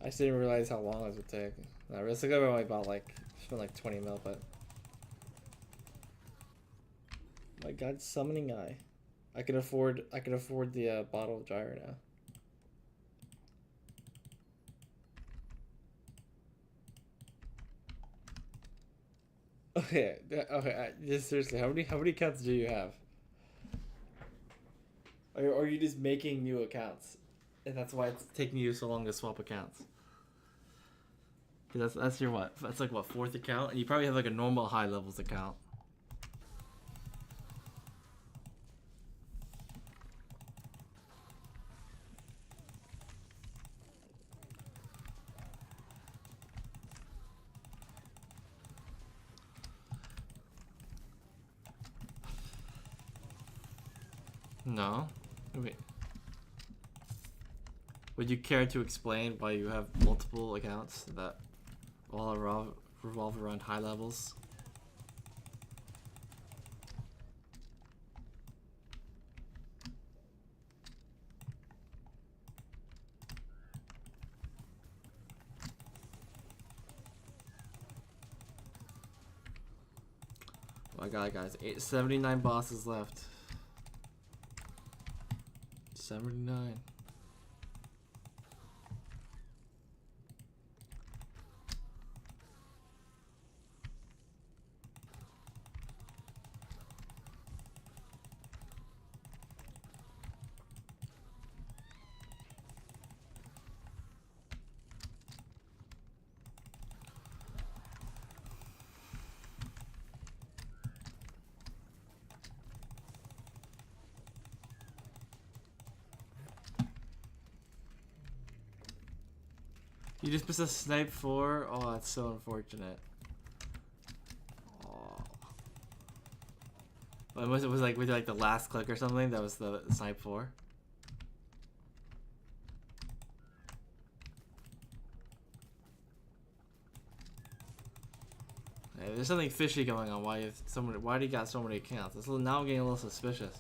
I just didn't realize how long this would take. I realistically I only bought like spent like 20 mil, but my God, summoning eye. I can afford the bottle of gyro now. Okay, just seriously, how many accounts do you have? Or are you just making new accounts, and that's why it's taking you so long to swap accounts? That's your what? That's like what, 4th account, and you probably have like a normal high levels account. No. Wait. Would you care to explain why you have multiple accounts that all revolve around high levels? Oh my God, guys, 79 bosses left. 79. You just missed a snipe 4? Oh, that's so unfortunate. Oh. It was like with like the last click or something. That was the snipe 4. Hey, there's something fishy going on. Why do you got so many accounts? Now I'm getting a little suspicious.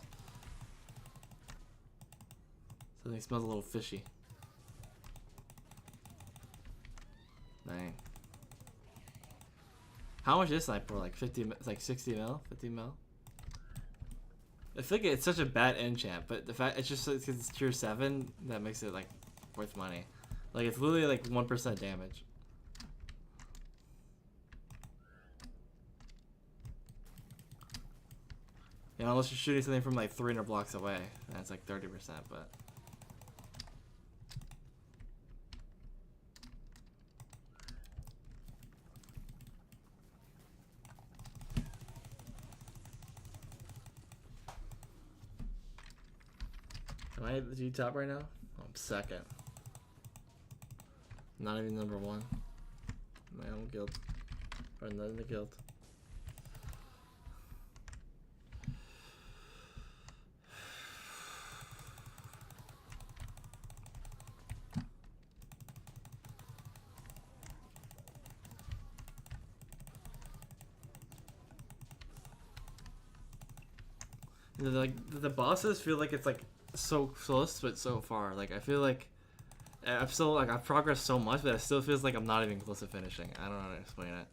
Something smells a little fishy. Dang. How much is sniper? Like 50? It's like 60 mil, 50 mil. I feel like it's such a bad enchant, but the fact it's just because it's tier 7 that makes it like worth money. Like it's literally like 1% damage. You know, unless you're shooting something from like 300 blocks away, and it's like 30%, but. Am I at the top right now? I'm second. Not even number one. My own guild. Or not in the guild. Like the bosses feel like it's like so close but so far. Like I feel like I've still like I've progressed so much, but it still feels like I'm not even close to finishing. I don't know how to explain it.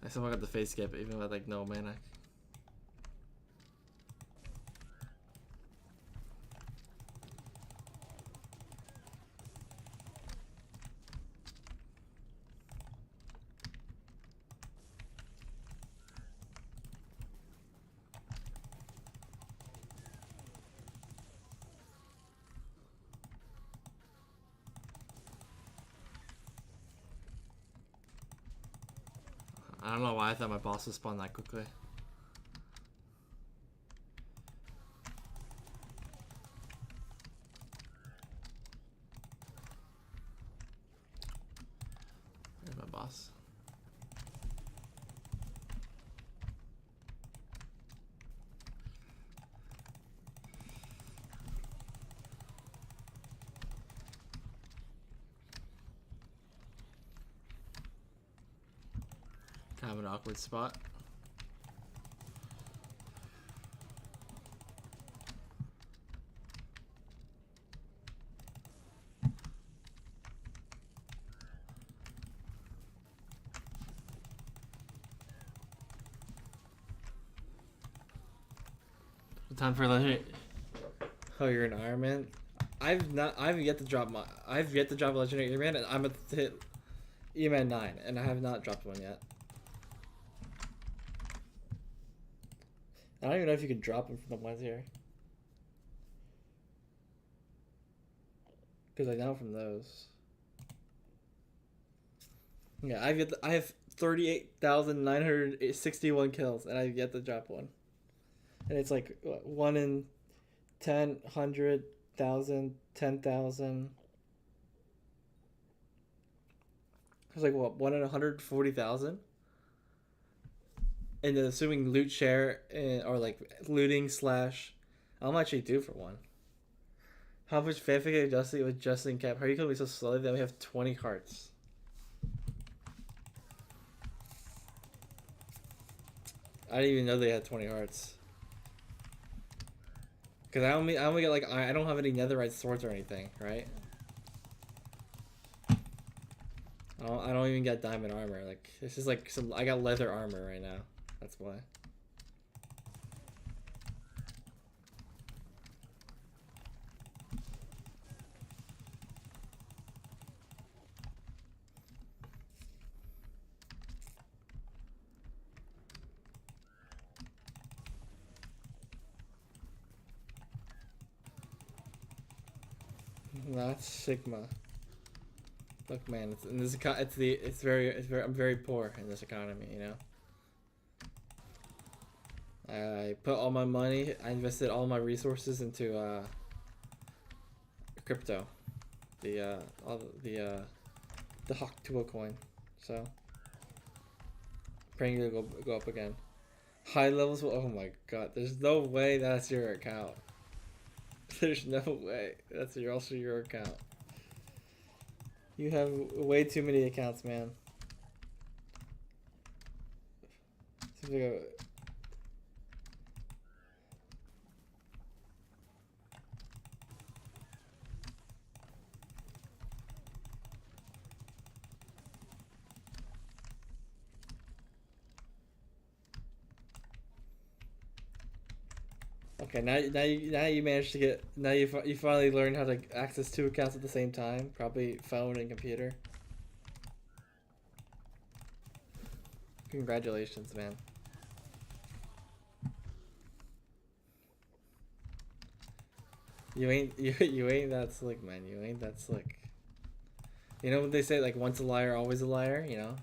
I somehow got the face skip even with like no mana. I don't know why I thought my boss would spawn that quickly. There's my boss. Kind of an awkward spot. Time for legendary. Oh, you're an Iron Man. I've yet to drop a legendary Iron Man, and I'm at to hit Eman 9, and I have not dropped one yet. I don't even know if you can drop them from the ones here. Because I know from those. Yeah, I have 38,961 kills, and I've yet to drop one. And it's like what, 1 in 10, 100,000, 10,000. It's like what, 1 in 140,000? And then assuming loot share or like looting slash, how much you do for one? How much fanfic adjusting with Justin Cap? How are you gonna be so slowly that we have 20 hearts? I didn't even know they had 20 hearts. Cause I only get like I don't have any netherite swords or anything, right? I don't even get diamond armor. Like this is like I got leather armor right now. That's why. That's Sigma. Look, man, it's in this I'm very poor in this economy, you know. I put all my money, I invested all my resources into crypto, the Hawk Tuo coin. So praying to go up again. High levels. Oh my god, there's no way that's your account. There's no way that's also your account. You have way too many accounts, man. Okay, now you managed to get you finally learned how to access 2 accounts at the same time, probably phone and computer. Congratulations, man. You ain't that slick, man. You ain't that slick. You know what they say, like once a liar, always a liar. You know.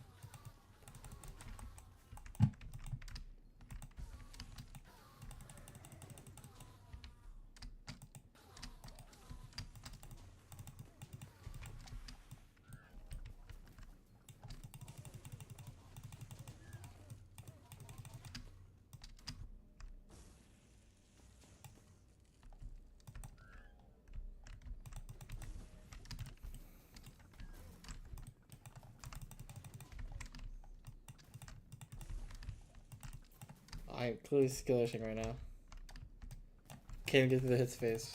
I'm clearly skillishing right now. Can't get to the hits phase.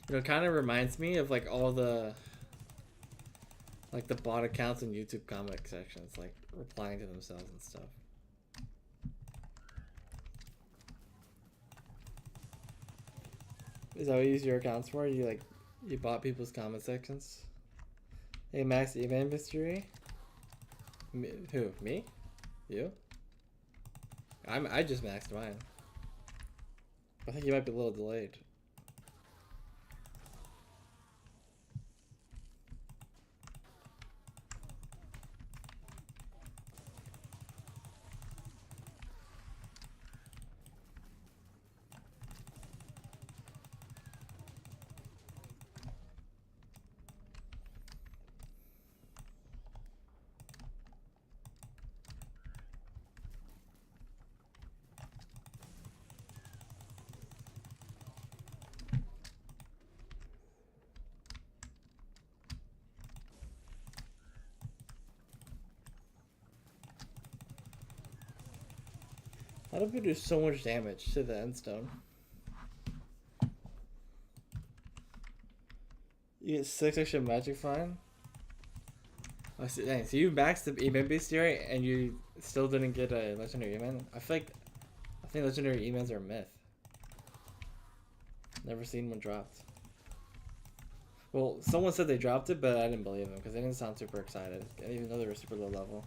You know, it kind of reminds me of like all the like the bot accounts in YouTube comic sections, like replying to themselves and stuff. Is that what you use your accounts for? You bought people's comment sections? Hey Max, Eman mystery? Who? Me? You? I just maxed mine. I think you might be a little delayed. How do we do so much damage to the end stone? You get 6 extra magic fine? I see. Dang, so you maxed the Eman bestiary and you still didn't get a legendary Eman? I think legendary Emans are a myth. Never seen one dropped. Well, someone said they dropped it, but I didn't believe them because they didn't sound super excited, even though they were super low level.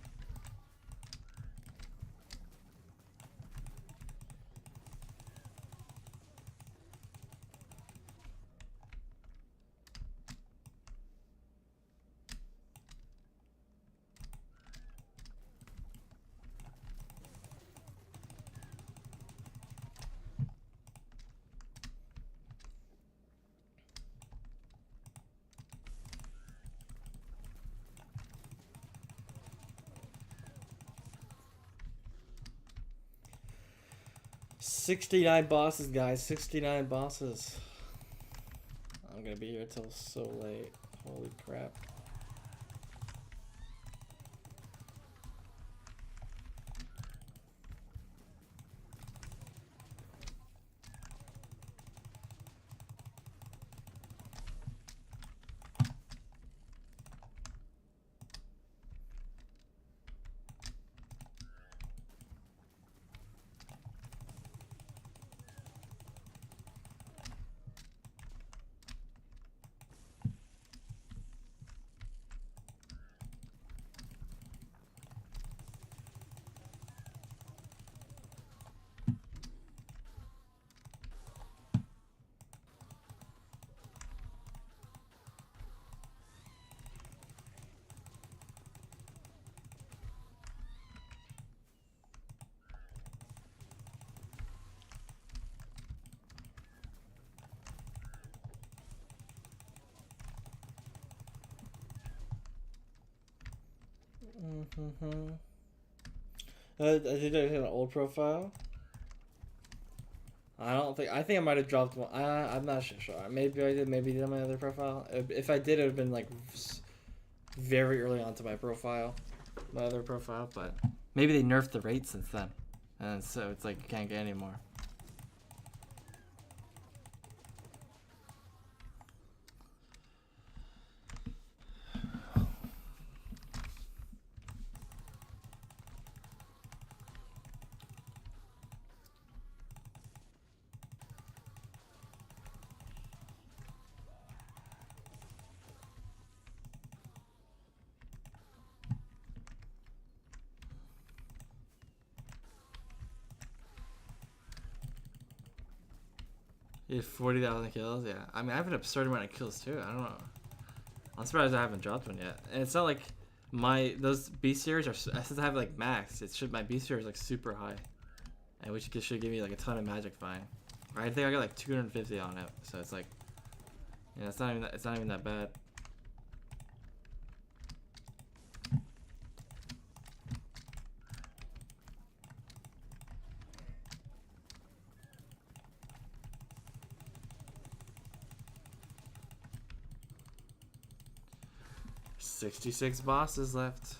$69 bosses, guys. 69 bosses. I'm gonna be here till so late. Holy crap. I think I had an old profile. I don't think. I think I might have dropped one. I'm not sure. Maybe I did. Maybe did on my other profile. If I did, it would have been like very early onto my profile, my other profile. But maybe they nerfed the rate since then, and so it's like you can't get any more. You have 40,000 kills? Yeah. I mean, I have an absurd amount of kills too. I don't know. I'm surprised I haven't dropped one yet. And it's not like those B series are, since I have like max, my B series is like super high. And which should give me like a ton of magic fine. I think I got like 250 on it. So it's like, yeah, it's not even that bad. $66 bosses left.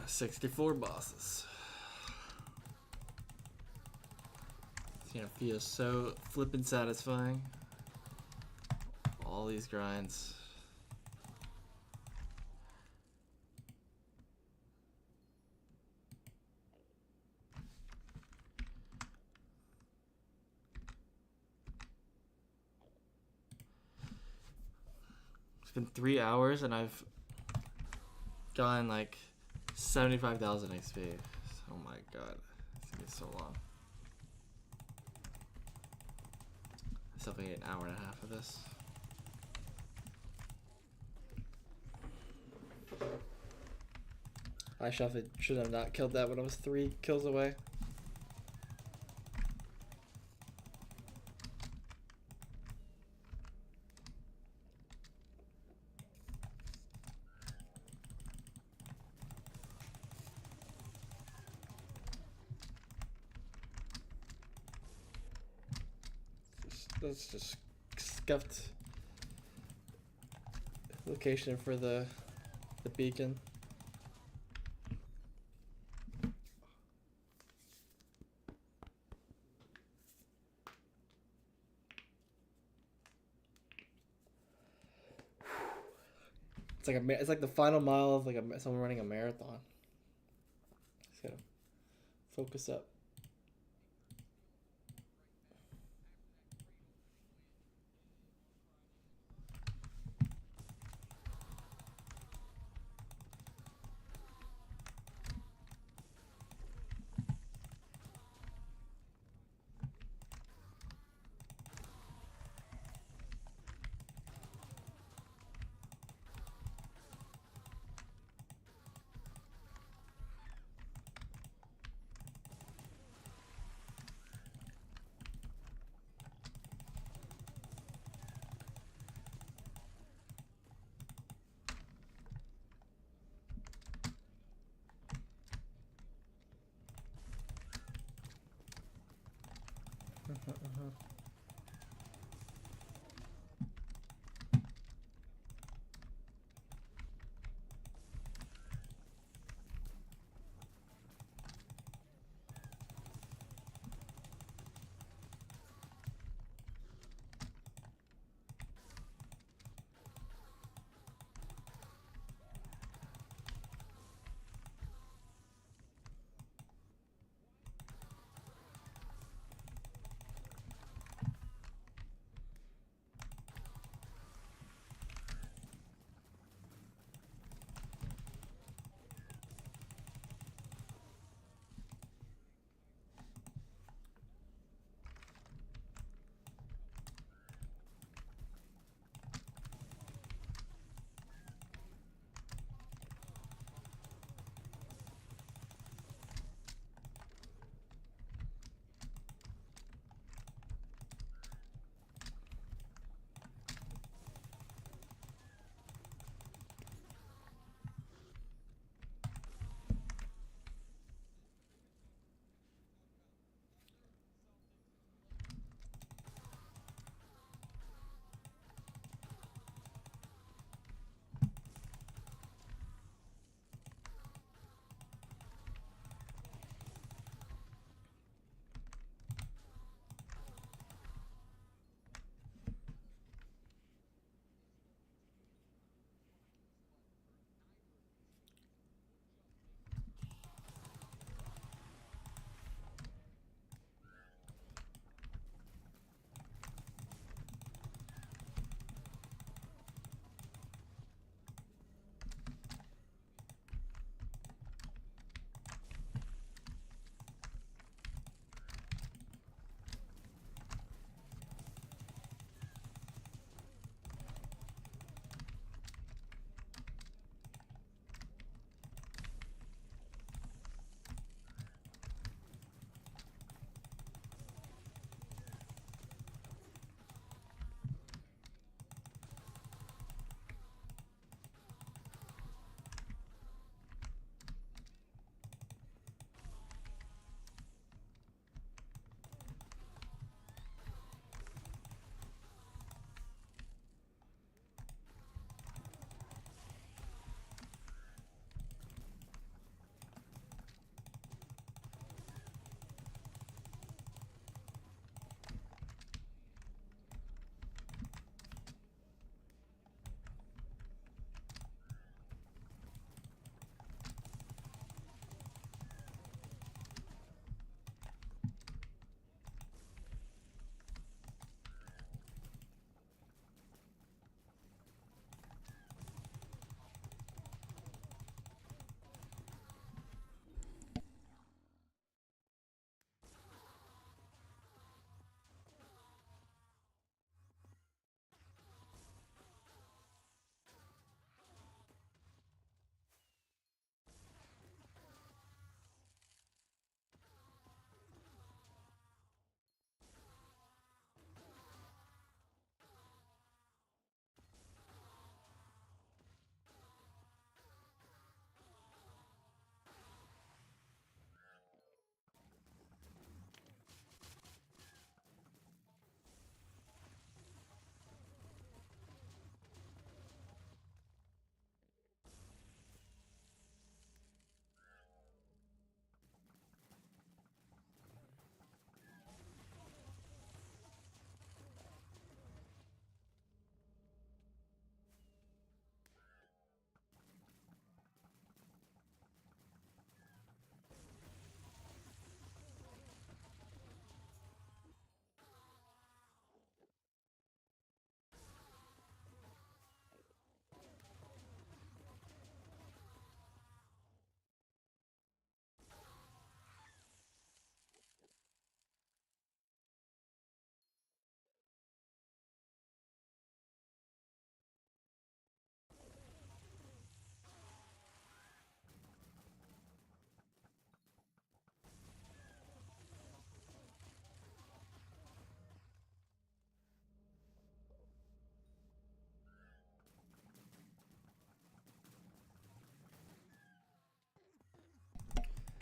$64 bosses. It's gonna feel so flippin' satisfying. All these grinds. It's been 3 hours and I've gotten like 75,000 XP. Oh my god. It's gonna be so long. I still have an hour and a half of this. I should have not killed that when I was 3 kills away. That's just scuffed location for the beacon. It's like the final mile of like someone running a marathon. Just gotta focus up.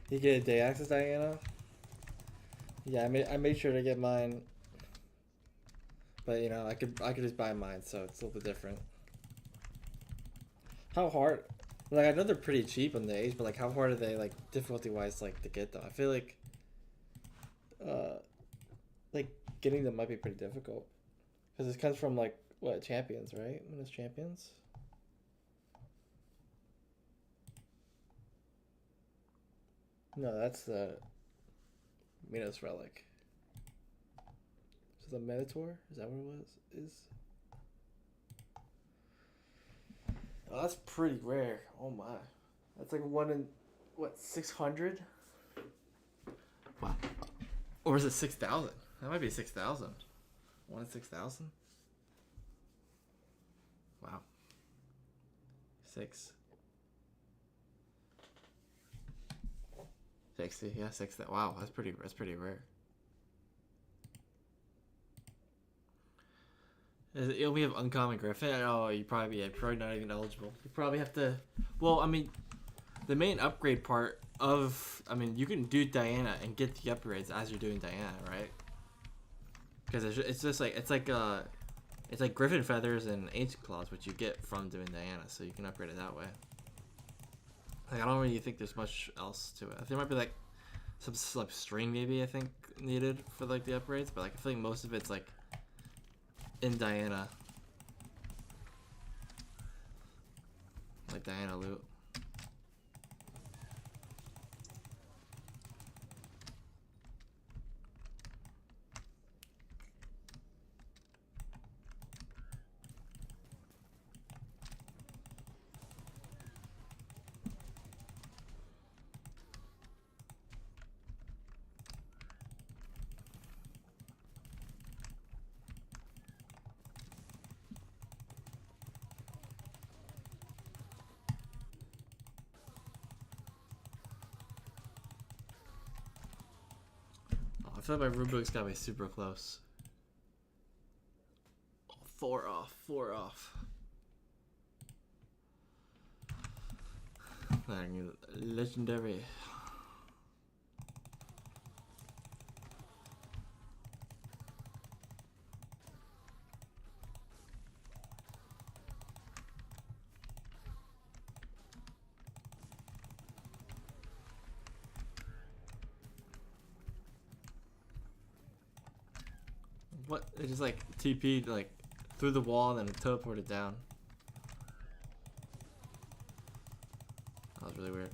You get a day access, Diana? Yeah, I made sure to get mine But you know, I could just buy mine, so it's a little bit different. How hard? Like I know they're pretty cheap on the age, but like how hard are they like difficulty wise like to get though? I feel uh like getting them might be pretty difficult because this comes from like what champions, right? When it's champions. No, that's the Minos relic. Is it the Minotaur? Is that what it was? Is oh, that's pretty rare. Oh my, that's like one in what 600? Wow. Or is it 6,000? That might be 6,000. 1 in 6,000. Wow. 6. 60. Yeah, 6. Wow, that's pretty rare. We have uncommon griffin. Oh, you're probably not even eligible. You probably have to. Well, I mean, the main upgrade part of you can do Diana and get the upgrades as you're doing Diana, right? Because it's just like it's like griffin feathers and ancient claws, which you get from doing Diana, so you can upgrade it that way. Like I don't really think there's much else to it. There might be like some like string maybe I think needed for like the upgrades, but like I feel like most of it's like in Diana, like Diana loot. I feel like my Rubik's got me super close. 4 off, 4 off. Legendary. What? It just like TP'd like through the wall and then it teleported down. That was really weird.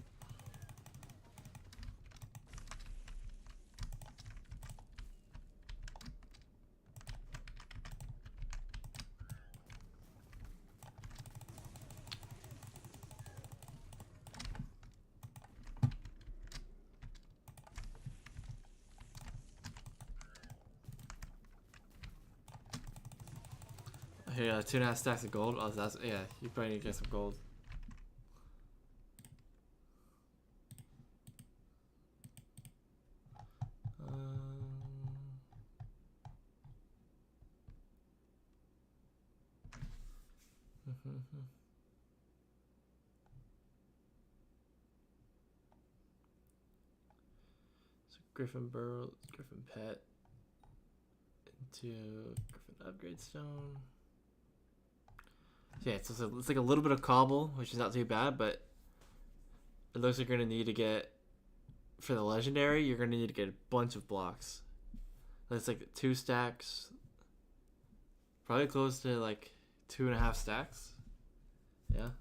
Here, 2.5 stacks of gold. Oh, that's yeah. You probably need to get some gold. So Griffin Burrow, Griffin Pet, into Griffin Upgrade Stone. So yeah, it's like a little bit of cobble, which is not too bad, but it looks like you're gonna need to get for the legendary. You're gonna need to get a bunch of blocks. It's like 2 stacks, probably close to like 2.5 stacks. Yeah.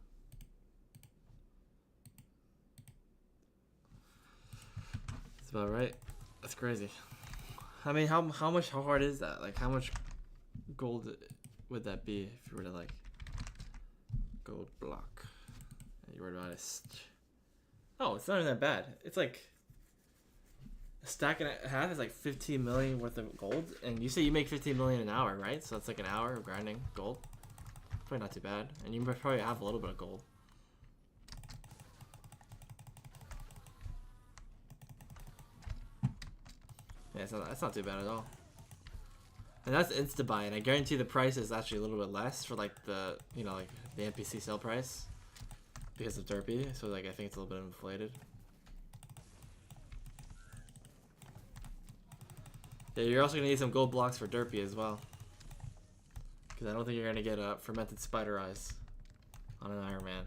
That's about right. That's crazy. I mean, how hard is that? Like, how much gold would that be if you were to like gold block? And you were to honest. Oh, it's not even that bad. It's like a stack and a half is like 15 million worth of gold, and you say you make 15 million an hour, right? So that's like an hour of grinding gold. Probably not too bad, and you probably have a little bit of gold. Yeah, that's not too bad at all. And that's insta buy, and I guarantee the price is actually a little bit less for like the like the NPC sale price because of Derpy. So like I think it's a little bit inflated. Yeah, you're also gonna need some gold blocks for Derpy as well. Because I don't think you're going to get a fermented spider eyes on an Iron Man.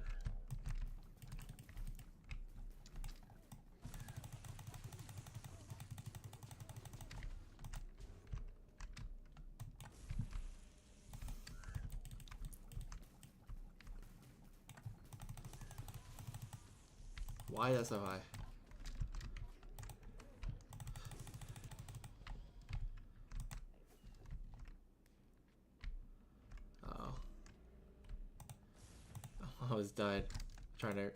Why is that so high? Uh-oh. I almost died trying to...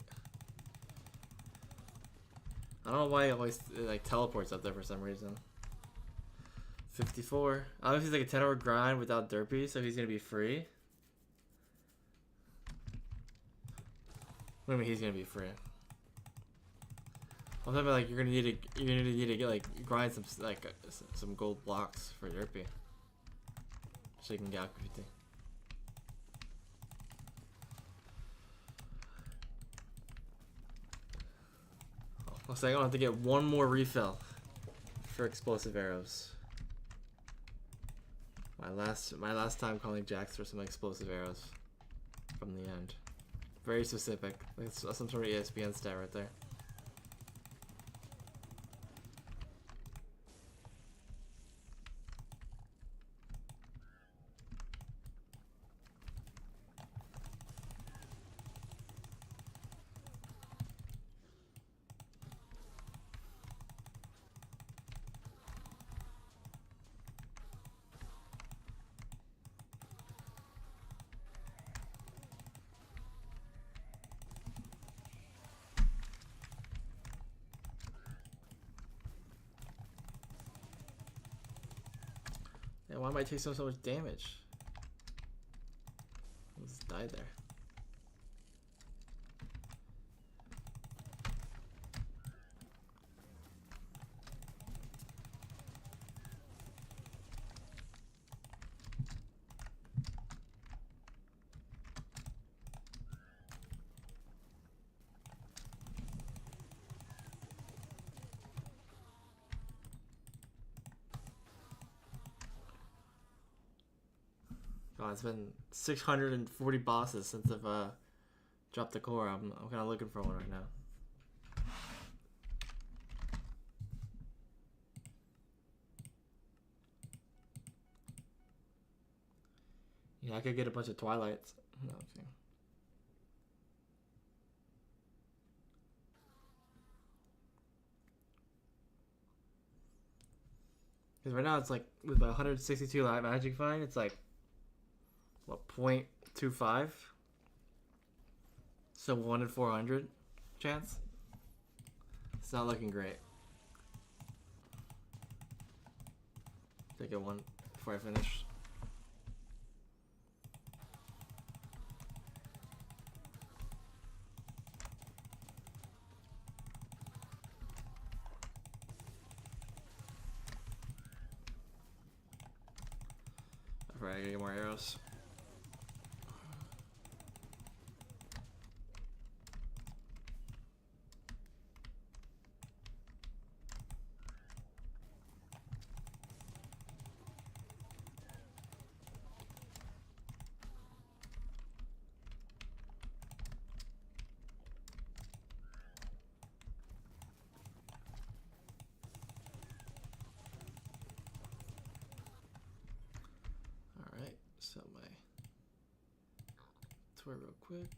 I don't know why it always like teleports up there for some reason. 54. Obviously it's like a 10-hour grind without derpy, so he's gonna be free. What do you mean he's gonna be free? I'm talking about like you're gonna need to get like grind some gold blocks for derpy, so you can get Aqua 50. Looks like I have to get one more refill for explosive arrows. My last time calling Jax for some explosive arrows from the end. Very specific. That's some sort of ESPN stat right there. Yeah, why am I taking so much damage? I just died there. God, it's been 640 bosses since I've dropped the core. I'm kind of looking for one right now. Yeah, I could get a bunch of Twilights. No, okay. Because right now it's like, with my 162 light magic find, it's like, what, 0.25? So 1 in 400 chance? It's not looking great. Take it one before I finish. Alright, I gotta get more arrows. So my tour real quick.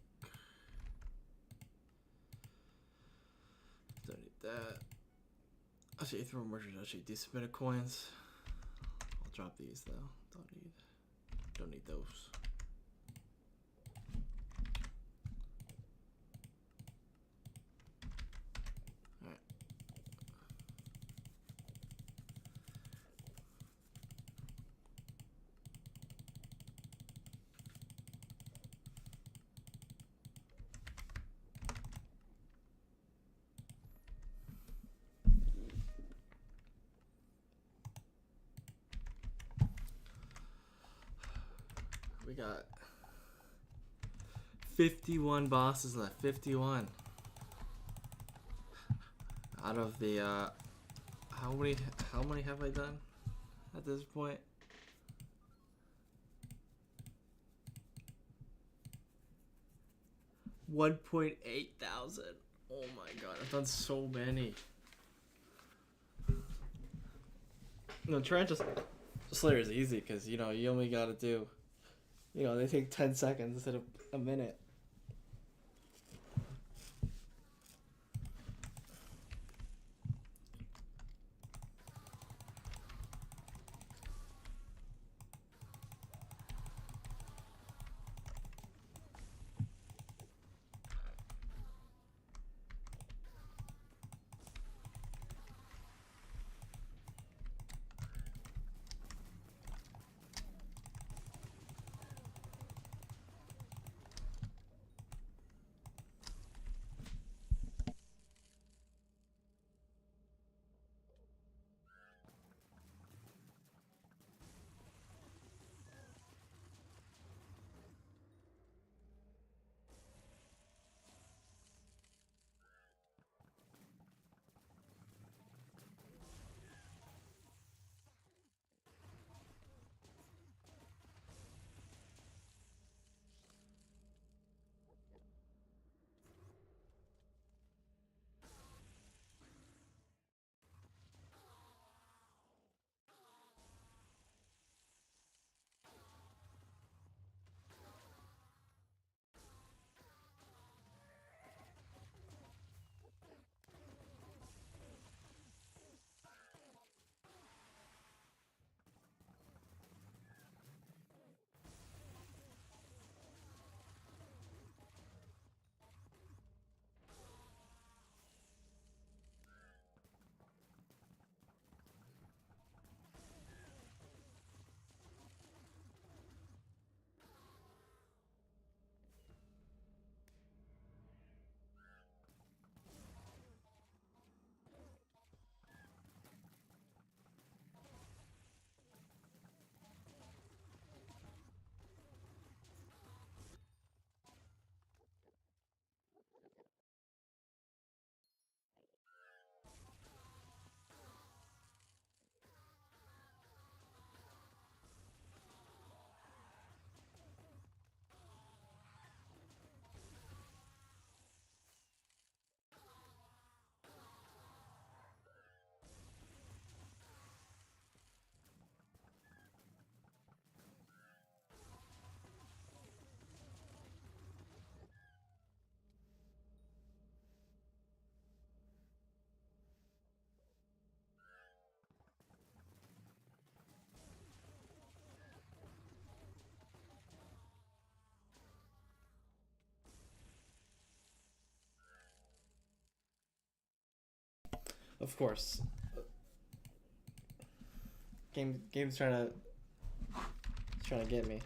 Don't need that. I'll show you 3 more merchants. I'll show you decent bit of coins. I'll drop these though. Don't need those. We got 51 bosses left. 51. Out of the how many have I done at this point? 1.8 thousand. Oh my god, I've done so many. No, Tarantula Slayer is easy because, you only gotta do, they take 10 seconds instead of a minute. Of course. Game's trying to get me.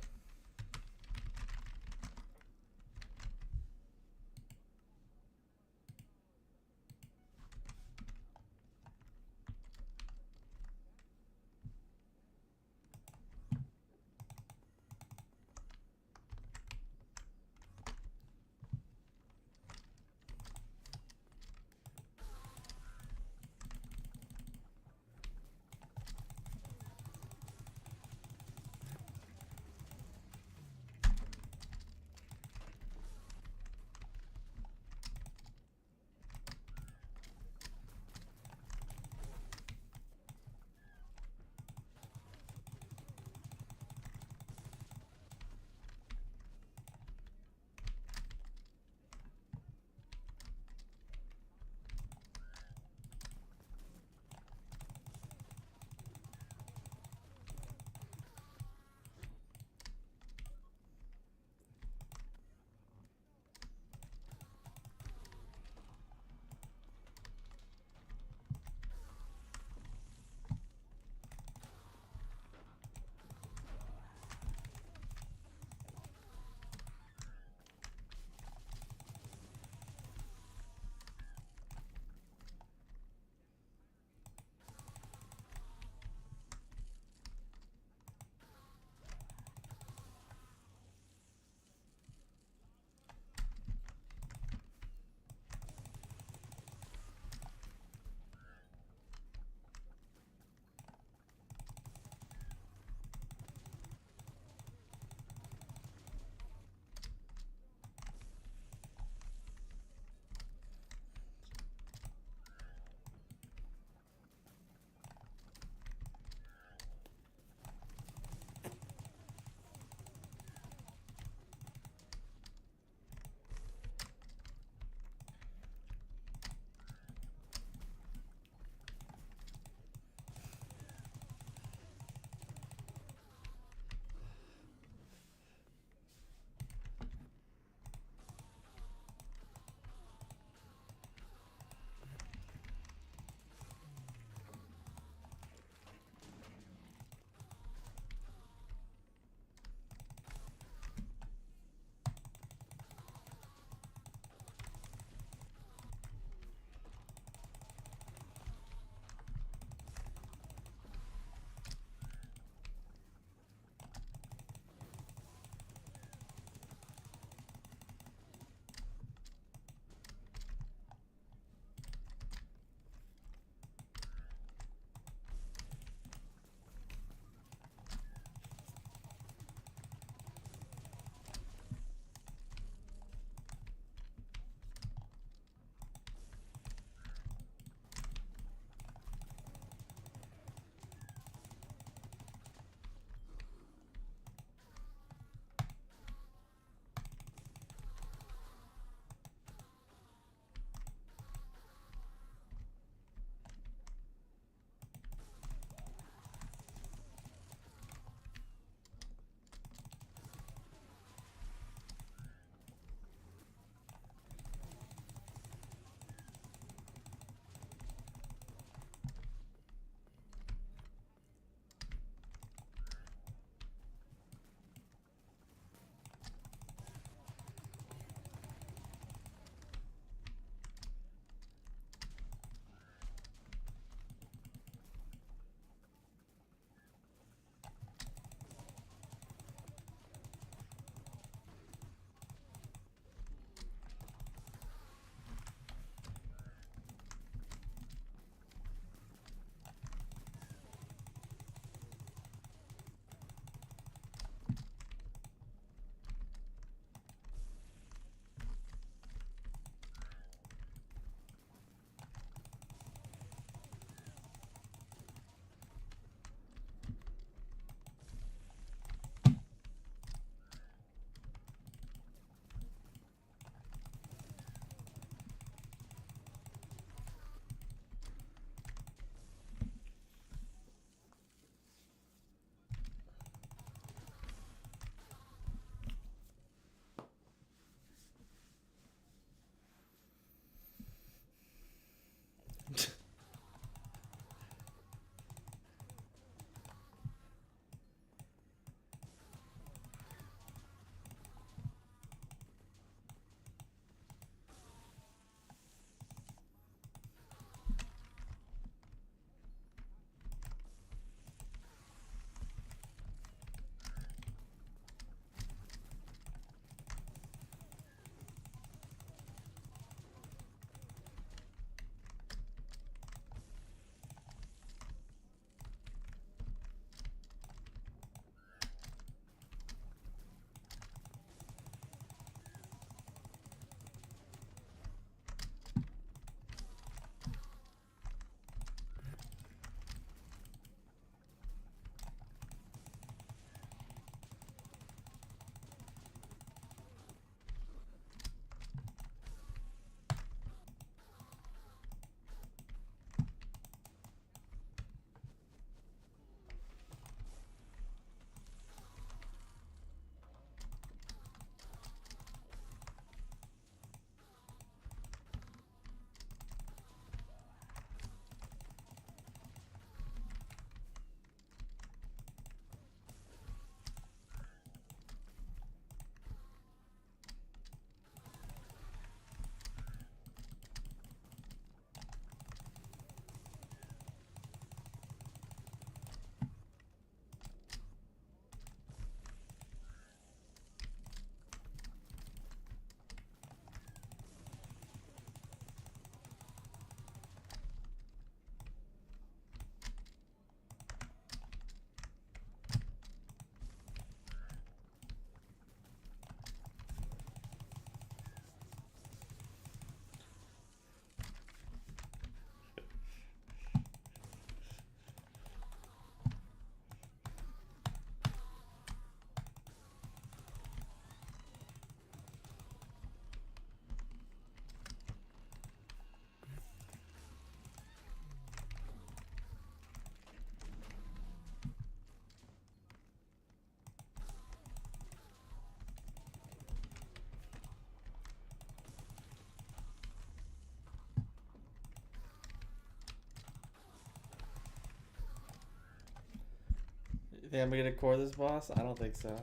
Think I'm gonna core this boss? I don't think so.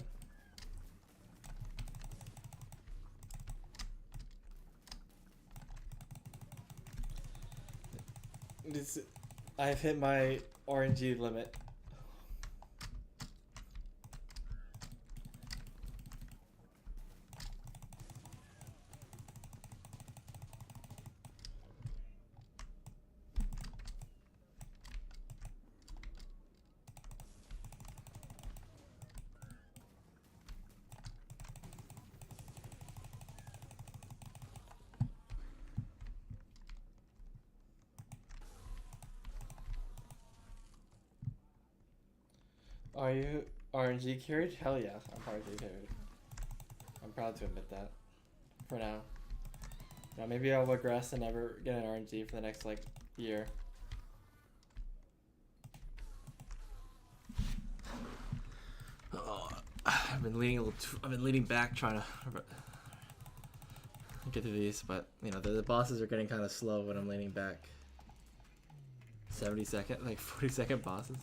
I've hit my RNG limit. Are you RNG carried? Hell yeah, I'm RNG carried. I'm proud to admit that. For now. Now maybe I'll regress and never get an RNG for the next like year. Oh, I've been leaning back trying to get through these, but you know the bosses are getting kind of slow when I'm leaning back. 70-second, like 40-second bosses.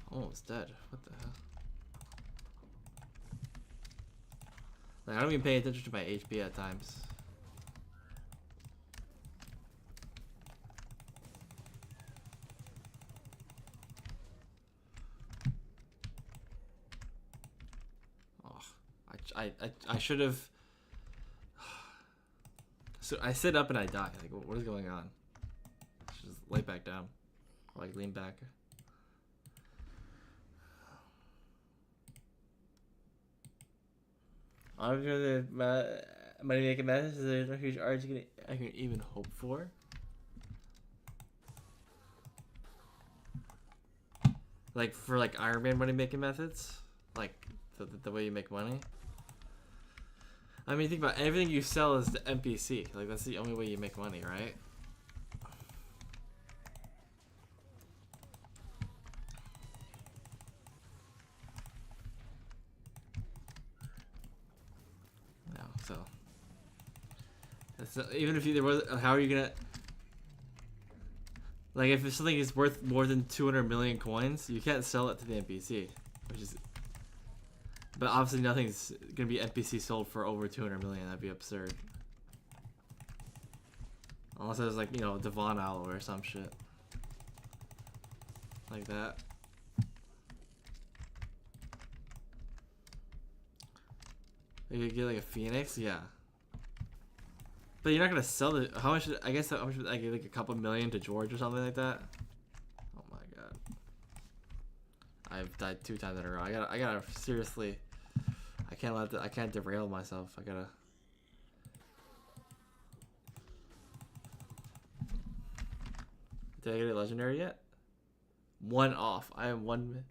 Almost dead. What the hell? Like, I don't even pay attention to my HP at times. Oh, I should have. So I sit up and I die. Like, what is going on? Just lay back down, or like lean back. I'm sure the money making methods is a huge art I can even hope for. Like for like Iron Man money making methods, like the way you make money. I mean, think about it, everything you sell is the NPC. Like that's the only way you make money, right? So even if there was, how are you gonna, like, if something is worth more than 200 million coins, you can't sell it to the NPC, which is, but obviously nothing's gonna be NPC sold for over 200 million. That'd be absurd. Unless it was like, you know, Devon Owl or some shit like that. You could get like a Phoenix, yeah. But you're not gonna sell it. How much? I guess how much would I give, like a couple million to George or something like that? Oh my god! I've died 2 times in a row. I gotta seriously. I can't let that. I can't derail myself. I gotta. Did I get a legendary yet? 1 off. I have 1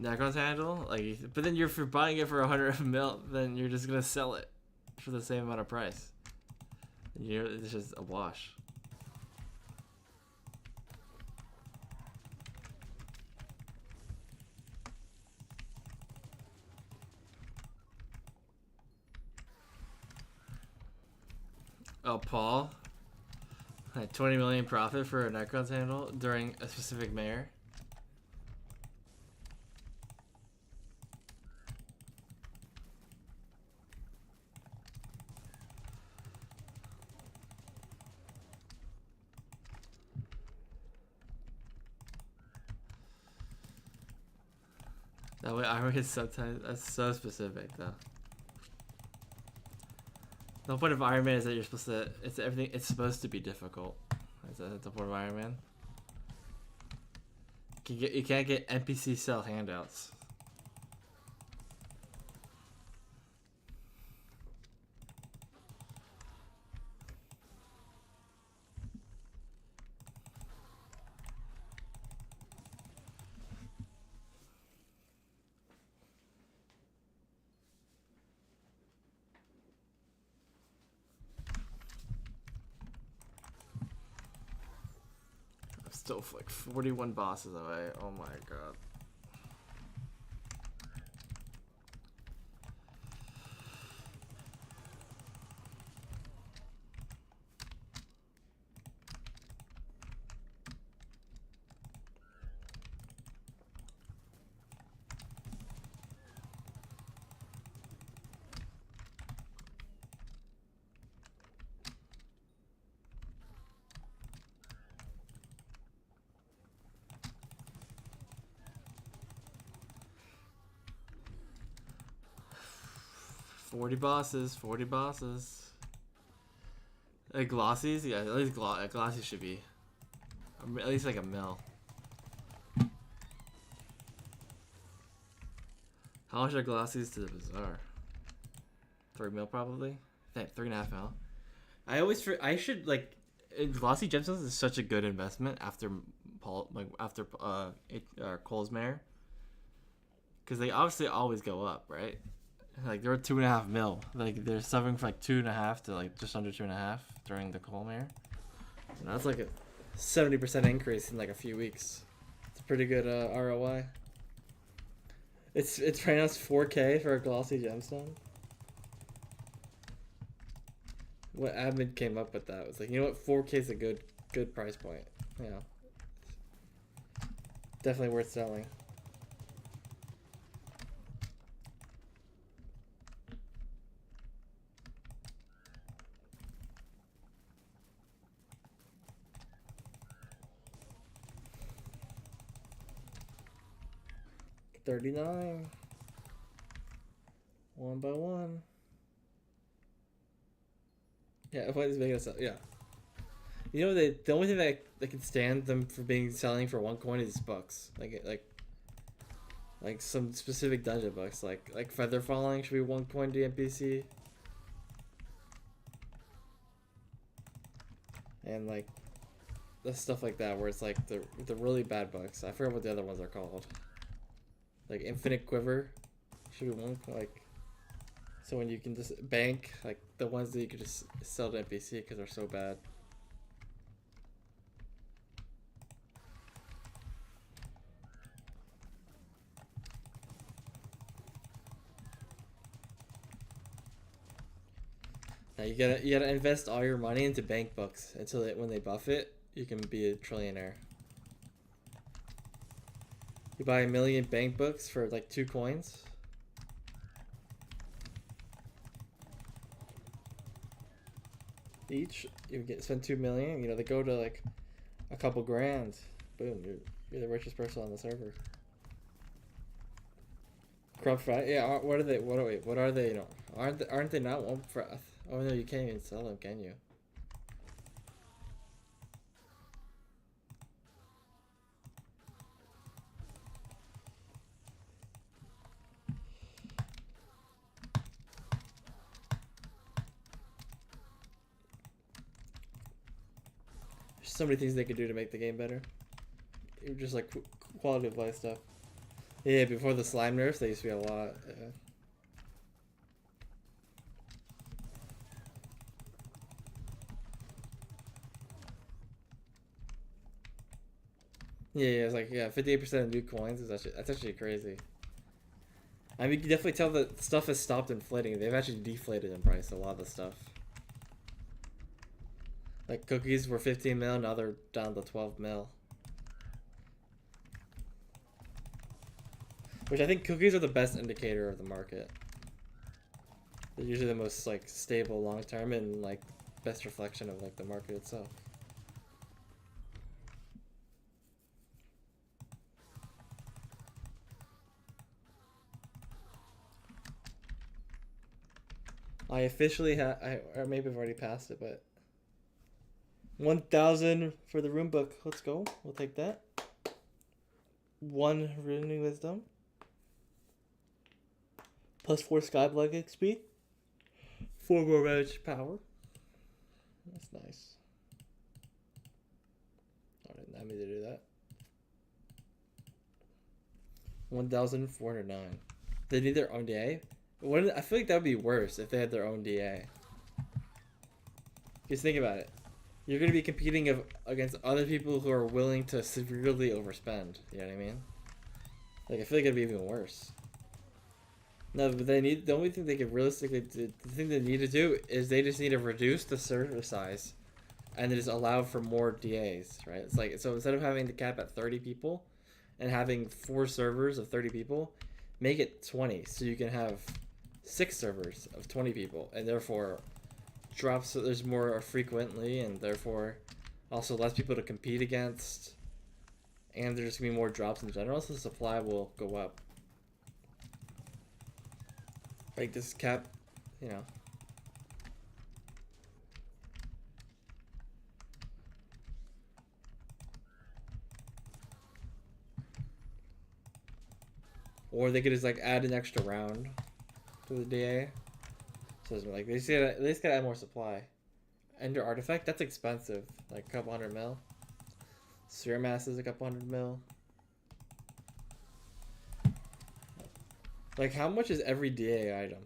Necron's handle. Like, but then if you're buying it for 100 mil, then you're just gonna sell it for the same amount of price. It's just a wash. Oh, Paul. 20 million profit for a Necron's handle during a specific mayor. That way I read sometimes. That's so specific though. The point of Iron Man is that you're supposed to, it's everything, it's supposed to be difficult. Is that the point of Iron Man? You can't get NPC sell handouts. Still like 41 bosses away. Oh my god. 40 bosses, 40 bosses. Glossies? Yeah, at least glossies should be at least like a mil. How much are glossies to the bazaar? 3 mil probably? 3.5 mil. I should like glossy gemstones is such a good investment after Cole's Mare. Because they obviously always go up, right? Like they're 2.5 mil. Like they're suffering for like 2.5 to like just under 2.5 during the Coal Mare. That's like a 70% increase in like a few weeks. It's a pretty good ROI. It's right now it's 4K for a glossy gemstone. What admin came up with that was like, you know what, 4K is a good price point. Yeah, definitely worth selling. $39. One by one. Yeah, what is making us up? Yeah. You know, the only thing that can stand them for being selling for one coin is books. Like some specific dungeon books. Like Feather Falling should be 1 coin to NPC. And like the stuff like that where it's like the really bad books. I forget what the other ones are called. Like Infinite Quiver should be 1 like. So when you can just bank, like the ones that you could just sell to NPC because they're so bad. Now you gotta invest all your money into bank books until when they buff it, you can be a trillionaire. You buy 1 million bank books for like 2 coins. Each, you spend 2 million. You know, they go to like a couple grand. Boom, you're the richest person on the server. Corrupt Friday, yeah. What are they? What are they? You know, aren't they not one for? Oh no, you can't even sell them, can you? There's so many things they could do to make the game better. Just like quality of life stuff. Yeah, before the slime nerfs, they used to be a lot. Yeah, it's like 58% of new coins is that's actually crazy. I mean, you can definitely tell that stuff has stopped inflating. They've actually deflated in price, a lot of the stuff. Like cookies were 15 mil, now they're down to 12 mil. Which I think cookies are the best indicator of the market. They're usually the most like stable long term and like best reflection of like the market itself. I officially or maybe I've already passed it, but 1,000 for the room book. Let's go. We'll take that. 1 renewing wisdom. Plus 4 Skyblock XP. 4 more magic power. That's nice. I didn't have me to do that. 1,409. They need their own DA. I feel like that would be worse if they had their own DA. Just think about it. You're going to be competing against other people who are willing to severely overspend. You know what I mean? Like, I feel like it'd be even worse. No, but the only thing they could realistically do, the thing they need to do is they just need to reduce the server size and then just allow for more DAs, right? It's like, so instead of having the cap at 30 people and having 4 servers of 30 people, make it 20 so you can have 6 servers of 20 people and therefore drops so there's more frequently and therefore also less people to compete against and there's gonna be more drops in general, so the supply will go up. Like this cap you know. Or they could just like add an extra round to the DA. So it's like they just gotta add more supply. Ender artifact, that's expensive. Like a couple hundred mil. Sphere mass is a couple hundred mil. Like how much is every DA item?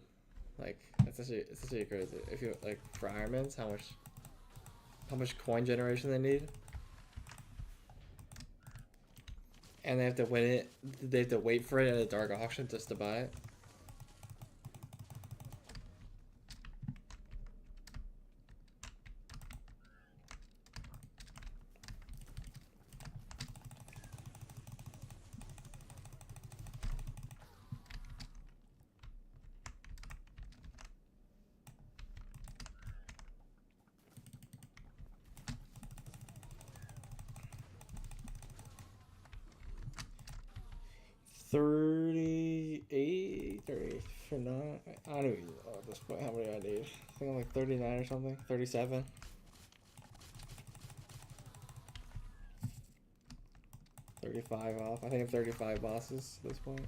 Like it's actually crazy. If you like for Ironmans, how much coin generation they need? And they have to win it. They have to wait for it at a dark auction just to buy it. For not, I don't even know at this point how many I need. I think I'm like 39 or something, 37. $35 off. I think I'm 35 bosses at this point.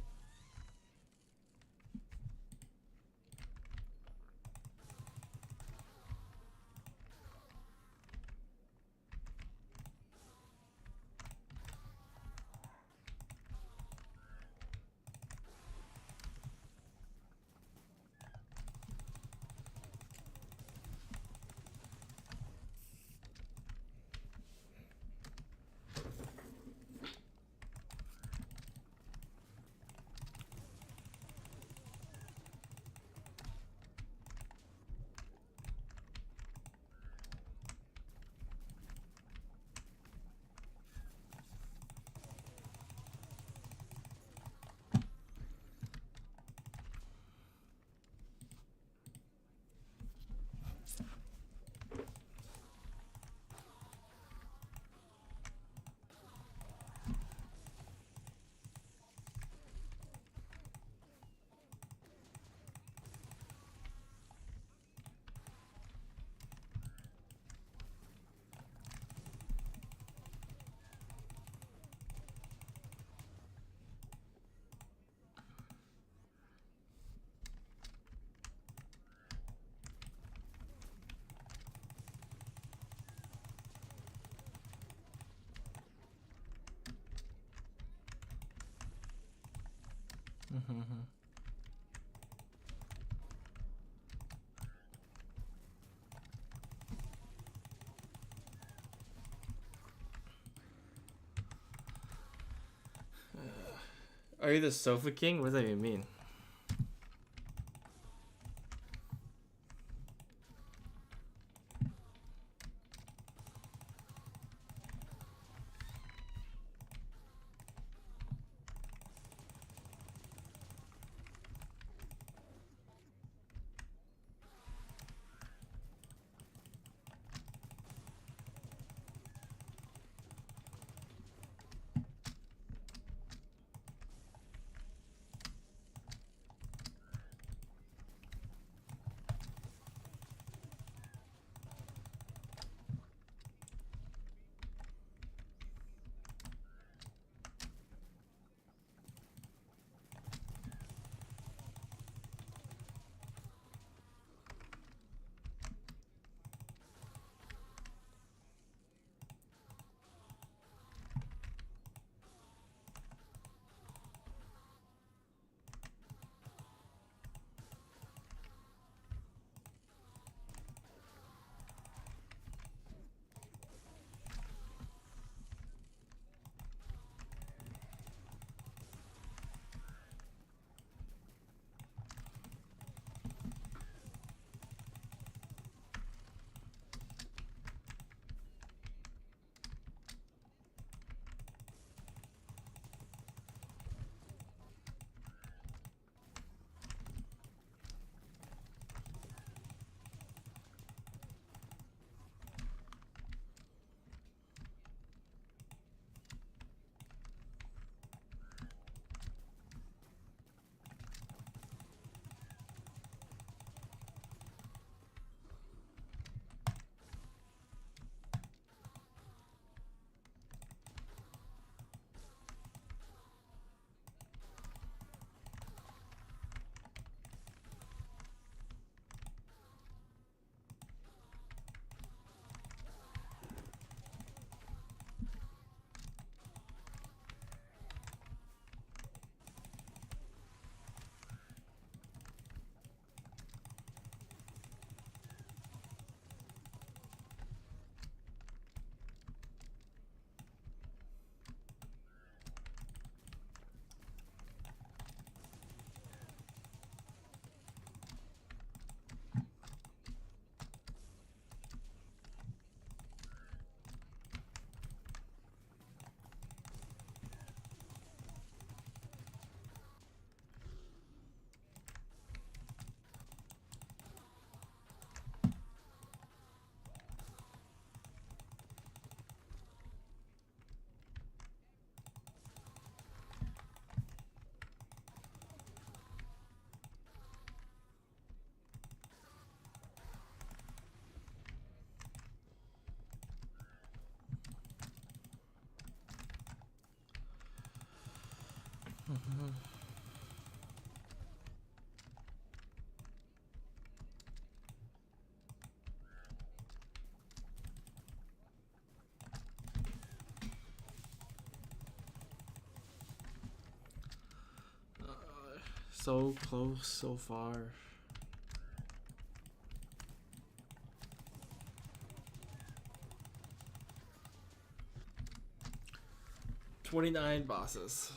Are you the Sofa King? What does that even mean? So close, so far. $29 bosses.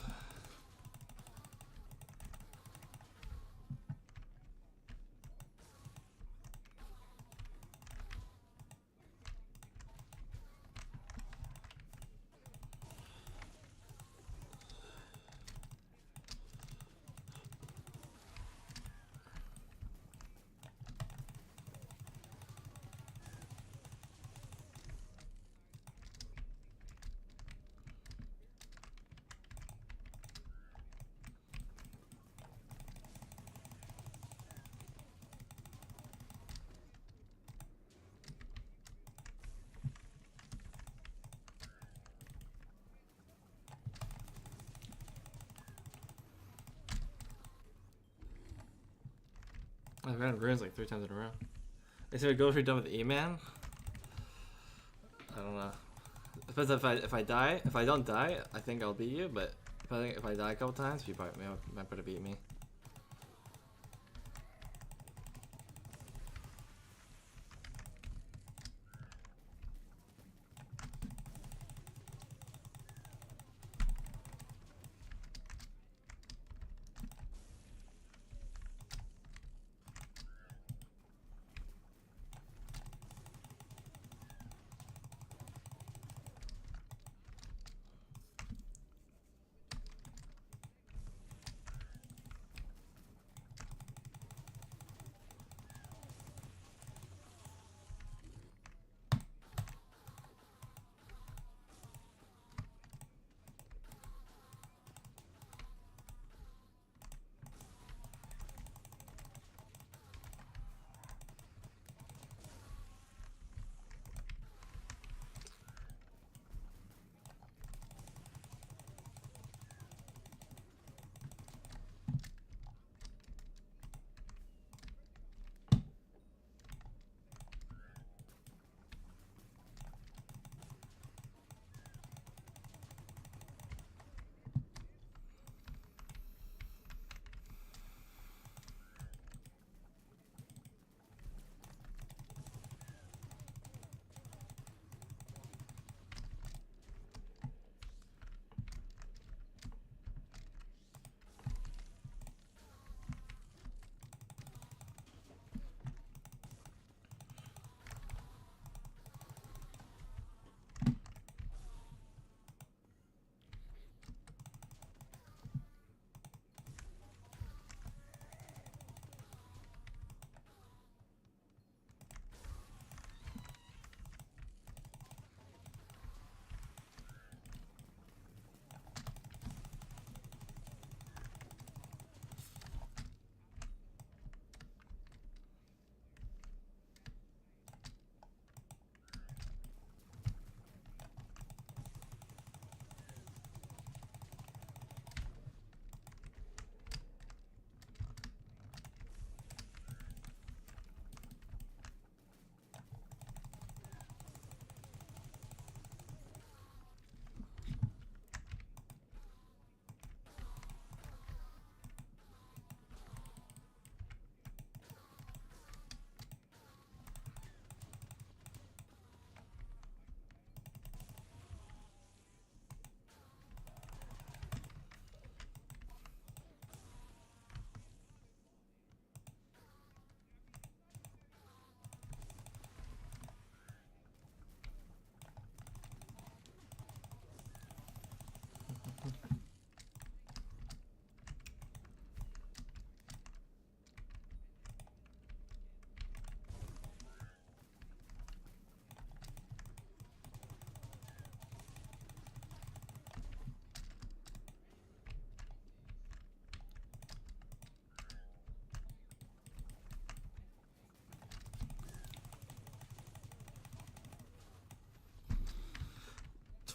I've gotten runes like 3 times in a row. They say we go if you're done with Eman. I don't know. Depends if I die. If I don't die, I think I'll beat you. But if I die a couple times, you might better beat me.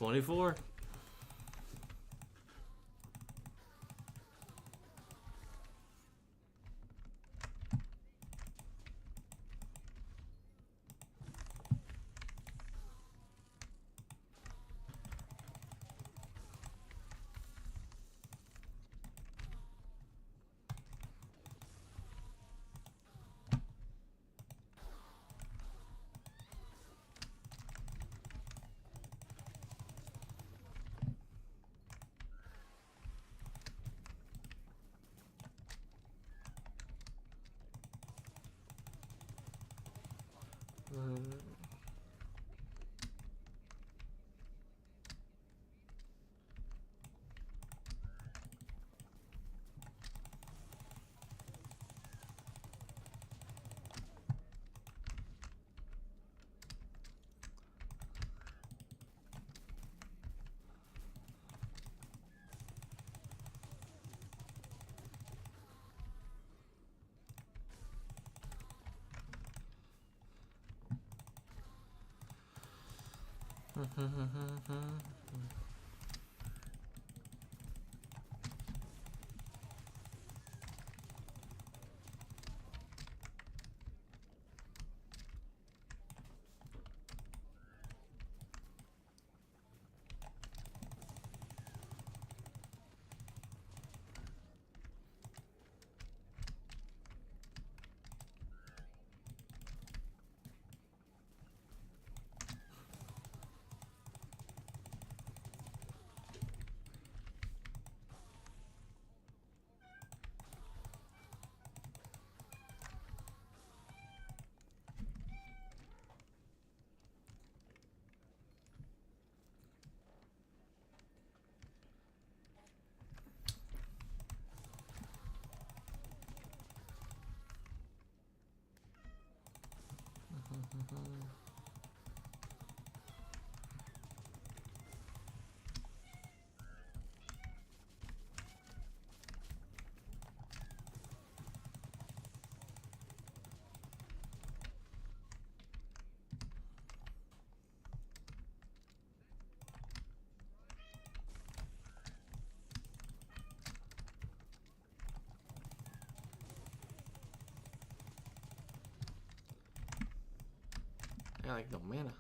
$24. I got like no mana.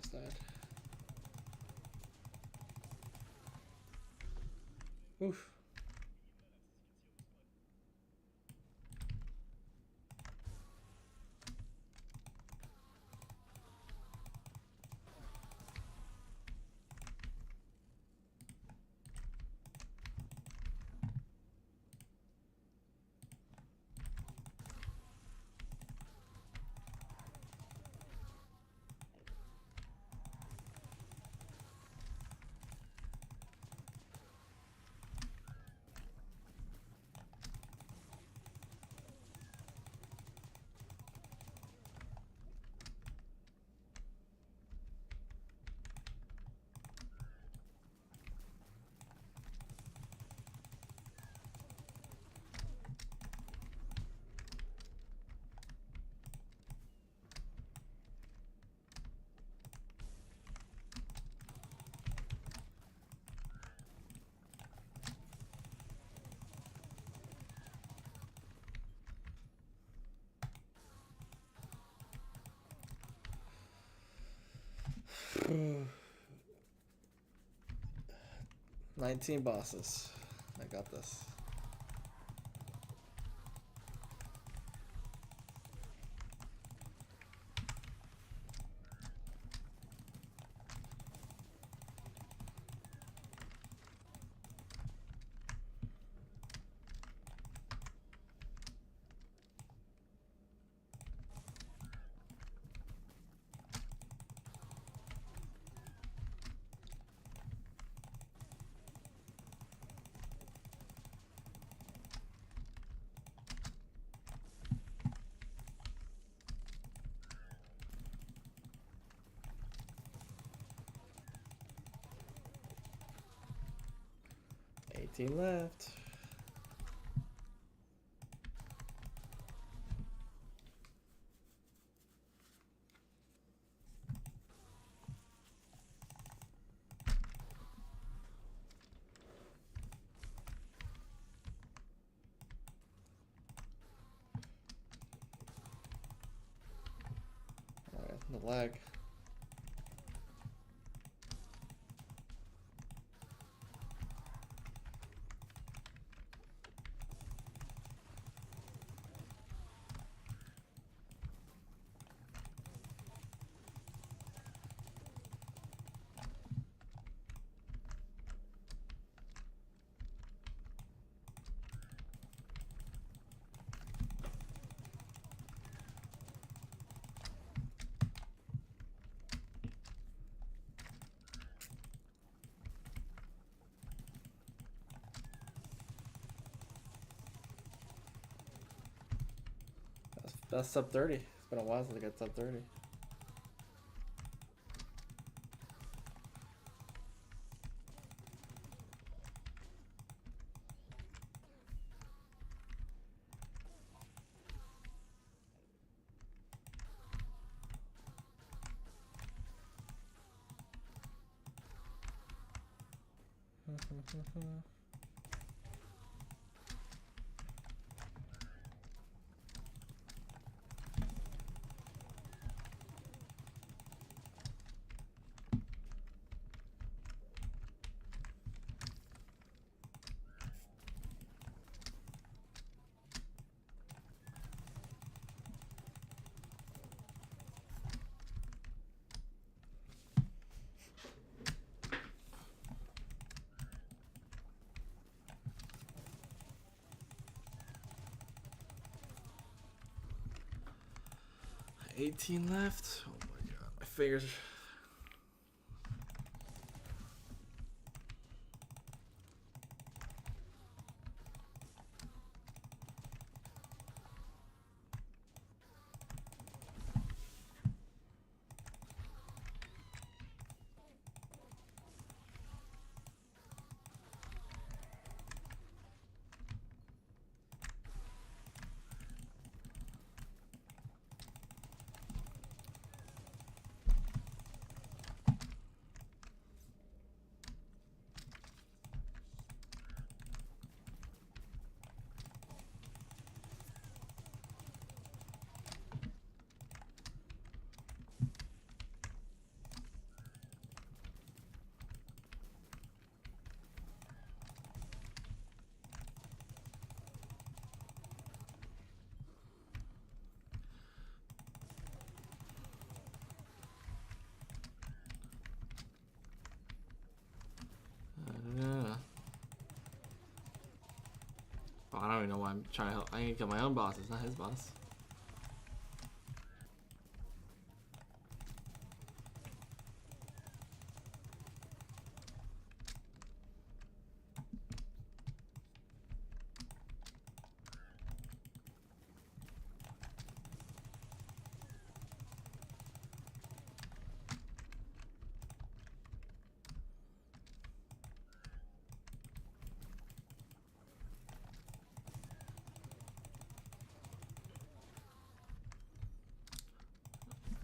What's that? Oof. 19 bosses. I got this. Team left. All right, the lag. That's sub 30. It's been a while since I got sub 30. $18 left. Oh my god, my fingers. I don't even know why I'm trying to help. I need to kill my own boss. It's not his boss.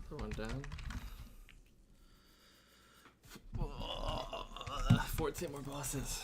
Put one down. 14 more bosses.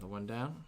one down.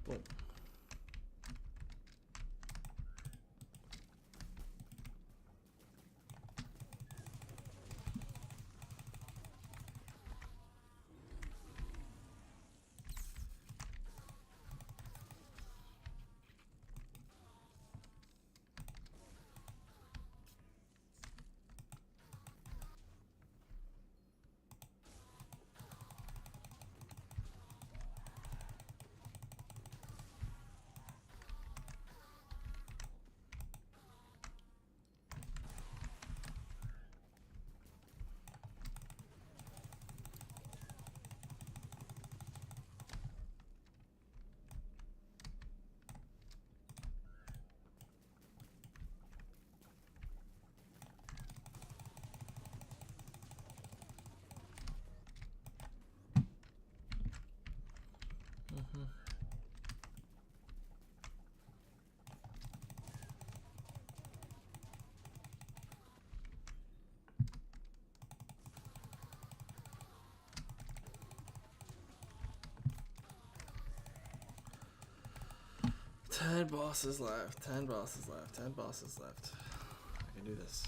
Boom. Mhm. Ten bosses left. 10 bosses left. 10 bosses left. I can do this.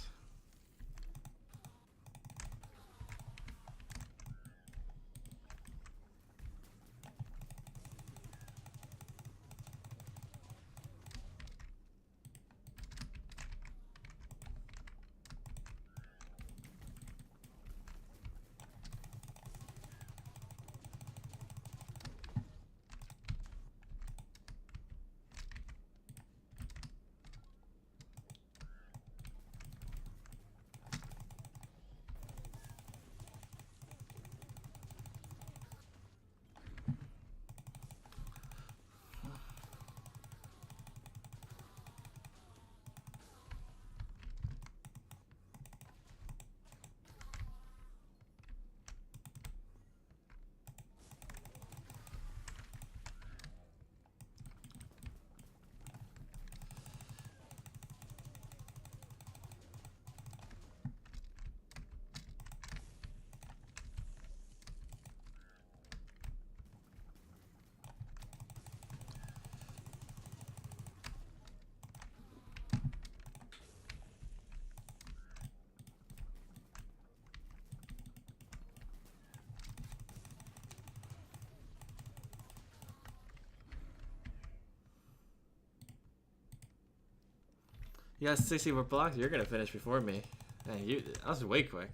You got 60 more blocks. You're gonna finish before me. Hey, you. That was way quick.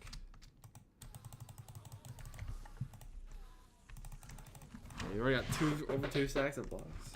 You already got over two stacks of blocks.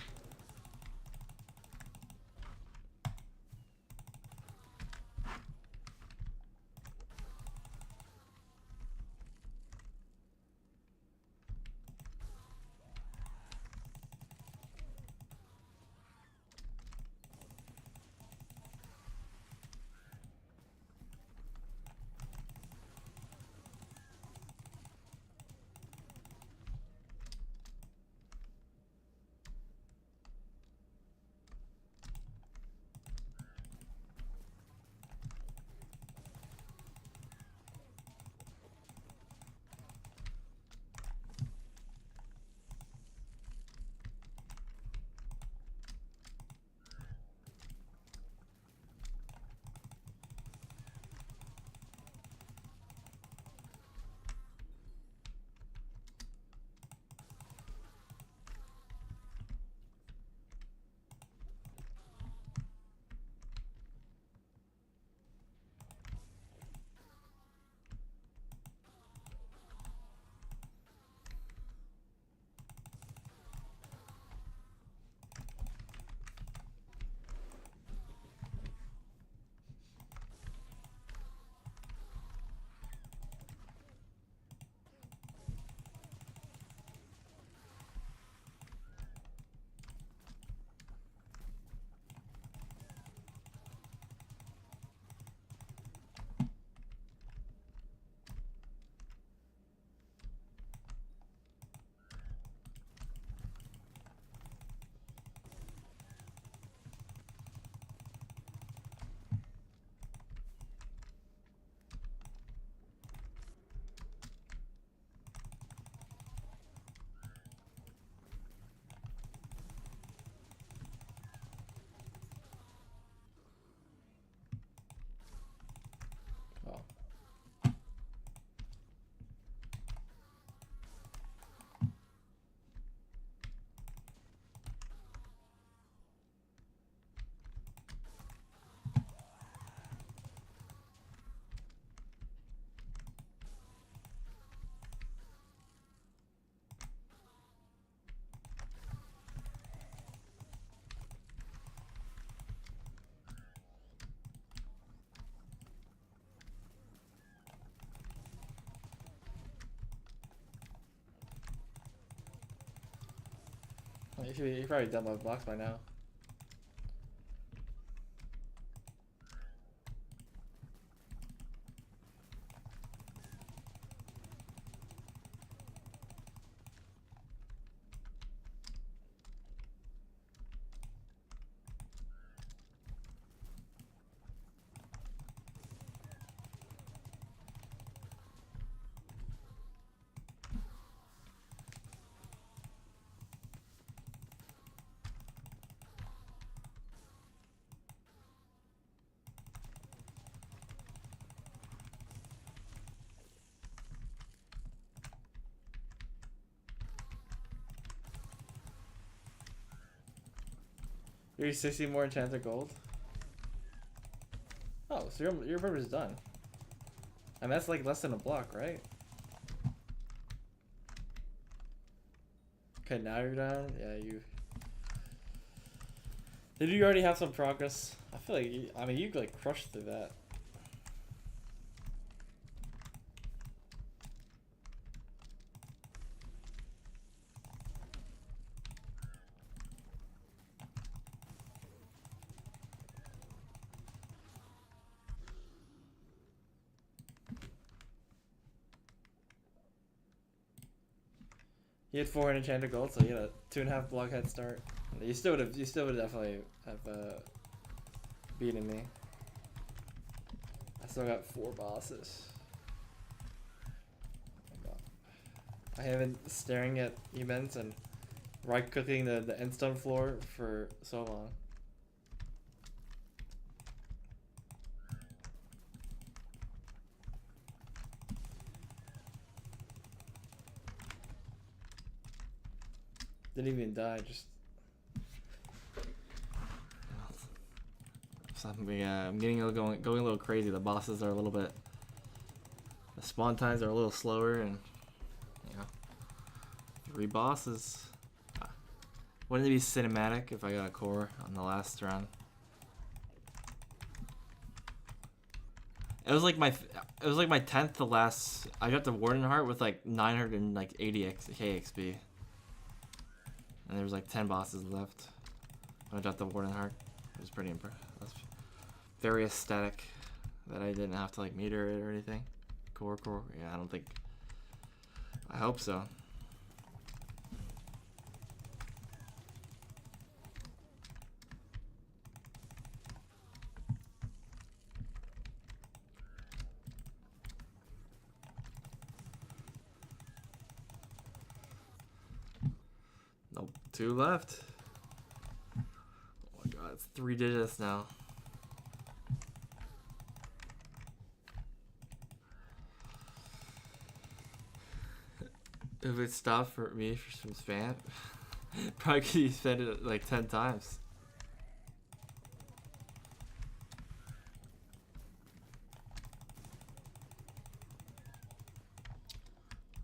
You probably done my blocks by now. You're 60 more enchanted gold. Oh, so your purpose is done. And that's like less than a block, right? Okay, now you're done. Yeah, you. Did you already have some progress? I feel like you, I mean, you like crushed through that. You had 400 enchanted gold, so you had a 2.5 block head start. You still would definitely have beaten me. I still got 4 bosses. Oh my god. I have been staring at Eman's and right clicking the endstone floor for so long. Didn't even die, just something. I'm getting going a little crazy. The bosses are a little bit. The spawn times are a little slower, and you know, 3 bosses. Wouldn't it be cinematic if I got a core on the last round? It was like my 10th to last. I got the Warden Heart with like 980 KXP. And there was like 10 bosses left. I got the Warden Heart. It was pretty impressive. Very aesthetic that I didn't have to like meter it or anything. Core. Yeah, I don't think. I hope so. Nope, 2 left. Oh my god, it's 3 digits now. If it stopped for me from spam, probably could you spend it like 10 times.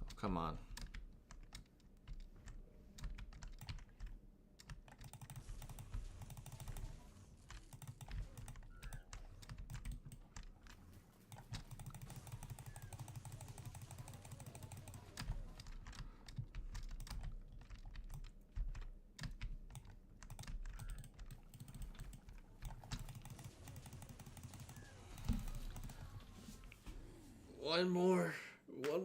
Oh, come on. One more. Oh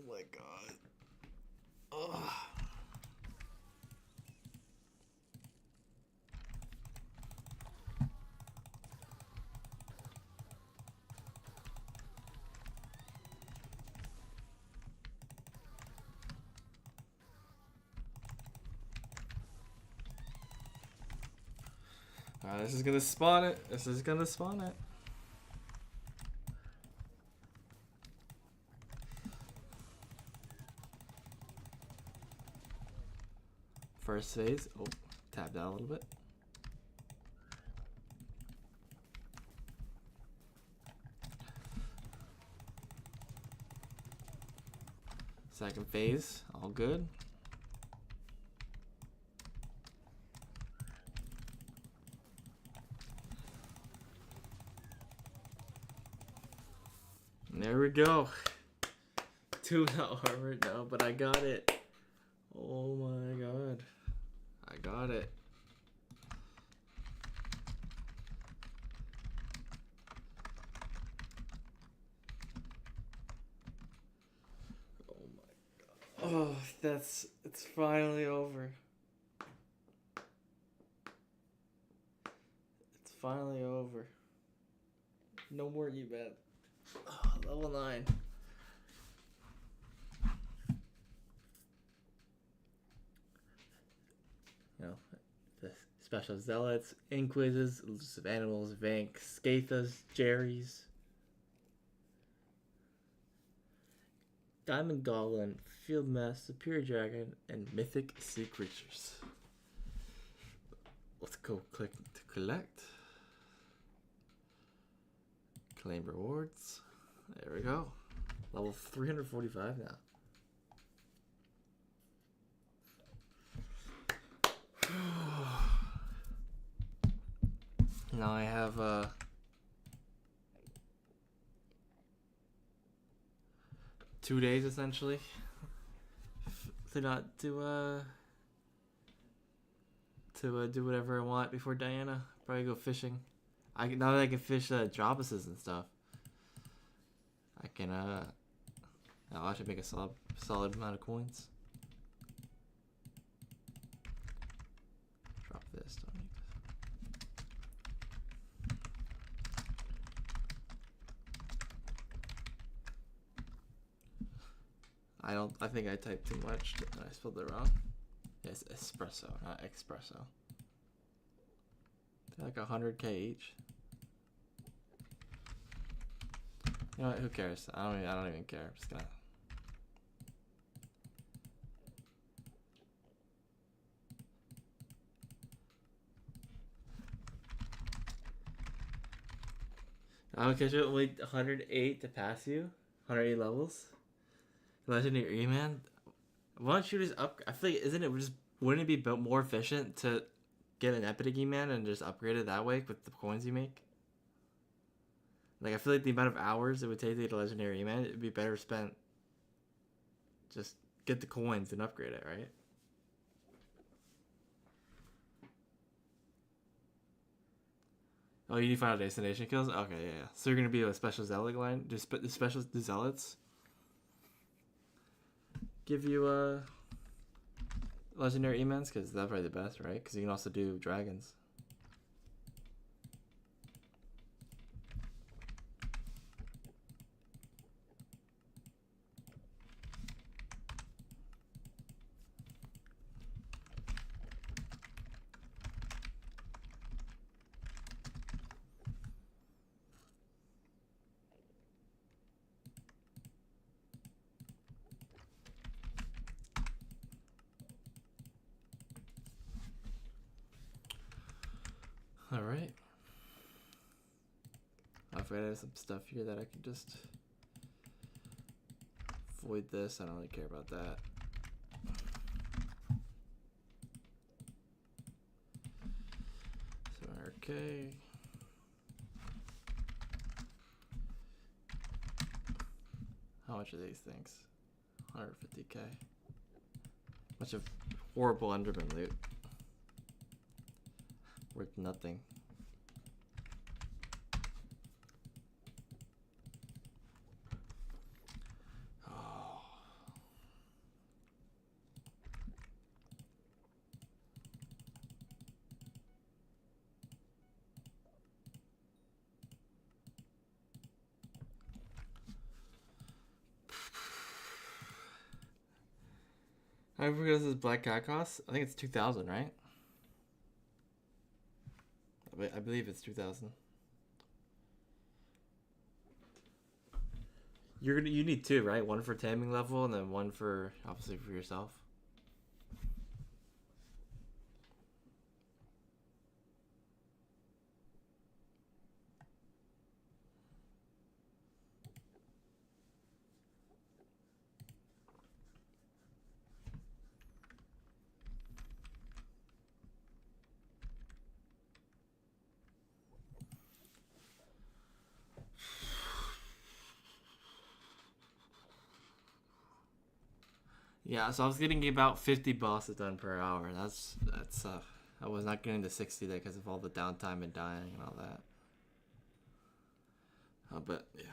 my god. Ugh. Alright, this is gonna spawn it. First phase. Oh, tapped out a little bit. Second phase, all good. And there we go. 2 armor, no, but I got it. Oh my god. I got it. Oh my god. Oh, it's finally over. It's finally over. No more event. Oh, level 9. You know, the special zealots, inquisitors, elusive animals, vanks, skathas, jerrys, diamond goblin, field mass, superior dragon, and mythic sea creatures. Let's go click to collect. Claim rewards. There we go. Level 345 now. Now I have 2 days essentially to not to do whatever I want before Diana. Probably go fishing. Now that I can fish Jobuses and stuff, I can I'll actually make a solid amount of coins. Drop this. Don't need this. I think I typed too much. I spelled it wrong. It's espresso, not espresso. They're like 100k each. You know what? Who cares? I don't even care. I'm just gonna. I would catch it only 108 to pass you. 108 levels. Legendary Eman. Why don't you just up? I feel like wouldn't it be more efficient to get an epic Eman and just upgrade it that way with the coins you make? Like I feel like the amount of hours it would take to get a legendary Eman, it'd be better spent. Just get the coins and upgrade it, right? Oh, you need final destination kills? Okay, yeah. So you're gonna be a special zealot line? Just the special zealots give you legendary Emans, because that's probably the best, right? Because you can also do dragons. Alright. I forgot I have some stuff here that I can just void this. I don't really care about that. So okay. How much are these things? 150k. Bunch of horrible Enderman loot. Worth nothing. Oh. I forget this Black Cat costs. I think it's 2,000, right? I believe it's 2,000. You need 2, right? One for taming level and then one for obviously for yourself. Yeah, so I was getting about 50 bosses done per hour. That's I was not getting the 60 there because of all the downtime and dying and all that. But yeah.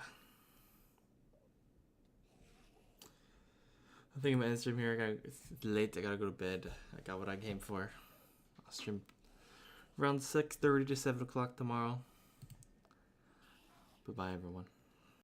I think I'm gonna end stream here. It's late. I gotta go to bed. I got what I came for. I'll stream around 6:30 to 7 o'clock tomorrow. Bye bye, everyone.